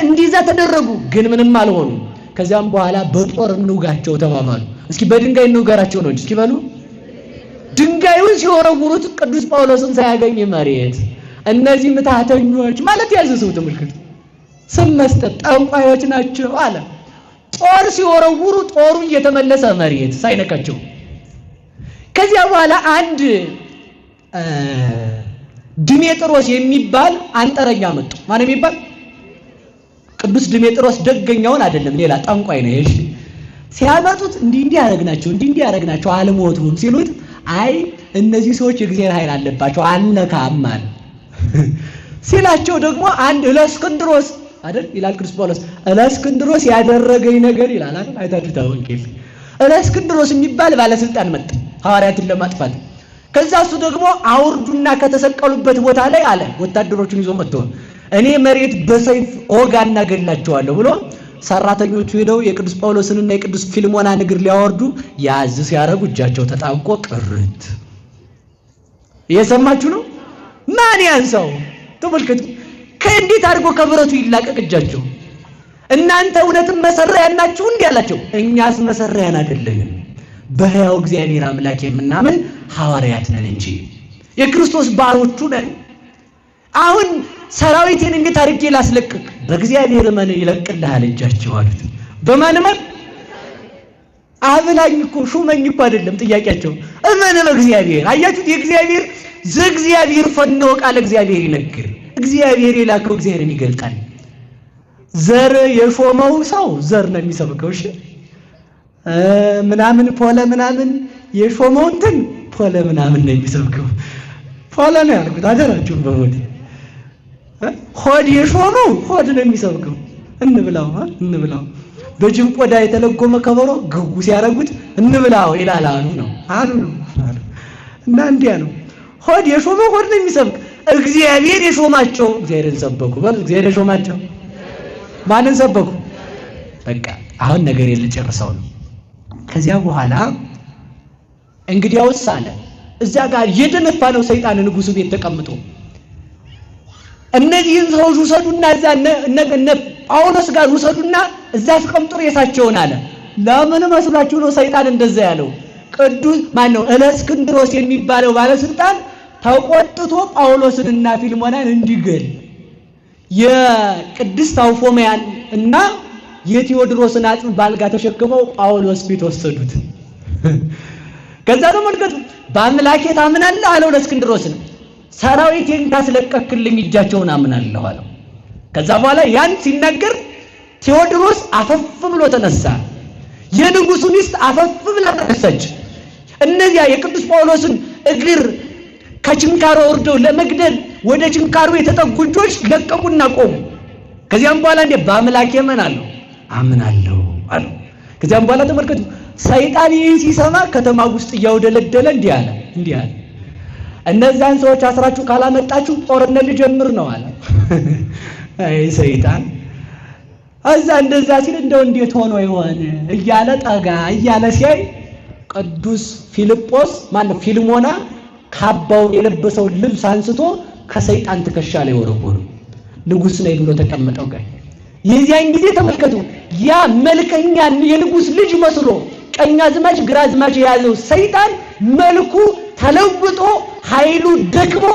እንዲዛ ተደረጉ፣ ግን ምንም አልሆኑ። ከዚያም በኋላ በጦር እንውጋቸው ተባባሉ። እስኪ በድንጋይ እንውጋራቸው ነው እንጂ እስኪ በሉ። ድንጋዩን ሲወረውሩት ቅዱስ ጳውሎስን ሳያገኝ መሬት። እነዚህ ምታተኞች ማለት ያዘሰው ተመልከቱ። ስም መስጠት ጠንቋዮች ናቸው አለ። ጦር ሲወረውሩ ጦሩ እየተመለሰ መሬት ሳይነካቸው። ከዚያ በኋላ አንድ ድሜጥሮስ የሚባል አንጠረኛ መጡ። ማን የሚባል? ቅዱስ ድሜጥሮስ ደገኛውን አይደለም፣ ሌላ ጠንቋይ ነው። እሺ ሲያመጡት እንዲህ ያረግናቸው አልሞቱም ሲሉት፣ አይ እነዚህ ሰዎች የእግዚአብሔር ኃይል አለባቸው አልነካም አለ። ሲላቸው ደግሞ አንድ እለእስክንድሮስ አይደል ይላል ቅዱስ ጳውሎስ። እለእስክንድሮስ ያደረገኝ ነገር ይላል አይደል? አይታችሁት ወንጌል። እለእስክንድሮስ የሚባል ባለስልጣን መጣ ሐዋርያትን ለማጥፋት። ከዛ እሱ ደግሞ አውርዱና ከተሰቀሉበት ቦታ ላይ አለ ወታደሮቹን ይዞ መጥቶ እኔ መሬት በሰይፍ ኦጋና ገላቸዋለሁ ብሎ ሰራተኞቹ ሄደው የቅዱስ ጳውሎስንና የቅዱስ ፊልሞናን እግር ሊያወርዱ ያዝ ሲያረጉ እጃቸው ተጣብቆ ቅርት። እየሰማችሁ ነው? ማን ያንሳው? ተመልከቱ። ከእንዴት አድርጎ ከብረቱ ይላቀቅ እጃቸው። እናንተ እውነትም መሰሪያን ናችሁ እንዴ አላቸው። እኛስ መሰሪያን አይደለንም፣ በሕያው እግዚአብሔር አምላክ የምናምን ሐዋርያት ነን እንጂ የክርስቶስ ባሮቹ ነን። አሁን ሰራዊቴን እንዴት አድርጌ ላስለቅቅ? በእግዚአብሔር እመን ይለቅልሃል እጃቸው አሉት። በማን እመን? አብላኝ እኮ ሹመኝ እኮ አይደለም ጥያቄያቸው። እመን በእግዚአብሔር። አያችሁት? የእግዚአብሔር ዘእግዚአብሔር ፈኖ ቃል እግዚአብሔር ይነግር። እግዚአብሔር የላከው እግዚአብሔርን ይገልጣል። ዘር የሾመው ሰው ዘር ነው የሚሰብከው። እሺ ምናምን ፖለ ምናምን የሾመው እንትን ፖለ ምናምን ነው የሚሰብከው። ፖለ ነው ያልኩት አደራችሁን በሞት ሆድ የሾመው ሆድ ነው የሚሰብከው። እንብላው በጅብ ቆዳ የተለጎመ ከበሮ ግጉ ሲያረጉት እንብላው ይላል አሉ ነው። እና እንዲያ ነው። ሆድ የሾመው ሆድ ነው የሚሰብክ። እግዚአብሔር የሾማቸው እግዚአብሔርን ሰበኩ። እግዚአብሔር የሾማቸው ማንን ሰበኩ? በቃ አሁን ነገር ልጨርሰው ነው። ከዚያ በኋላ እንግዲያውስ አለ እዛ ጋር የደነፋ ነው ሰይጣን ንጉሱ ቤት ተቀምጦ እነዚህን ሰዎች ውሰዱና እዛ እነ ጳውሎስ ጋር ውሰዱና እዛ አስቀምጡ ሬሳቸውን አለ። ለምን መስሏችሁ ነው ሰይጣን እንደዛ ያለው? ቅዱስ ማን ነው? እለእስክንድሮስ የሚባለው ባለስልጣን ተቆጥቶ ጳውሎስንና ፊልሞናን እንዲገል የቅድስት አውፎሚያን እና የቴዎድሮስን አጽም ባልጋ ተሸክመው ጳውሎስ ቤት ወሰዱት። ከዛ ነው መልከቱ በአምላኬ ታምናለህ አለው ለእስክንድሮስን። ሰራዊቴን ታስለቀቅልኝ እጃቸውን አምናለሁ አለው። ከዛ በኋላ ያን ሲናገር ቴዎድሮስ አፈፍ ብሎ ተነሳ። የንጉሱ ሚስት አፈፍ ብላ ተነሳች። እነዚያ የቅዱስ ጳውሎስን እግር ከችንካሩ ወርደው ለመግደል ወደ ችንካሩ የተጠጉ እጆች ለቀቁና ቆሙ። ከዚያም በኋላ እንደ በአምላኬ አምናለሁ አሉ። ከዚያም በኋላ ተመልከቱ ሰይጣን ይህን ሲሰማ ከተማ ውስጥ እያውደለደለ እንዲህ አለ እነዛን ሰዎች አስራችሁ ካላመጣችሁ ጦርነት ልጀምር ነው አለ። አይ ሰይጣን እዛ እንደዛ ሲል እንደው እንዴት ሆኖ ይሆን እያለ ጠጋ እያለ ሲያይ ቅዱስ ፊልጶስ ማነው ፊልሞና ካባውን የለበሰው ልብስ አንስቶ ከሰይጣን ትከሻ ላይ ወረወረው። ንጉስ ነኝ ብሎ ተቀመጠው ጋር የዚያን ጊዜ ተመልከቱ፣ ያ መልከኛ የንጉስ ልጅ መስሎ ቀኛዝማች ግራዝማች የያዘው ሰይጣን መልኩ ተለውጦ ኃይሉ ደክሞ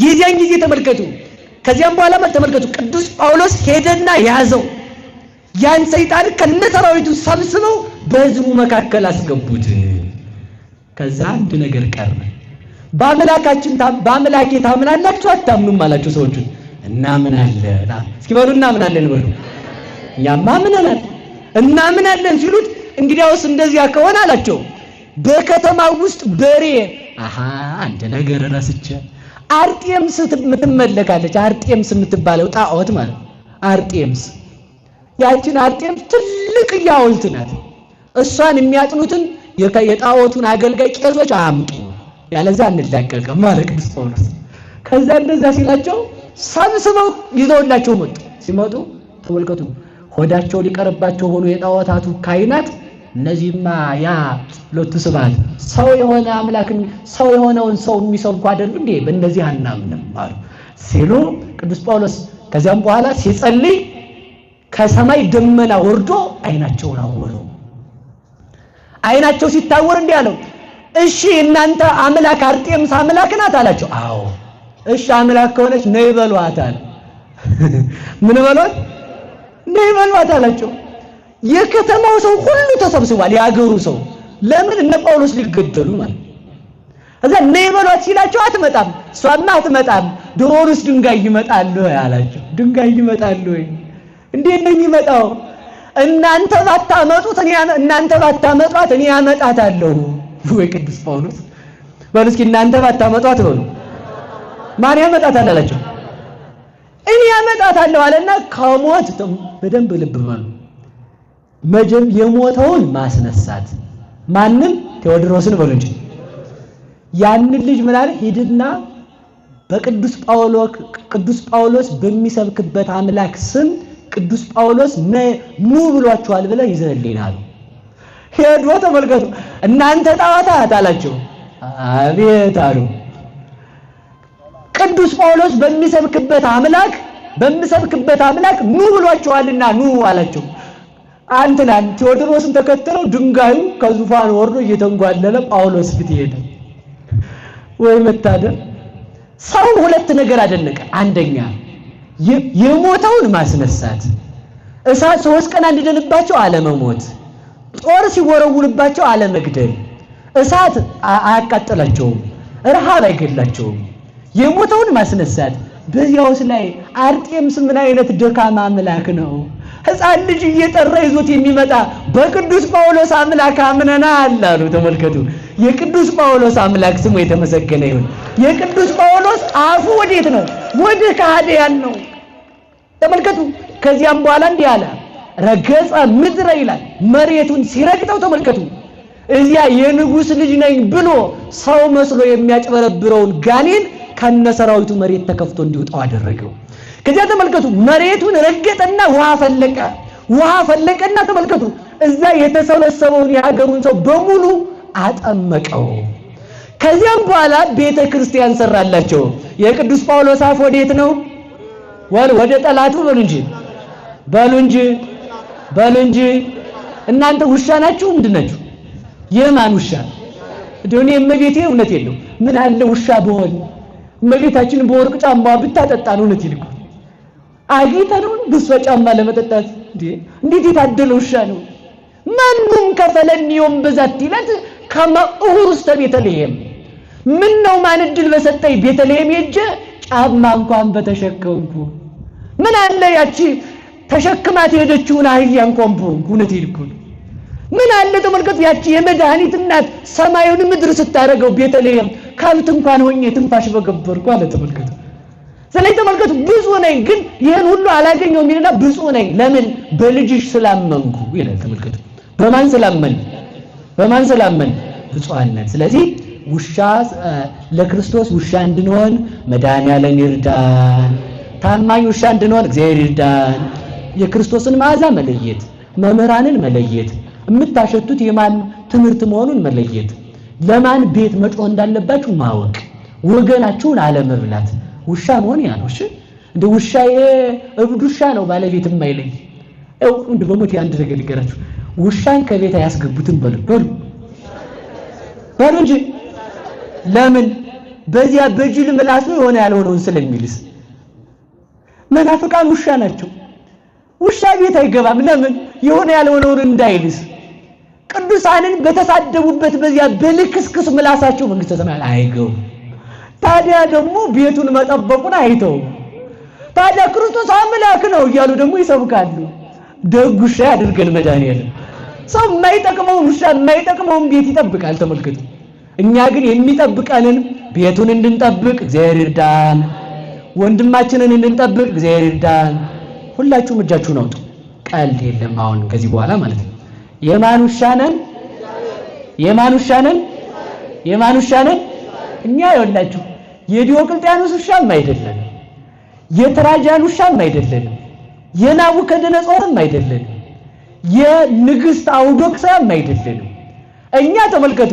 የዚያን ጊዜ ተመልከቱ። ከዚያም በኋላ ተመልከቱ ቅዱስ ጳውሎስ ሄደና ያዘው። ያን ሰይጣን ከነሰራዊቱ ሰብስበው በሕዝቡ መካከል አስገቡት። ከዛ አንድ ነገር ቀረ። በአምላኬ ታምናላችሁ አታምኑም አላቸው ሰዎቹ። እናምናለን። እስኪ በሉ እናምናለን በሉ። እኛማ እናምናለን ሲሉት እንግዲያውስ እንደዚያ ከሆነ አላቸው በከተማው ውስጥ በሬ አንድ ነገር ረስቼ አርጤምስ የምትመለካለች አርጤምስ የምትባለው ጣዖት ማለት አርጤምስ ያችን አርጤምስ ትልቅ ሐውልት ናት። እሷን የሚያጥኑትን የጣዖቱን አገልጋይ ቄሶች አምጡ ያለዛ እንላቀቅም ማለት ቅዱስ ጳውሎስ። ከዛ እንደዛ ሲላቸው ሰብስበው ይዘውላቸው መጡ። ሲመጡ ተመልከቱ ሆዳቸው ሊቀርባቸው ሆኖ የጣዖታቱ ካይናት እነዚህማ ያ ሁለቱ ስባት ሰው የሆነ አምላክን ሰው የሆነውን ሰው የሚሰብኩ አይደሉ እንዴ? በእነዚህ አናምንም አሉ ሲሉ ቅዱስ ጳውሎስ ከዚያም በኋላ ሲጸልይ ከሰማይ ደመና ወርዶ አይናቸውን አወረው። አይናቸው ሲታወር እንዲህ አለው፣ እሺ እናንተ አምላክ አርጤምስ አምላክ ናት አላቸው። አዎ እሺ አምላክ ከሆነች ነይ በሏት አለ። ምን በሏት? ነይ በሏት አላቸው። የከተማው ሰው ሁሉ ተሰብስቧል። የአገሩ ሰው ለምን እነ ጳውሎስ ሊገደሉ ማለት እዛ ነይ በሏት ሲላቸው አትመጣም፣ እሷማ አትመጣም፣ ድሮውንስ ድንጋይ ይመጣል አላቸው። ድንጋይ ይመጣል ወይ? እንዴት ነው የሚመጣው? እናንተ ባታመጡት እኔ አመጣታለሁ። ወይ ቅዱስ ጳውሎስ በሉ እስኪ እናንተ ባታመጧት በሉ ማን ያመጣታል አላቸው። እኔ አመጣታለሁ አለና ከሞት በደንብ ልብ በሉ የሞተውን ማስነሳት ማንም ቴዎድሮስን በሉ እንጂ ያንን ልጅ ምን አለ ሂድና በቅዱስ ጳውሎስ በሚሰብክበት አምላክ ስም ቅዱስ ጳውሎስ ኑ ብሏቸዋል ብለህ ይዘህልኝናል። ሄዶ ተመልከቱ እናንተ ጣዖታት አላቸው። አቤት አሉ። ቅዱስ ጳውሎስ በሚሰብክበት አምላክ ኑ ብሏቸዋልና ኑ አላቸው። አንተናን ቴዎድሮስን ተከተለው ድንጋዩ ከዙፋን ወርዶ እየተንጓለለ ጳውሎስ ፊት ሄደ። ወይ መታደል! ሰው ሁለት ነገር አደነቀ። አንደኛ የሞተውን ማስነሳት፣ እሳት 3 ቀን እንዲደንባቸው አለመሞት፣ ጦር ሲወረውልባቸው አለመግደል። እሳት አያቃጥላቸውም፣ ረሃብ አይገድላቸውም። የሞተውን ማስነሳት። በዚያውስ ላይ አርጤምስ ምን አይነት ደካማ አምላክ ነው! ሕፃን ልጅ እየጠራ ይዞት የሚመጣ በቅዱስ ጳውሎስ አምላክ አምነናል አሉ። ተመልከቱ የቅዱስ ጳውሎስ አምላክ ስሙ የተመሰገነ ይሁን። የቅዱስ ጳውሎስ አፉ ወዴት ነው? ወደ ከሃዲያን ነው። ተመልከቱ ከዚያም በኋላ እንዲህ አለ ረገጸ ምድረ ይላል። መሬቱን ሲረግጠው ተመልከቱ እዚያ የንጉስ ልጅ ነኝ ብሎ ሰው መስሎ የሚያጭበረብረውን ጋኔን ከነሰራዊቱ መሬት ተከፍቶ እንዲወጣው አደረገው። ከዚያ ተመልከቱ መሬቱን ረገጠና ውሃ ፈለቀና ተመልከቱ እዛ የተሰበሰበውን የሀገሩን ሰው በሙሉ አጠመቀው። ከዚያም በኋላ ቤተክርስቲያን ሰራላቸው። የቅዱስ ጳውሎስ አፍ ወዴት ነው? ወደ ጠላቱ በሉ እንጂ እናንተ ውሻ ናችሁ ምንድን ናችሁ? የማን ውሻ? እኔ እመቤቴ እውነት የለው ምን አለ ውሻ በሆን እመቤታችንን በወርቅ ጫማ ብታጠጣ ነው እውነት ይልኩ አጊተነው በሷ ጫማ ለመጠጣት እንዴት የታደለ ውሻ ነው። ማንም ከፈለኒዮም በዛት ይላት ከመኡሩስ ቤተልሔም ምን ነው ማን እድል በሰጠኝ ቤተልሔም ሄጄ ጫማ እንኳን በተሸከምኩ ምን አለ ያቺ ተሸክማት ሄደችውን አህያ እንኳን በሆንኩ እውነት ይልኩ ምን አለ ተመልከቱ ያቺ የመድኃኒት እናት ሰማዩን ምድር ስታረገው ቤተልሔም ከብት እንኳን ሆኜ ትንፋሽ በገበርኩ አለ። ተመልከቱ ስለዚህ ተመልከቱ ብፁዕ ነኝ ግን ይሄን ሁሉ አላገኘው የሚልና ብፁዕ ነኝ ለምን በልጅሽ ስላመንኩ ይላል። ተመልከቱ በማን ስላመን ብፁዓነት። ስለዚህ ውሻ ለክርስቶስ ውሻ እንድንሆን መድኃኒዓለም ይርዳን። ታማኝ ውሻ እንድንሆን እግዚአብሔር ይርዳን። የክርስቶስን መዓዛ መለየት፣ መምህራንን መለየት፣ የምታሸቱት የማን ትምህርት መሆኑን መለየት፣ ለማን ቤት መጮህ እንዳለባችሁ ማወቅ፣ ወገናችሁን አለመብላት። ውሻ መሆን ያ ነው። እሺ እንደ ውሻዬ እብድ ውሻ ነው ባለቤት የማይለኝ እንደ በሞት አንድ ነገር ልንገራችሁ። ውሻን ከቤት አያስገቡትም በሉ እንጂ ለምን? በዚያ በጅል ምላሱ የሆነ ያልሆነውን ስለሚልስ። መናፍቃን ውሻ ናቸው። ውሻ ቤት አይገባም። ለምን? የሆነ ያልሆነውን እንዳይልስ። ቅዱሳንን በተሳደቡበት በዚያ በልክስክስ ምላሳቸው መንግስተ ሰማያት አይገቡም። ታዲያ ደግሞ ቤቱን መጠበቁን አይተው ታዲያ ክርስቶስ አምላክ ነው እያሉ ደግሞ ይሰብካሉ። ደግ ውሻ ያድርገን መድኃኒዓለም። ሰው የማይጠቅመውን ውሻ የማይጠቅመውን ቤት ይጠብቃል። ተመልከቱ። እኛ ግን የሚጠብቀንን ቤቱን እንድንጠብቅ እግዚአብሔር ይርዳን። ወንድማችንን እንድንጠብቅ እግዚአብሔር ይርዳን። ሁላችሁም እጃችሁን አውጡ። ቀልድ የለም አሁን ከዚህ በኋላ ማለት ነው። የማን ውሻ ነን? የማን ውሻ ነን? የማን ውሻ ነን? እኛ ይኸውላችሁ የዲዮቅልጥያኖስ ውሻም አይደለም፣ የትራጃን ውሻም አይደለም፣ የናቡከደነጾርም አይደለም፣ የንግስት አውዶክሳም አይደለም። እኛ ተመልከቱ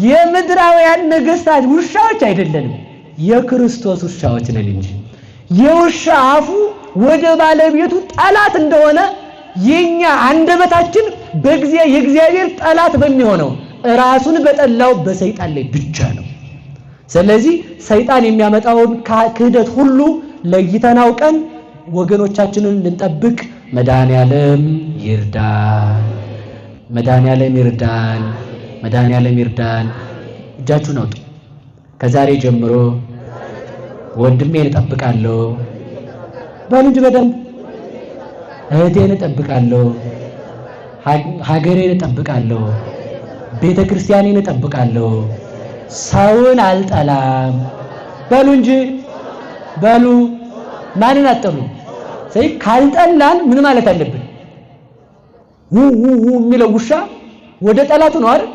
የምድራውያን ነገስታት ውሻዎች አይደለንም፣ የክርስቶስ ውሻዎች ነን እንጂ። የውሻ አፉ ወደ ባለቤቱ ጠላት እንደሆነ የኛ አንደበታችን የእግዚአብሔር ጠላት በሚሆነው ራሱን በጠላው በሰይጣን ላይ ብቻ ነው። ስለዚህ ሰይጣን የሚያመጣውን ክህደት ሁሉ ለይተን አውቀን ወገኖቻችንን ልንጠብቅ መድኃኒዓለም ይርዳን። መድኃኒዓለም ይርዳን። መድኃኒዓለም ይርዳን። እጃችሁን አውጡ። ከዛሬ ጀምሮ ወንድሜን እጠብቃለሁ በሉ እንጂ በደንብ። እህቴን እጠብቃለሁ፣ ሀገሬን እጠብቃለሁ፣ ቤተ ክርስቲያኔን እጠብቃለሁ፣ ሰውን አልጠላም በሉ እንጂ በሉ። ማንን አጠሉ? ስለዚህ ካልጠላን ምን ማለት አለብን? የሚለው ውሻ ወደ ጠላቱ ነው አይደል?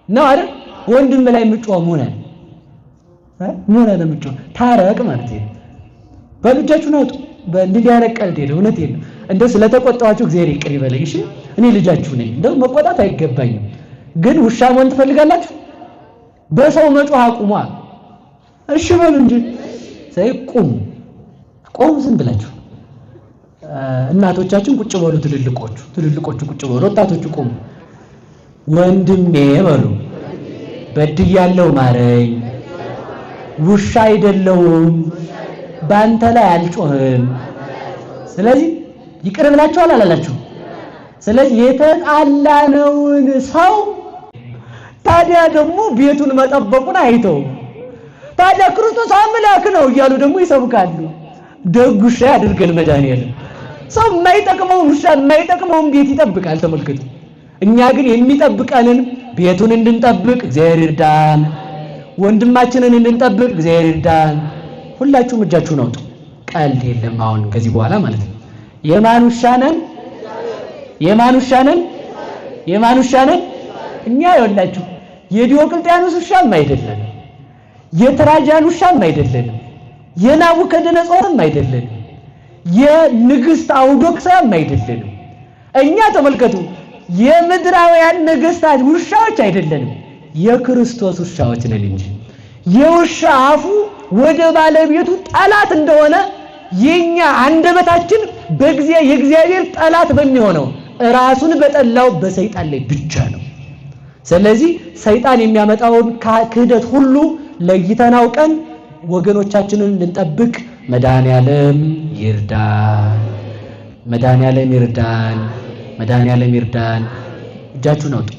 ነው አይደል? ወንድም ላይ ምጮህ ሆነ ምን አለ ምጮህ ታረቅ ማለት ነው። በሉ እጃችሁን አውጡ። በእንዲህ ያነቀልድ የለ እውነት የለም። እንደው ስለተቆጣዋችሁ እግዚአብሔር ይቅር ይበለኝ። እሺ እኔ ልጃችሁ ነኝ። እንደው መቆጣት አይገባኝም። ግን ውሻ መሆን ትፈልጋላችሁ? በሰው መጮህ አቁሙ። እሺ በሉ እንጂ ቁሙ። ቆሙ ዝም ብላችሁ። እናቶቻችን ቁጭ በሉ፣ ትልልቆቹ ቁጭ በሉ፣ ወጣቶቹ ቆሙ። ወንድሜ በሉ በድያለሁ ማረኝ፣ ውሻ አይደለሁም፣ ባንተ ላይ አልጮህም። ስለዚህ ይቅር ብላችኋል አላላችሁ? ስለዚህ የተጣላነውን ሰው ታዲያ ደግሞ ቤቱን መጠበቁን አይተው ታዲያ ክርስቶስ አምላክ ነው እያሉ ደግሞ ይሰብካሉ። ደግ ውሻ ያድርገን መድኃኒዓለም። ሰው የማይጠቅመውን ውሻ የማይጠቅመውን ቤት ይጠብቃል። ተመልከቱ። እኛ ግን የሚጠብቀንን ቤቱን እንድንጠብቅ እግዚአብሔር ይርዳን። ወንድማችንን እንድንጠብቅ እግዚአብሔር ይርዳን። ሁላችሁም እጃችሁን አውጡ። ቀልድ የለም አሁን ከዚህ በኋላ ማለት ነው። የማን ውሻ ነን? የማን ውሻ ነን? የማን ውሻ ነን? እኛ ይኸውላችሁ የዲዮቅልጥያኖስ ውሻም አይደለም፣ የትራጃን ውሻም አይደለም፣ የናቡከደነጾርም አይደለም፣ የንግስት አውዶክሳም አይደለም። እኛ ተመልከቱ የምድራውያን ነገስታት ውሻዎች አይደለንም፣ የክርስቶስ ውሻዎች ነን እንጂ። የውሻ አፉ ወደ ባለቤቱ ጠላት እንደሆነ የኛ አንደበታችን የእግዚአብሔር ጠላት በሚሆነው ራሱን በጠላው በሰይጣን ላይ ብቻ ነው። ስለዚህ ሰይጣን የሚያመጣውን ክህደት ሁሉ ለይተን አውቀን ወገኖቻችንን ልንጠብቅ መድኃኒዓለም ይርዳን። መድኃኒዓለም ይርዳን። መድኃኒዓለም ይርዳን። እጃችሁን አውጡ።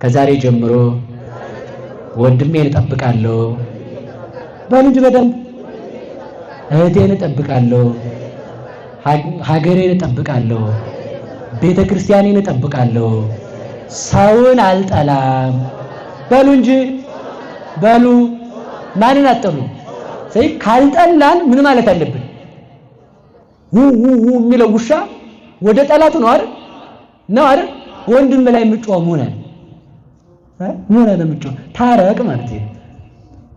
ከዛሬ ጀምሮ ወንድሜን እጠብቃለሁ በሉ እንጂ በደንብ። እህቴን እጠብቃለሁ፣ ሀገሬን እጠብቃለሁ፣ ቤተ ክርስቲያኔን እጠብቃለሁ፣ ሰውን አልጠላም በሉ እንጂ በሉ። ማንን አጠሉ? ስለዚህ ካልጠላን ምን ማለት አለብን? የሚለው ውሻ ወደ ጠላቱ ነው አይደል? ነው አይደል? ወንድም ላይ ምጮህ ሆነ ምን አለ ምጮህ ታረቅ ማለት ነው።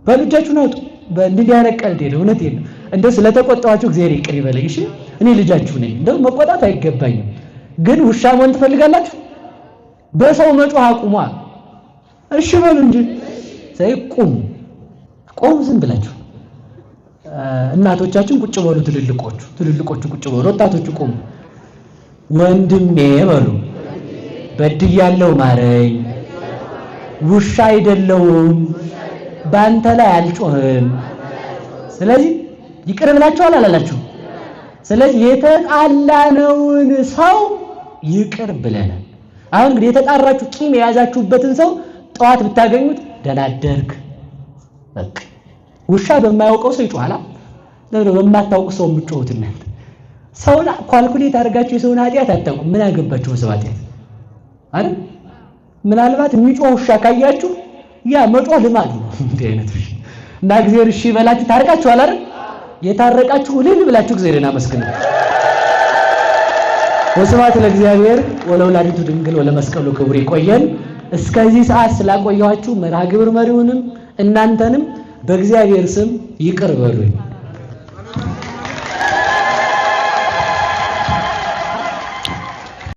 በሉ እጃችሁን አውጡ። በእንዲህ ያነቀልድ የለ እውነት የለም። እንደው ስለተቆጣኋችሁ እግዚአብሔር ይቅር ይበለኝ። እሺ እኔ ልጃችሁ ነኝ። እንደው መቆጣት አይገባኝም። ግን ውሻ መሆን ትፈልጋላችሁ? በሰው መጮህ አቁሟ። እሺ በሉ እንጂ ቁሙ ዝም ብላችሁ። እናቶቻችን ቁጭ በሉ፣ ትልልቆቹ ቁጭ በሉ፣ ወጣቶቹ ቁሙ። ወንድሜ በሉ በድያለሁ ማረኝ፣ ውሻ አይደለሁም፣ ባንተ ላይ አልጮህም። ስለዚህ ይቅር ብላችኋል አላላችሁ? ስለዚህ የተጣላነውን ሰው ይቅር ብለናል። አሁን እንግዲህ የተጣራችሁ ቂም የያዛችሁበትን ሰው ጠዋት ብታገኙት ደህና አደርክ በቃ። ውሻ በማያውቀው ሰው ይጮሃል። በማታውቁ ሰው የምትጮሁት እናንተ ሰውን ኳልኩሌት አድርጋችሁ የሰውን ኃጢአት አታውቁም። ምን አገባችሁ በሰው ኃጢአት አይደል? ምናልባት የሚጮህ ውሻ ካያችሁ ያ መጮህ ልማዱ ነው እንዲህ አይነት ውሻ እና እግዚአብሔር እሺ በላችሁ ታርቃችኋል አይደል? የታረቃችሁ እልል ብላችሁ እግዚአብሔርን አመስግኑ። ወስብሐት ለእግዚአብሔር ወለወላዲቱ ድንግል ወለመስቀሉ ክቡር። ይቆየን። እስከዚህ ሰዓት ስላቆየኋችሁ መርሐ ግብር መሪውንም እናንተንም በእግዚአብሔር ስም ይቅር በሉኝ።